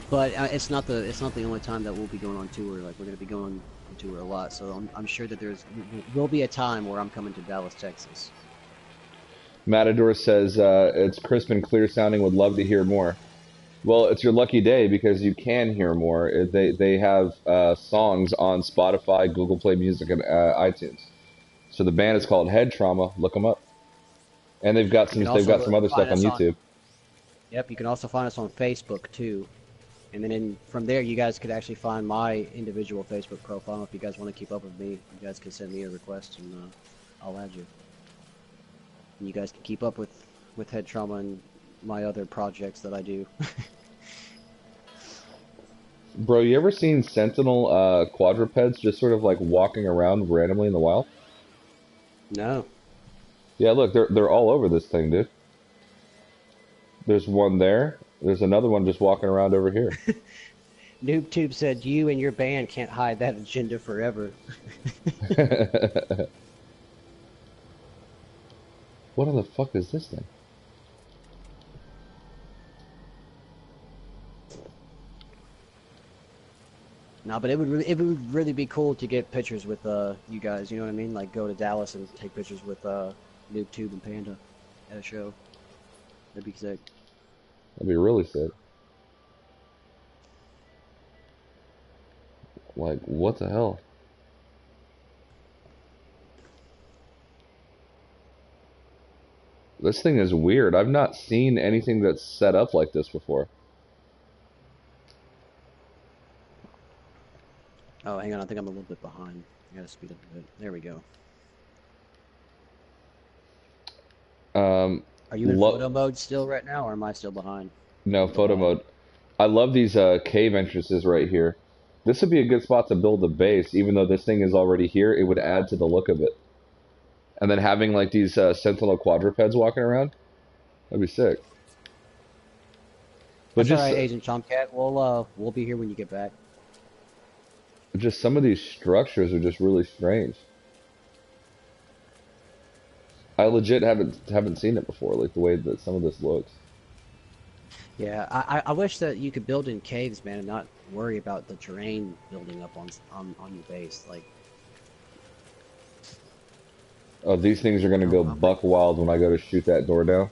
S3: But it's not the only time that we'll be going on tour. Like we're gonna be going on tour a lot, so I'm sure that will be a time where I'm coming to Dallas, Texas.
S2: Matador says it's crisp and clear sounding. Would love to hear more. Well, it's your lucky day because you can hear more. They have songs on Spotify, Google Play Music, and iTunes. So the band is called Head Trauma. Look them up. And they've got some other stuff on YouTube.
S3: Yep, you can also find us on Facebook too. And then from there, you guys could actually find my individual Facebook profile. If you guys want to keep up with me, you guys can send me a request and I'll add you. And you guys can keep up with Head Trauma and my other projects that I do.
S2: Bro, you ever seen sentinel quadrupeds just sort of like walking around randomly in the wild?
S3: No.
S2: Yeah, look, they're all over this thing, dude. There's one there. There's another one just walking around over here.
S3: NoobTube said you and your band can't hide that agenda forever.
S2: What in the fuck is this thing?
S3: No, but it would really be cool to get pictures with you guys. You know what I mean? Like go to Dallas and take pictures with NoobTube and Panda at a show. That'd be sick.
S2: That'd be really sick. Like, what the hell? This thing is weird. I've not seen anything that's set up like this before.
S3: Oh, hang on. I think I'm a little bit behind. I gotta speed up a bit. There we go. Are you in photo mode still right now, or am I still behind?
S2: No, photo mode. I love these cave entrances right here. This would be a good spot to build a base, even though this thing is already here. It would add to the look of it. And then having like these sentinel quadrupeds walking around, that'd be sick. But
S3: That's all right, Agent Tomcat. We'll be here when you get back.
S2: Just some of these structures are just really strange. I legit haven't seen it before, like the way that some of this looks.
S3: Yeah, I wish that you could build in caves, man, and not worry about the terrain building up on your base. Like,
S2: oh, these things are gonna go buck wild when I go to shoot that door down.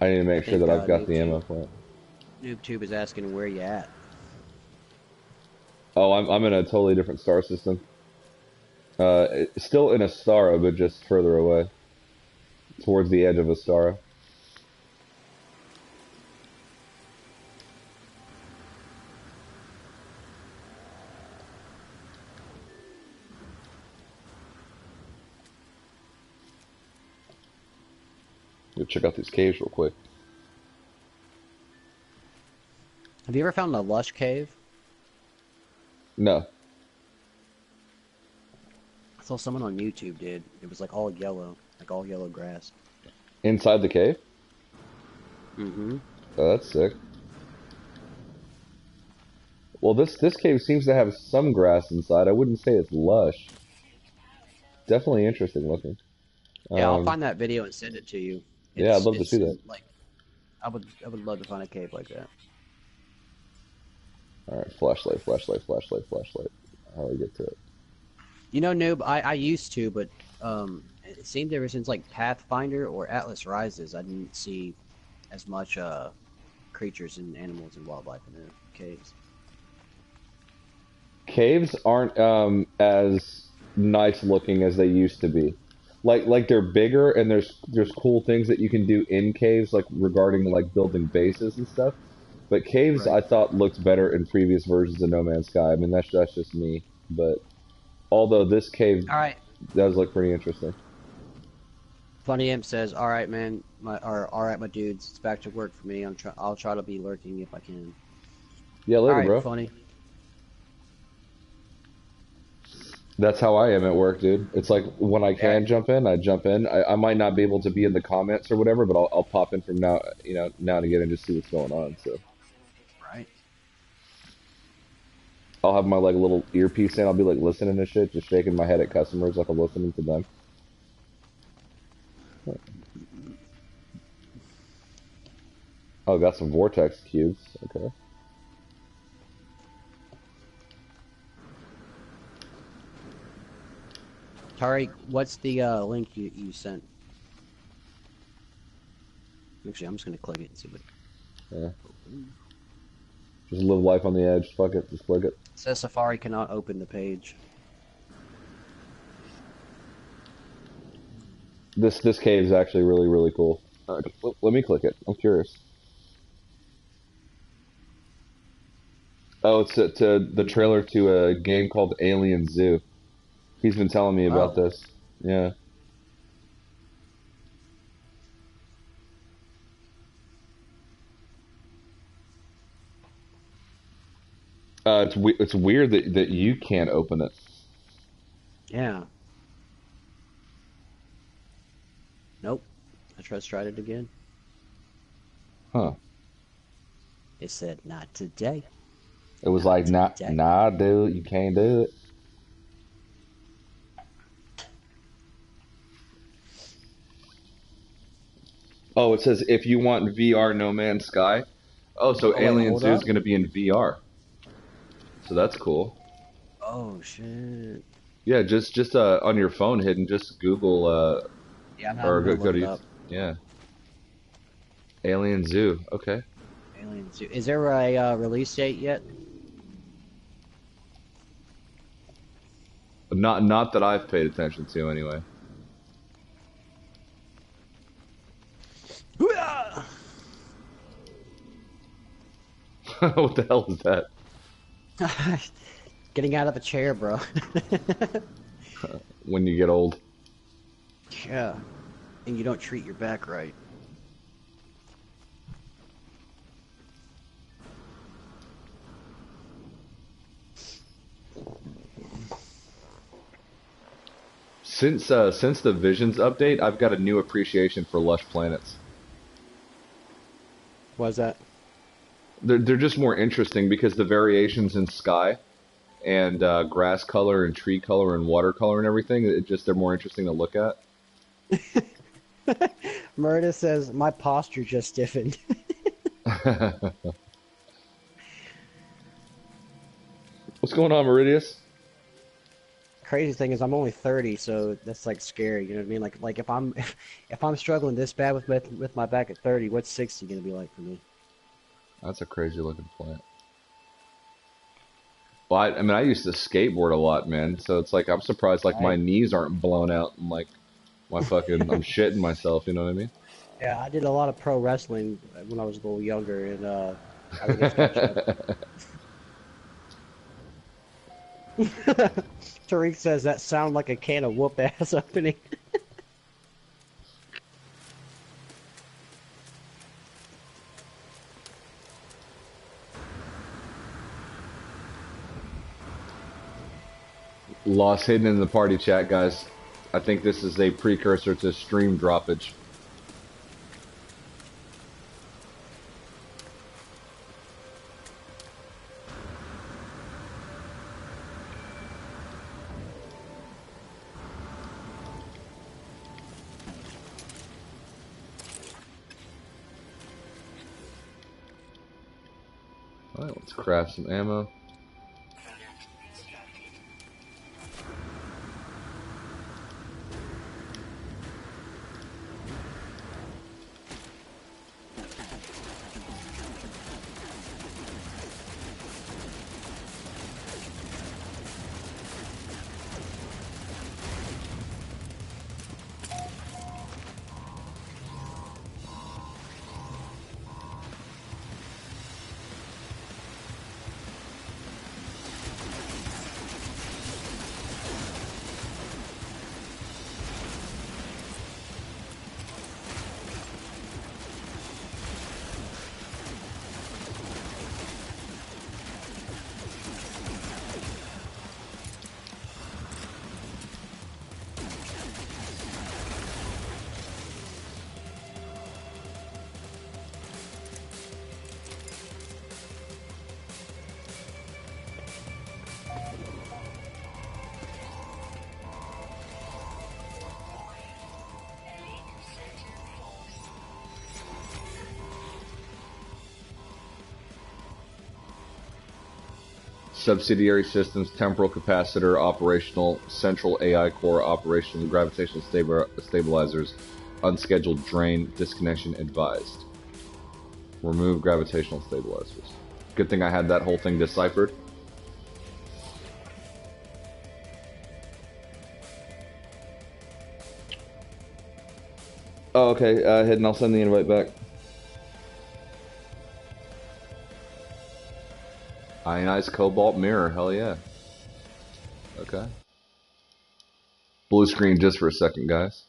S2: I need to make sure that I've got the ammo for it.
S3: NoobTube is asking where you at.
S2: Oh, I'm in a totally different star system. Still in Astara, but just further away. Towards the edge of Astara. Go check out these caves real quick.
S3: Have you ever found a lush cave?
S2: No.
S3: I saw someone on YouTube did. It was like all yellow grass.
S2: Inside the cave?
S3: Mm-hmm.
S2: Oh, that's sick. Well, this cave seems to have some grass inside. I wouldn't say it's lush. Definitely interesting looking.
S3: Yeah, I'll find that video and send it to you.
S2: Yeah, I'd love to see that.
S3: Like, I would love to find a cave like that.
S2: All right, flashlight. How do I get to it?
S3: You know, Noob, I used to, but it seemed ever since like Pathfinder or Atlas Rises, I didn't see as much creatures and animals and wildlife in the caves.
S2: Caves aren't as nice looking as they used to be. Like they're bigger and there's cool things that you can do in caves, like regarding like building bases and stuff. But caves,
S3: Right.
S2: I thought looked better in previous versions of No Man's Sky. I mean, that's just me. But although this cave does look pretty interesting.
S3: Funny Imp says, "All right, man, all right, my dudes, it's back to work for me. I'll try to be lurking if I can."
S2: Yeah, later,
S3: all right,
S2: bro.
S3: Funny.
S2: That's how I am at work, dude. It's like when I can jump in, I jump in. I might not be able to be in the comments or whatever, but I'll pop in from now and again and just see what's going on. So.
S3: Right.
S2: I'll have my like little earpiece in. I'll be like listening to shit, just shaking my head at customers like I'm listening to them. Oh, got some vortex cubes. Okay.
S3: Tariq, what's the link you sent? Actually, I'm just gonna click it and see what.
S2: Yeah. Just live life on the edge. Fuck it. Just click it.
S3: It says Safari cannot open the page.
S2: This cave is actually really cool. Let me click it. I'm curious. Oh, it's to the trailer to a game called Alien Zoo. He's been telling me about this. Yeah. It's weird that you can't open it.
S3: Yeah. Nope. I tried it again.
S2: Huh.
S3: It said, not today.
S2: It was
S3: Not
S2: like,
S3: today.
S2: nah, dude, you can't do it. Oh, it says if you want VR No Man's Sky. Oh, so
S3: Oh, wait,
S2: Alien
S3: hold
S2: Zoo is
S3: up.
S2: going to be in VR. So that's cool.
S3: Oh, shit.
S2: Yeah, just on your phone, hidden. Just Google
S3: Yeah, I'm
S2: or
S3: gonna
S2: go
S3: look
S2: to
S3: it
S2: YouTube.
S3: up.
S2: Yeah, Alien Zoo. Okay.
S3: Alien Zoo. Is there a release date yet?
S2: Not that I've paid attention to anyway. What the hell is that?
S3: Getting out of a chair, bro.
S2: When you get old.
S3: Yeah. And you don't treat your back right.
S2: Since the Visions update, I've got a new appreciation for lush planets.
S3: Why's that?
S2: They're just more interesting because the variations in sky and grass color and tree color and water color and everything, they're more interesting to look at.
S3: Murda says, my posture just stiffened.
S2: What's going on, Meridius?
S3: Crazy thing is I'm only 30, so that's like scary, you know what I mean? Like if I'm struggling this bad with my back at 30, what's 60 gonna be like for me?
S2: That's a crazy looking plant. Well, I mean, I used to skateboard a lot, man. So it's like I'm surprised, like my
S3: Right?
S2: knees aren't blown out and like my fucking I'm shitting myself. You know what I mean?
S3: Yeah, I did a lot of pro wrestling when I was a little younger, and I think it's catching up. Tariq says that sound like a can of whoop ass opening.
S2: Lost hidden in the party chat, guys. I think this is a precursor to stream droppage. Alright, let's craft some ammo. Subsidiary systems, temporal capacitor, operational, central AI core, operational, gravitational stabilizers, unscheduled drain, disconnection advised. Remove gravitational stabilizers. Good thing I had that whole thing deciphered. Oh, okay. Hidden, I'll send the invite back. Ionized cobalt mirror, hell yeah. Okay. Blue screen just for a second, guys.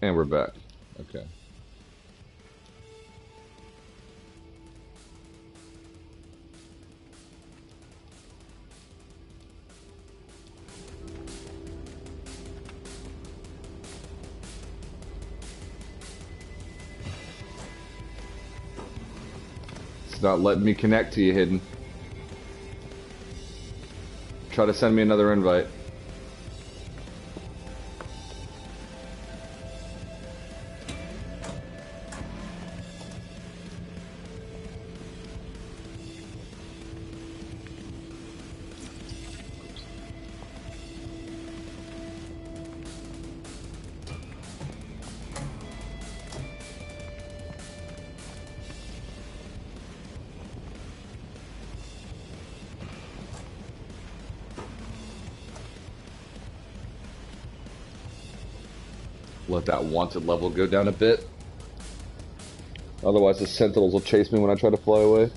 S2: And we're back. Okay. It's not letting me connect to you, Hidden. Try to send me another invite. Let that wanted level go down a bit. Otherwise the sentinels will chase me when I try to fly away.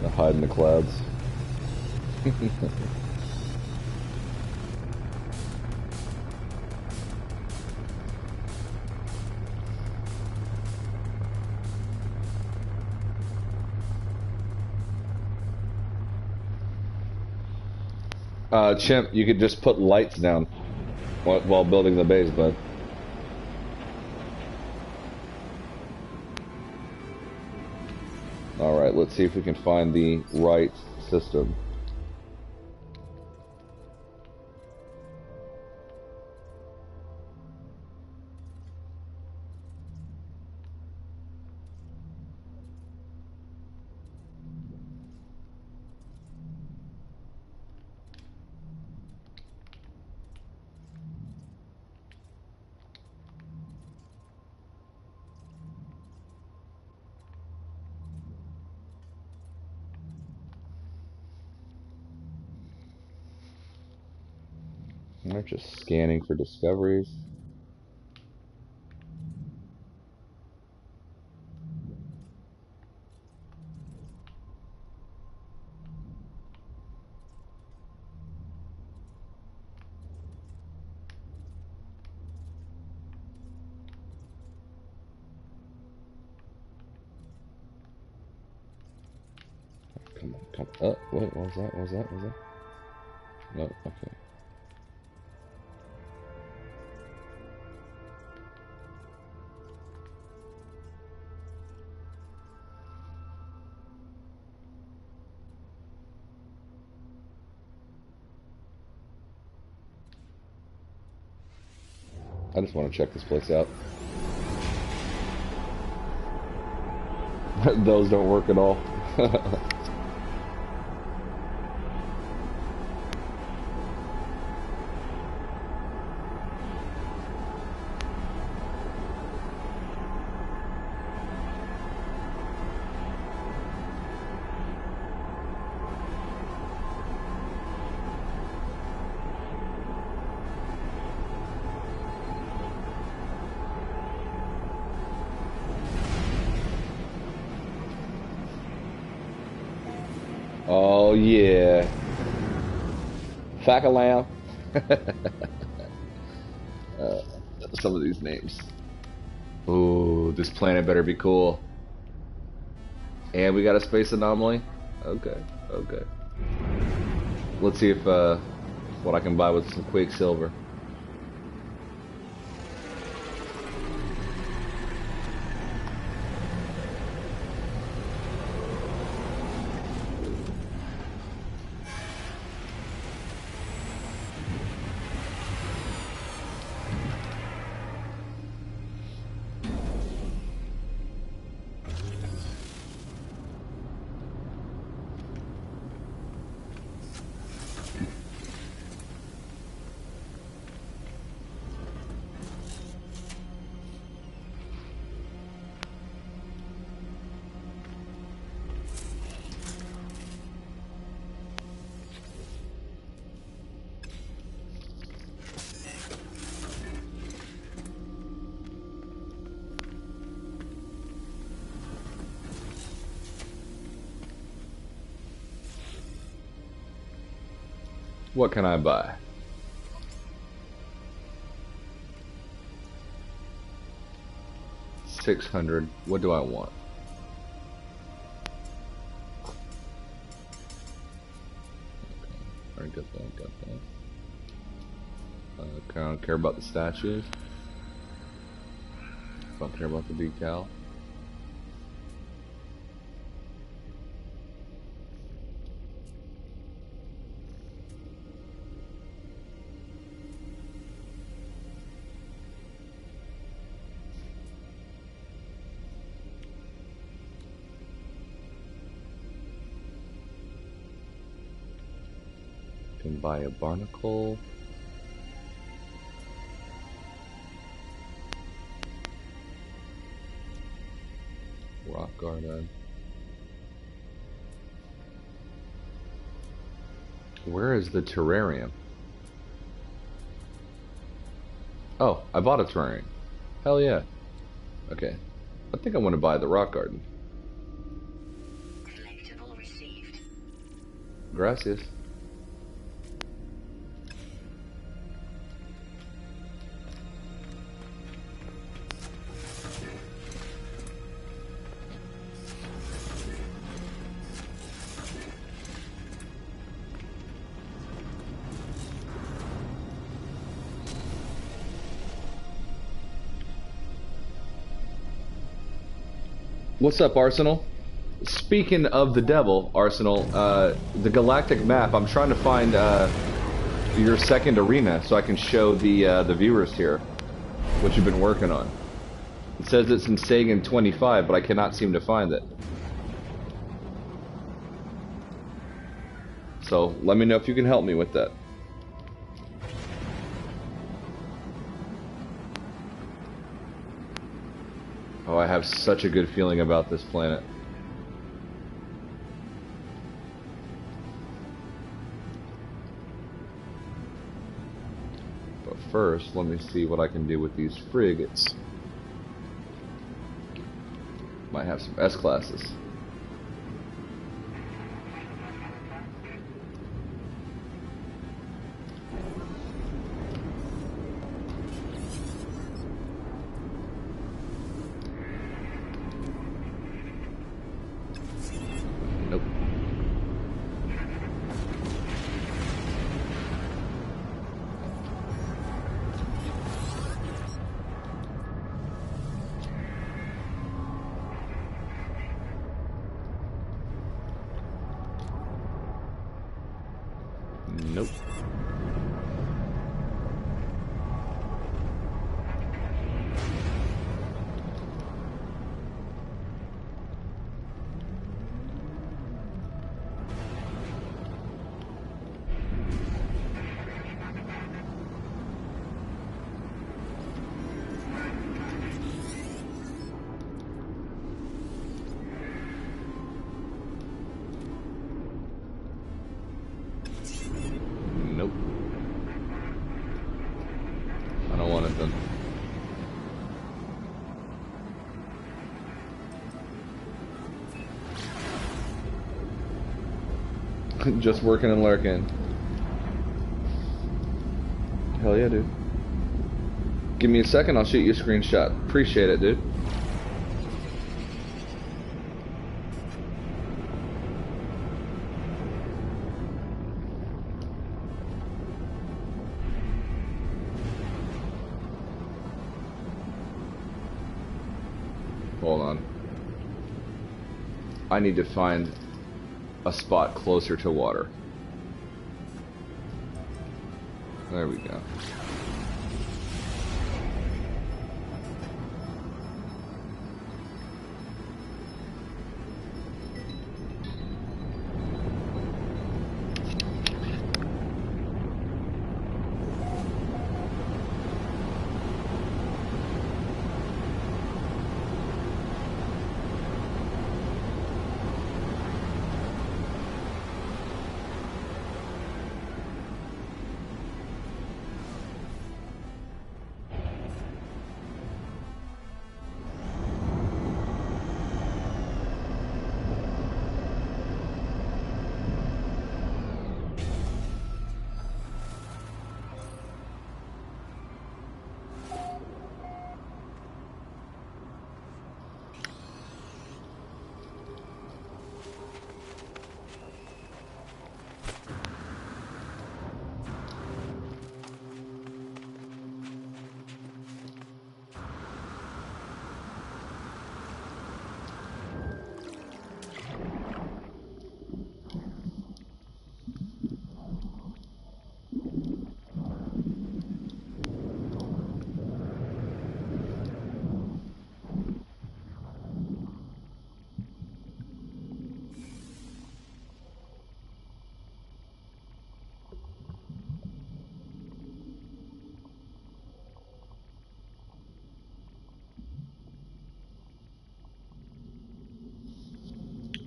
S2: I hide in the clouds. Chimp, you could just put lights down while building the base, bud. Alright, let's see if we can find the right system. I'm just scanning for discoveries. Come on, come on. Oh, wait, what was that? What was that? What was that? No, okay. I just want to check this place out. Those don't work at all. Oh yeah. Facalam. Some of these names. Ooh, this planet better be cool. And we got a space anomaly? Okay, okay. Let's see if what I can buy with some Quicksilver. What can I buy? $600. What do I want? Okay, I got that. I don't care about the statues. Don't care about the decal. Can buy a barnacle. Rock garden. Where is the terrarium? Oh, I bought a terrarium. Hell yeah. Okay. I think I want to buy the rock garden.
S4: Collectible received.
S2: Gracias. What's up, Arsenal? Speaking of the devil, Arsenal, the galactic map, I'm trying to find your second arena so I can show the viewers here what you've been working on. It says it's in Sagan 25, but I cannot seem to find it. So let me know if you can help me with that. Oh, I have such a good feeling about this planet. But first, let me see what I can do with these frigates. Might have some S-classes. Nope. Nope. Nope. I don't want it then. Just working and lurking. Hell yeah, dude. Give me a second, I'll shoot you a screenshot. Appreciate it, dude. Hold on. I need to find a spot closer to water. There we go.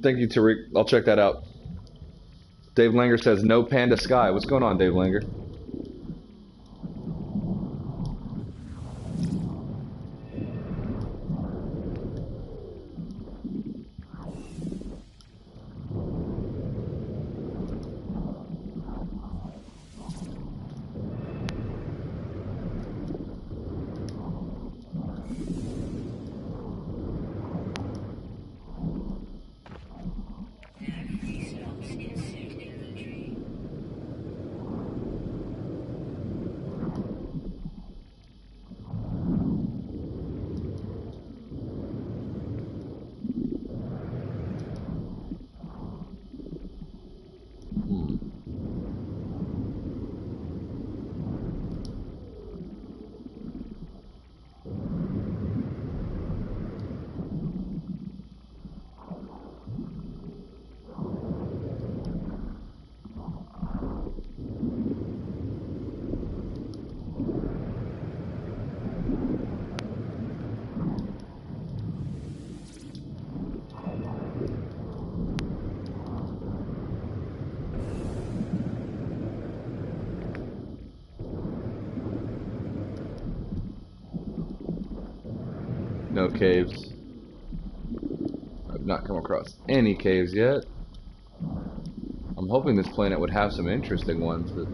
S2: Thank you, Tariq. I'll check that out. Dave Langer says no Panda Sky. What's going on, Dave Langer? No caves. I've not come across any caves yet. I'm hoping this planet would have some interesting ones, but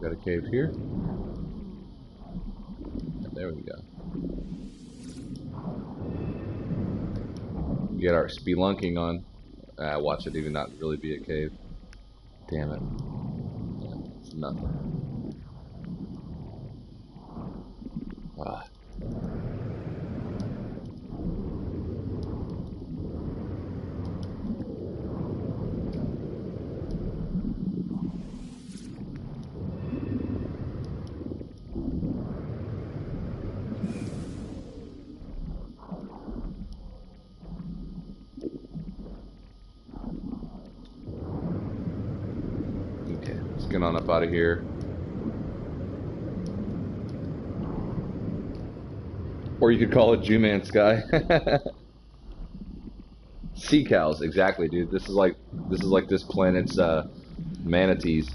S2: got a cave here. There we go. Get our spelunking on. Watch it even not really be a cave. Damn it. Yeah, it's nothing. Ah. Okay, let's get on up out of here. Or you could call it Juman Sky. Sea cows, exactly, dude. This is like this planet's manatees.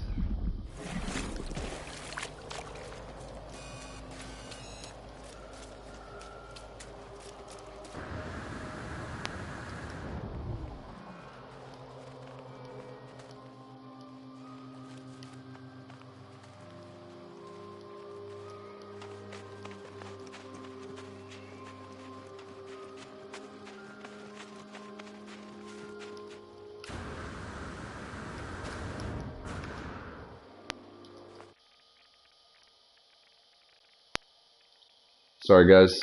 S2: Sorry, guys.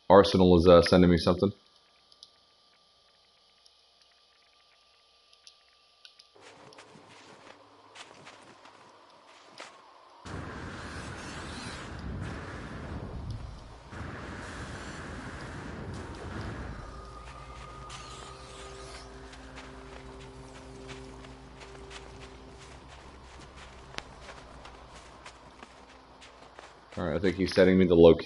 S2: Arsenal is sending me something. Alright, I think he's sending me the location.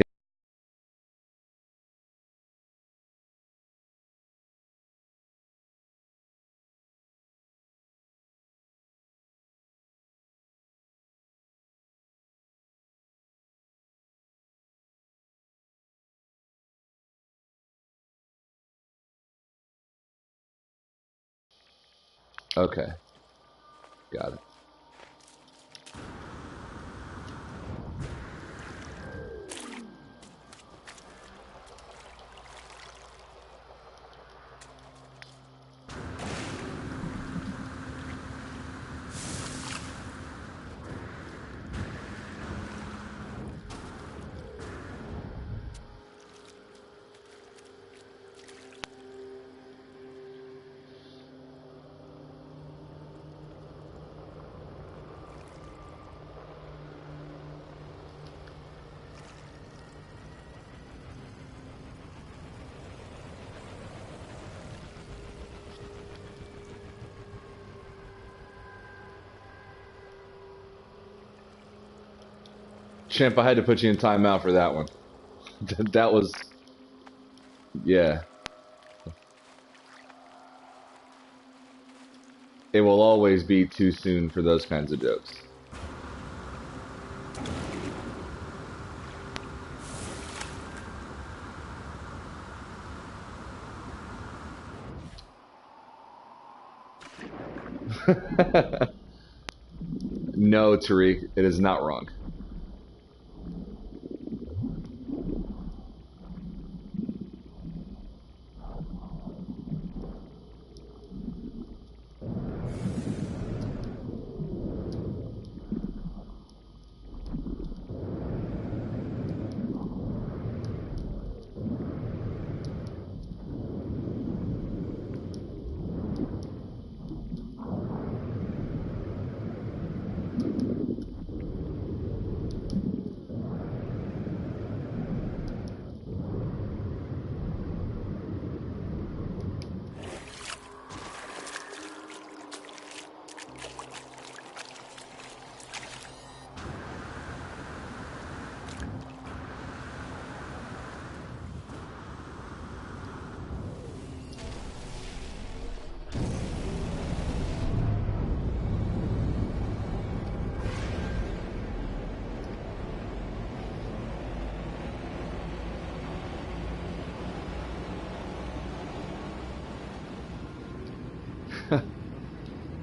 S2: Okay, got it. Champ, I had to put you in timeout for that one. That was, yeah. It will always be too soon for those kinds of jokes. No, Tariq, it is not wrong.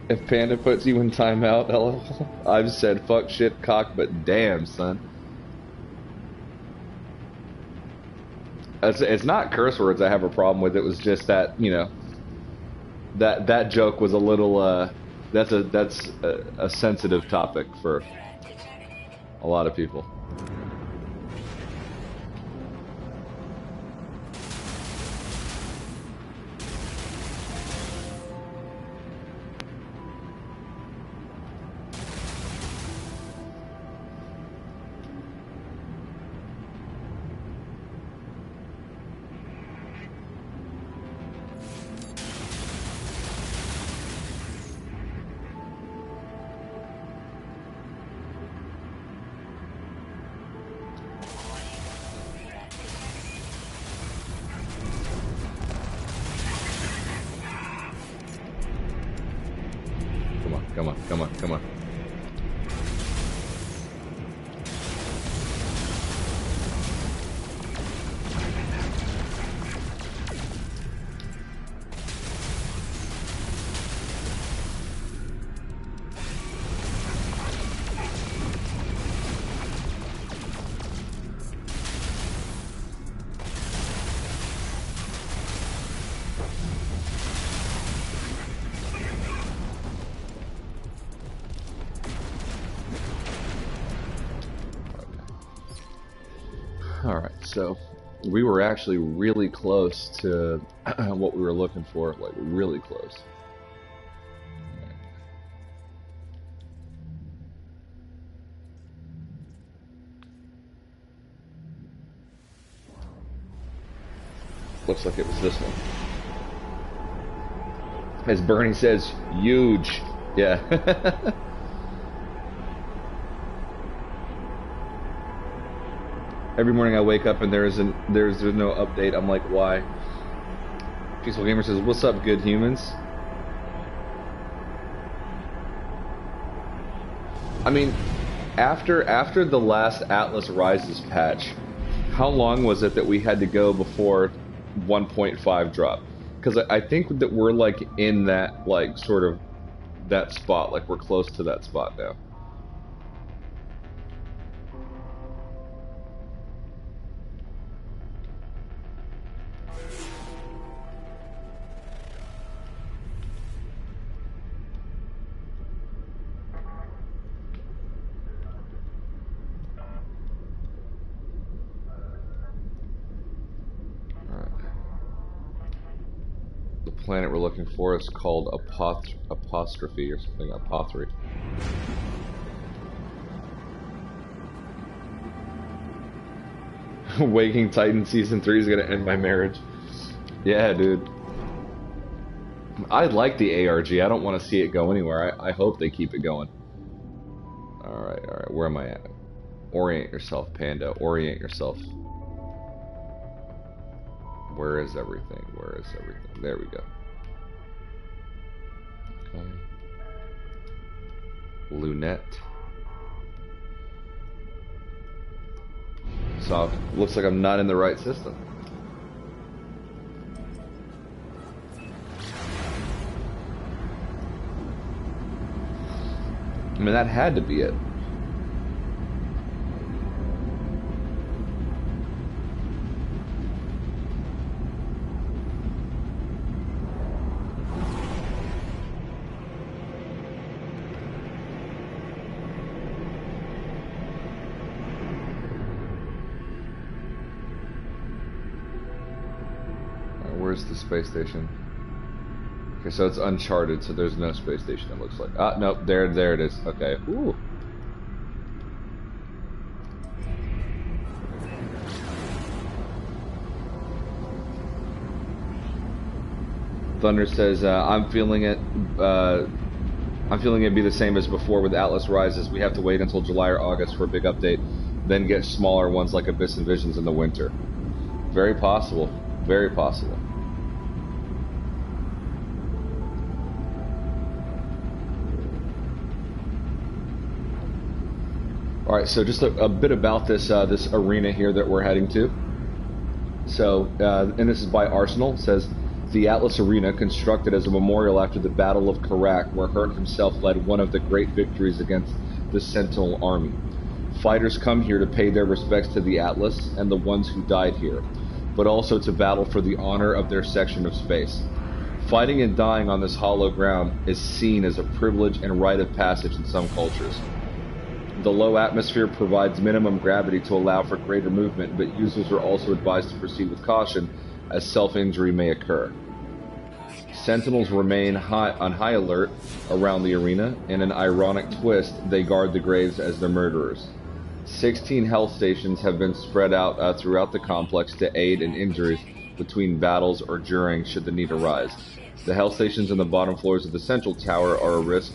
S2: If Panda puts you in timeout, LOL, I've said fuck, shit, cock, but damn, son. It's not curse words I have a problem with. It was just that, you know, that joke was a little, that's a sensitive topic for a lot of people. Come on, come on, come on. Alright, so we were actually really close to what we were looking for, like really close. Looks like it was this one. As Bernie says, huge. Yeah. Every morning I wake up and there's no update. I'm like, why? Peaceful Gamer says, what's up, good humans? I mean, after the last Atlas Rises patch, how long was it that we had to go before 1.5 dropped? Because I think that we're like in that like sort of that spot, like we're close to that spot now. Planet we're looking for is called apostrophe or something, apothry. Waking Titan season 3 is gonna end my marriage. Yeah, dude. I like the ARG. I don't want to see it go anywhere. I hope they keep it going. Alright, where am I at? Orient yourself, Panda. Orient yourself. Where is everything? Where is everything? There we go. Okay. Lunette. So, looks like I'm not in the right system. I mean, that had to be it. Where's the space station? Okay, so it's uncharted, so there's no space station, it looks like. Ah, nope, there it is. Okay. Ooh. Thunder says, I'm feeling it be the same as before with Atlas Rises. We have to wait until July or August for a big update, then get smaller ones like Abyss and Visions in the winter. Very possible. Very possible. Alright, so just a bit about this this arena here that we're heading to. So, and this is by Arsenal. It says, the Atlas Arena, constructed as a memorial after the Battle of Karak, where Hurt himself led one of the great victories against the Sentinel army. Fighters come here to pay their respects to the Atlas and the ones who died here, but also to battle for the honor of their section of space. Fighting and dying on this hollow ground is seen as a privilege and rite of passage in some cultures. The low atmosphere provides minimum gravity to allow for greater movement, but users are also advised to proceed with caution, as self-injury may occur. Sentinels remain on high alert around the arena. In an ironic twist, they guard the graves as their murderers. 16 health stations have been spread out throughout the complex to aid in injuries between battles or during, should the need arise. The health stations on the bottom floors of the central tower are a risk,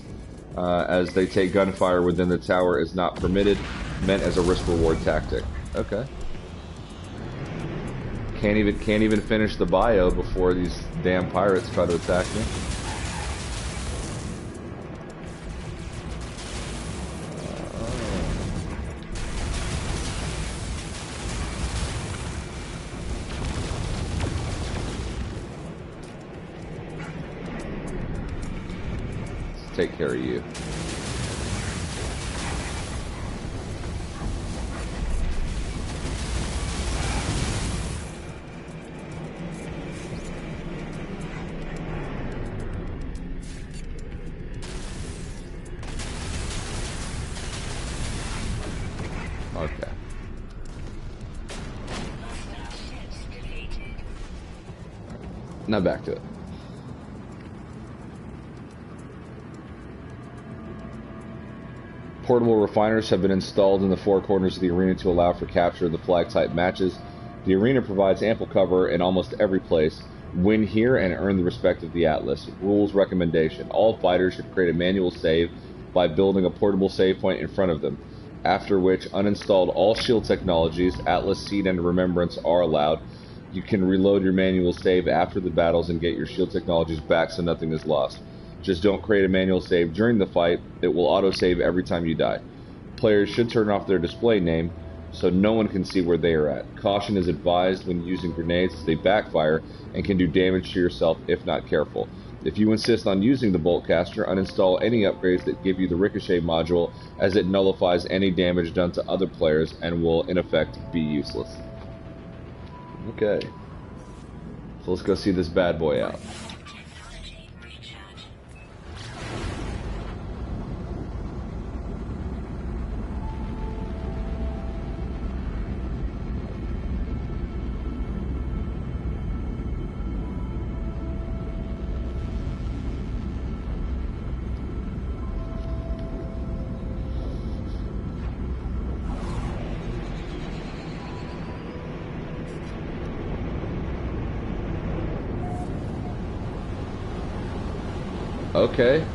S2: as they take gunfire within the tower is not permitted, meant as a risk-reward tactic. Okay. Can't even finish the bio before these damn pirates try to attack me. Let's take care of you. Okay. Now back to it. Portable refiners have been installed in the four corners of the arena to allow for capture of the flag-type matches. The arena provides ample cover in almost every place. Win here and earn the respect of the Atlas. Rules recommendation. All fighters should create a manual save by building a portable save point in front of them, after which uninstalled all shield technologies. Atlas, Seed, and Remembrance are allowed. You can reload your manual save after the battles and get your shield technologies back so nothing is lost. Just don't create a manual save during the fight. It will auto-save every time you die. Players should turn off their display name so no one can see where they are at. Caution is advised when using grenades as they backfire and can do damage to yourself if not careful. If you insist on using the Boltcaster, uninstall any upgrades that give you the Ricochet module, as it nullifies any damage done to other players and will, in effect, be useless. Okay. So let's go see this bad boy out. Okay.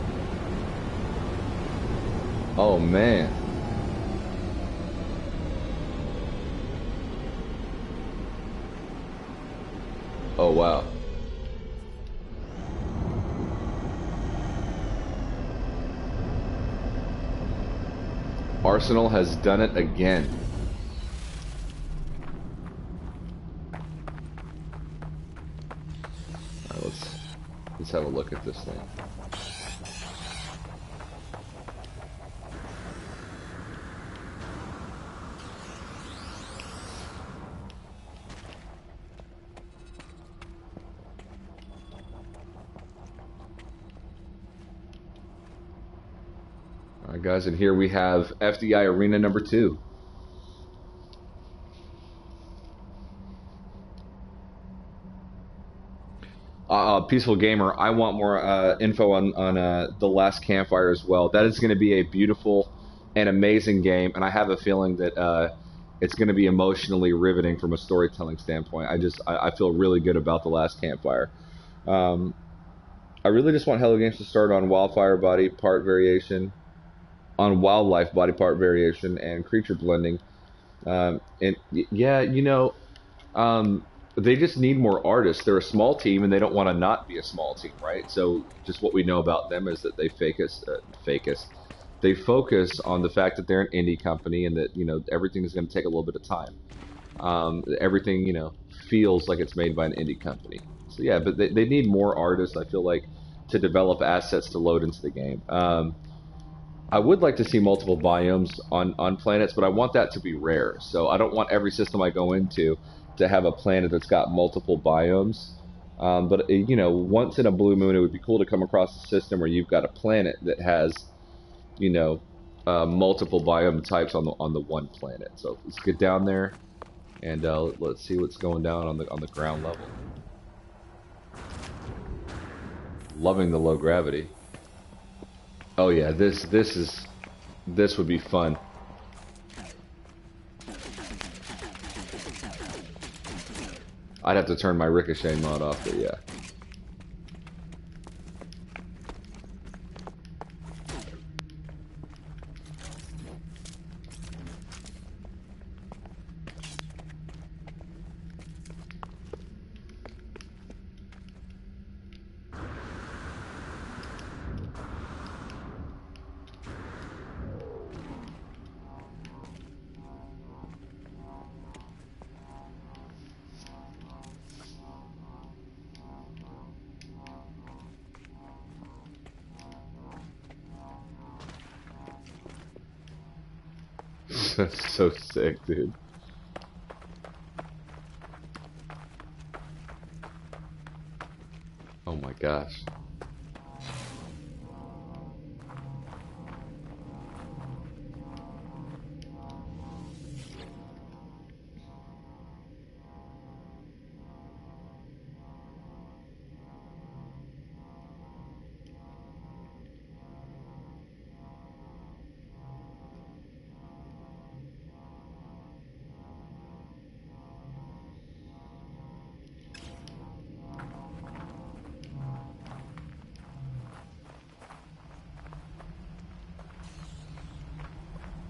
S2: Oh man. Oh wow. Arsenal has done it again. All right, let's have a look at this thing. All right, guys, and here we have FDI Arena number 2. Peaceful Gamer, I want more info on the Last Campfire as well. That is going to be a beautiful and amazing game, and I have a feeling that it's going to be emotionally riveting from a storytelling standpoint. I feel really good about the Last Campfire. I really just want Hello Games to start on wildfire body part variation, on wildlife body part variation, and creature blending. And yeah, they just need more artists. They're a small team, and they don't want to not be a small team, right? So, just what we know about them is that they They focus on the fact that they're an indie company, and that everything is going to take a little bit of time. Everything feels like it's made by an indie company. So yeah, but they need more artists. I feel like to develop assets to load into the game. I would like to see multiple biomes on planets, but I want that to be rare. So I don't want every system I go into to have a planet that's got multiple biomes. But once in a blue moon, it would be cool to come across a system where you've got a planet that has, multiple biome types on the one planet. So let's get down there and let's see what's going down on the ground level. Loving the low gravity. Oh yeah, this would be fun. I'd have to turn my ricochet mod off, but yeah. That's so sick, dude. Oh my gosh.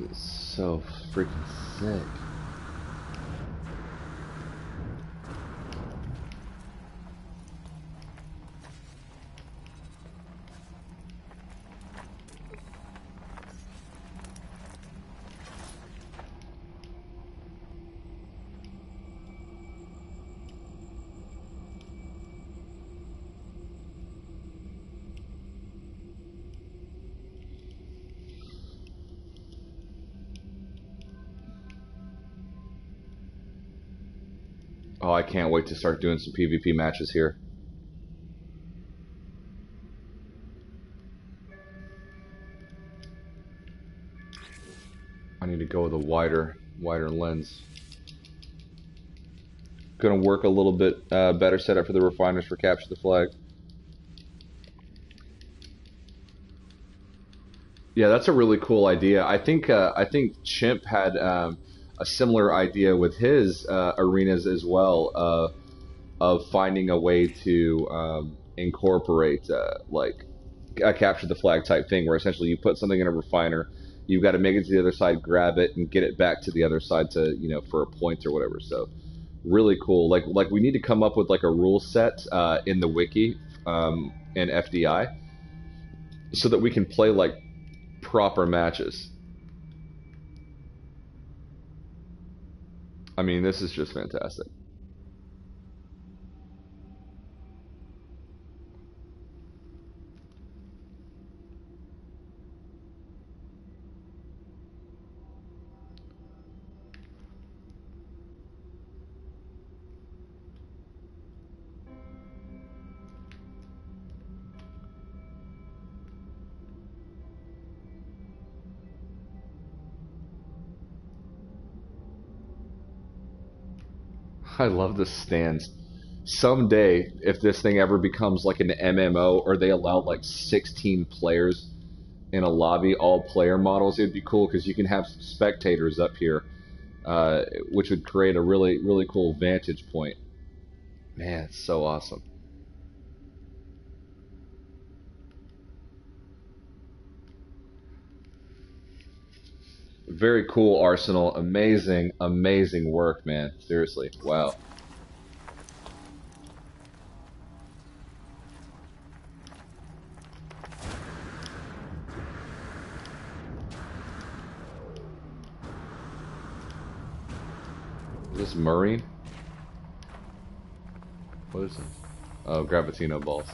S2: It's so freaking sick. Oh, I can't wait to start doing some PvP matches here. I need to go with a wider lens. Gonna work a little bit better setup for the refiners for capture the flag. Yeah, that's a really cool idea. I think Chimp had a similar idea with his arenas as well, of finding a way to incorporate like a capture the flag type thing, where essentially you put something in a refiner, you've got to make it to the other side, grab it, and get it back to the other side to for a point or whatever. So Really cool. Like we need to come up with like a rule set in the wiki in FDI so that we can play like proper matches. I mean, this is just fantastic. I love the stands. Someday, if this thing ever becomes like an MMO or they allow like 16 players in a lobby, all player models, it'd be cool because you can have some spectators up here, which would create a really cool vantage point. Man, it's so awesome. Very cool, Arsenal. Amazing work, man. Seriously, wow. Is this Marine? What is this? Oh, Gravitino balls.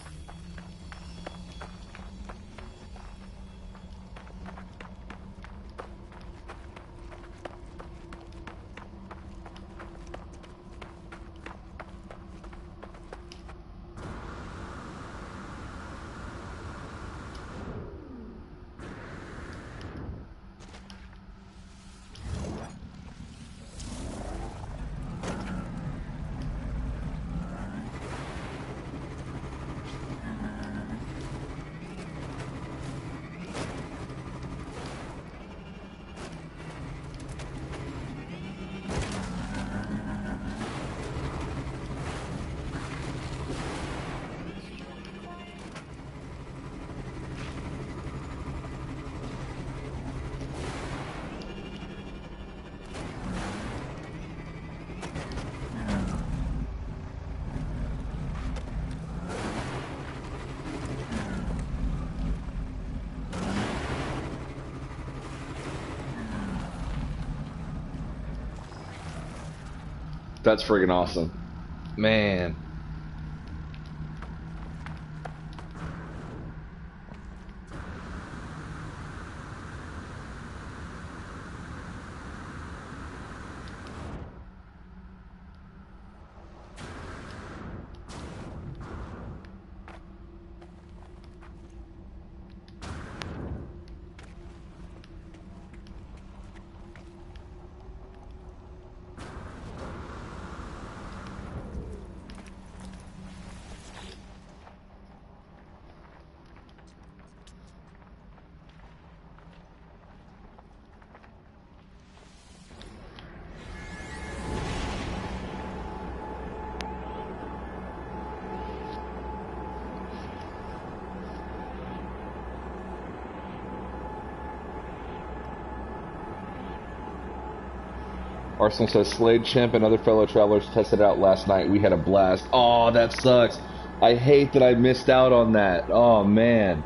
S2: That's friggin' awesome. Man. Arsenal says Slade Chimp and other fellow travelers tested it out last night. We had a blast. Oh, that sucks. I hate that I missed out on that. Oh man.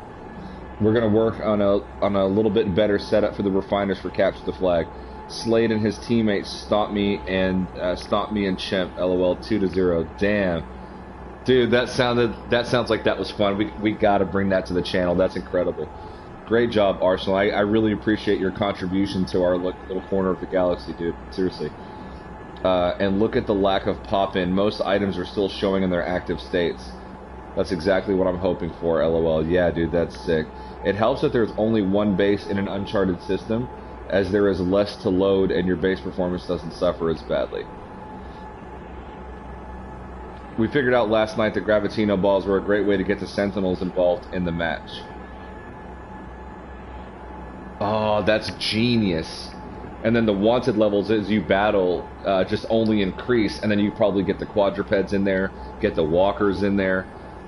S2: We're gonna work on a little bit better setup for the refiners for capture the flag. Slade and his teammates stopped me and Chimp. LOL 2-0. Damn. Dude, that sounds like that was fun. We gotta bring that to the channel. That's incredible. Great job, Arsenal. I really appreciate your contribution to our little corner of the galaxy, dude. Seriously. And look at the lack of pop-in. Most items are still showing in their active states. That's exactly what I'm hoping for, LOL. Yeah, dude, that's sick. It helps that there's only one base in an uncharted system, as there is less to load and your base performance doesn't suffer as badly. We figured out last night that Gravitino balls were a great way to get the Sentinels involved in the match. Oh, that's genius. And then the wanted levels as you battle just only increase, and then you probably get the quadrupeds in there, get the walkers in there.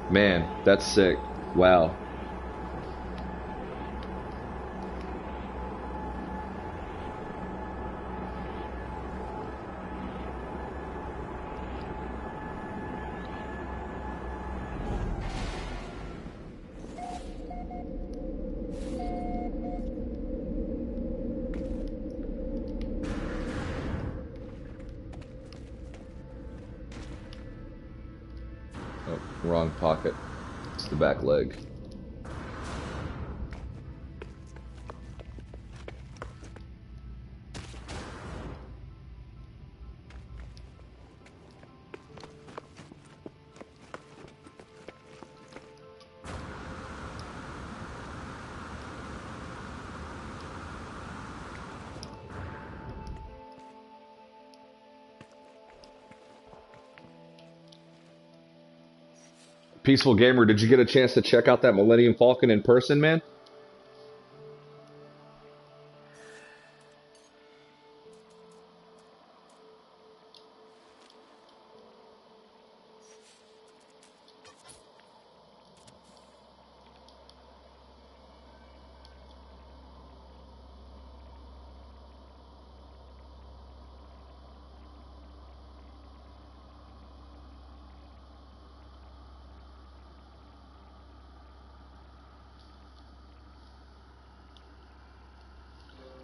S2: Man, that's sick. Wow. Oh, wrong pocket. It's the back leg. Peaceful Gamer, did you get a chance to check out that Millennium Falcon in person, man?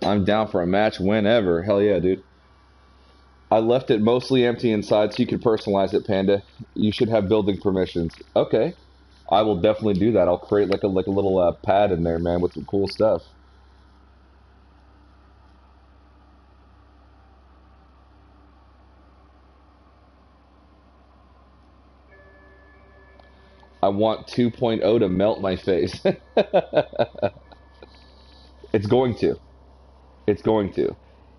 S2: I'm down for a match whenever. Hell yeah, dude. I left it mostly empty inside so you could personalize it, Panda. You should have building permissions. Okay. I will definitely do that. I'll create like a little pad in there, man, with some cool stuff. I want 2.0 to melt my face. It's going to. It's going to.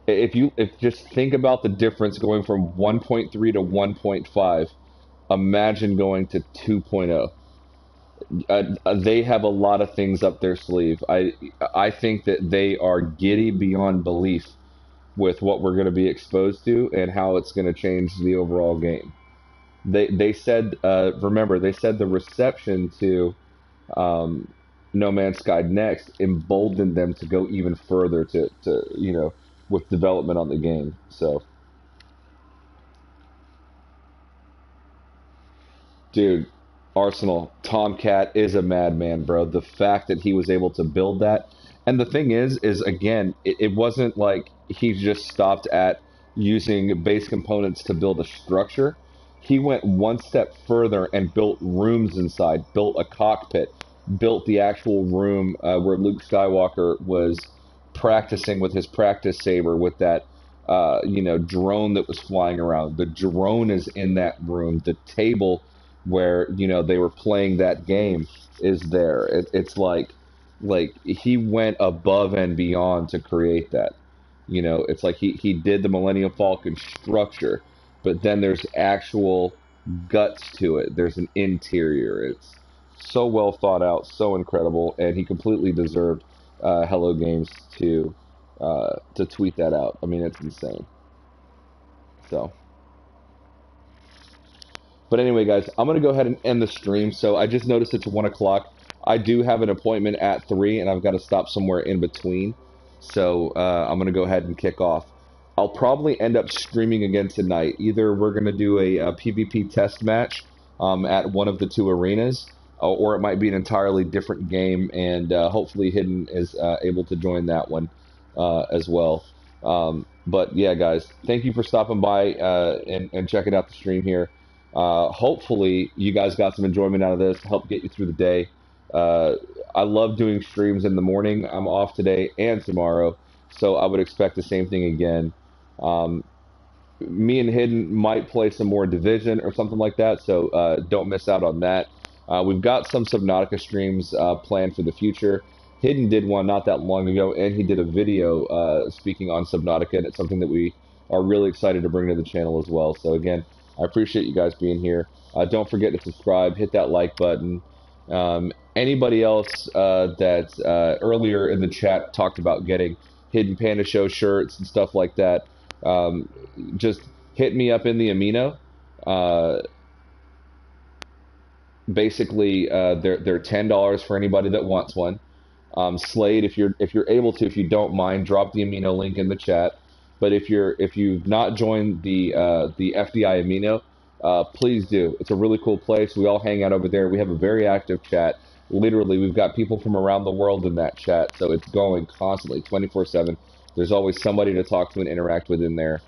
S2: If just think about the difference going from 1.3 to 1.5, imagine going to 2.0. They have a lot of things up their sleeve. I think that they are giddy beyond belief with what we're going to be exposed to and how it's going to change the overall game. They said remember they said the reception to No Man's Sky Next emboldened them to go even further to with development on the game. So, dude, Arsenal Tomcat is a madman, bro. The fact that he was able to build that, and the thing is again, it wasn't like he just stopped at using base components to build a structure. He went one step further and built rooms inside, built a cockpit, built the actual room where Luke Skywalker was practicing with his practice saber with that drone that was flying around. The drone is in that room. The table where they were playing that game is there. It's like he went above and beyond to create that. It's like he did the Millennium Falcon structure, but then there's actual guts to it. There's an interior. It's so well thought out, so incredible, and he completely deserved Hello Games to tweet that out. I mean, it's insane. So, but anyway, guys, I'm gonna go ahead and end the stream. So I just noticed it's 1 o'clock. I do have an appointment at 3, and I've got to stop somewhere in between. So I'm gonna go ahead and kick off. I'll probably end up streaming again tonight. Either we're gonna do a PvP test match at one of the two arenas, or it might be an entirely different game, and hopefully Hidden is able to join that one as well. But yeah, guys, thank you for stopping by and checking out the stream here. Hopefully you guys got some enjoyment out of this, help get you through the day. I love doing streams in the morning. I'm off today and tomorrow, so I would expect the same thing again. Me and Hidden might play some more Division or something like that, so don't miss out on that. We've got some Subnautica streams planned for the future. Hidden did one not that long ago, and he did a video speaking on Subnautica, and it's something that we are really excited to bring to the channel as well. So again, I appreciate you guys being here. Don't forget to subscribe, hit that like button. Anybody else that earlier in the chat talked about getting Hidden Panda Show shirts and stuff like that, just hit me up in the amino. Basically, they're $10 for anybody that wants one. Slade, if you're able to, if you don't mind, drop the amino link in the chat. But if you've not joined the FDI amino, please do. It's a really cool place. We all hang out over there. We have a very active chat. Literally, we've got people from around the world in that chat, so it's going constantly, 24/7. There's always somebody to talk to and interact with in there.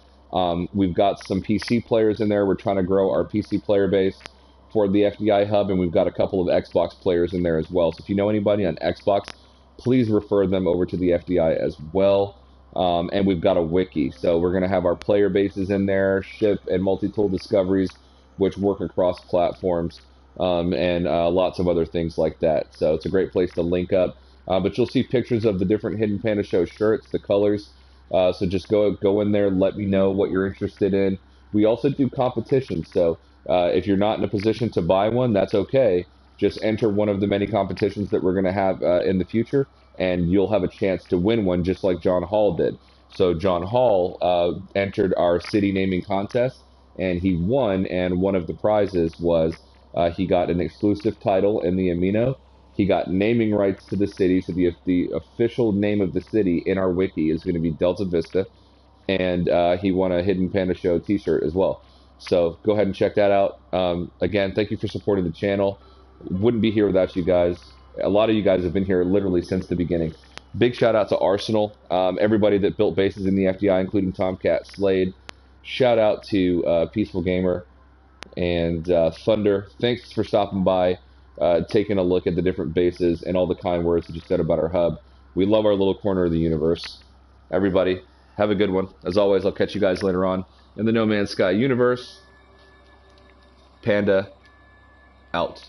S2: We've got some PC players in there. We're trying to grow our PC player base for the FDI hub, and we've got a couple of Xbox players in there as well. So if you know anybody on Xbox, please refer them over to the FDI as well. And we've got a wiki, so we're going to have our player bases in there, ship and multi-tool discoveries, which work across platforms, and lots of other things like that. So it's a great place to link up. But you'll see pictures of the different Hidden Panda Show shirts, the colors. So just go in there, let me know what you're interested in. We also do competitions, so if you're not in a position to buy one, that's okay. Just enter one of the many competitions that we're going to have in the future, and you'll have a chance to win one, just like John Hall did. So John Hall entered our city naming contest, and he won, and one of the prizes was he got an exclusive title in the Amino. He got naming rights to the city, so the official name of the city in our wiki is going to be Delta Vista, and he won a Hidden Panda Show t-shirt as well. So go ahead and check that out. Again, thank you for supporting the channel. Wouldn't be here without you guys. A lot of you guys have been here literally since the beginning. Big shout out to Arsenal, everybody that built bases in the FDI, including Tomcat, Slade. Shout out to Peaceful Gamer and Thunder. Thanks for stopping by, taking a look at the different bases and all the kind words that you said about our hub. We love our little corner of the universe. Everybody, have a good one. As always, I'll catch you guys later on in the No Man's Sky universe. Panda, out.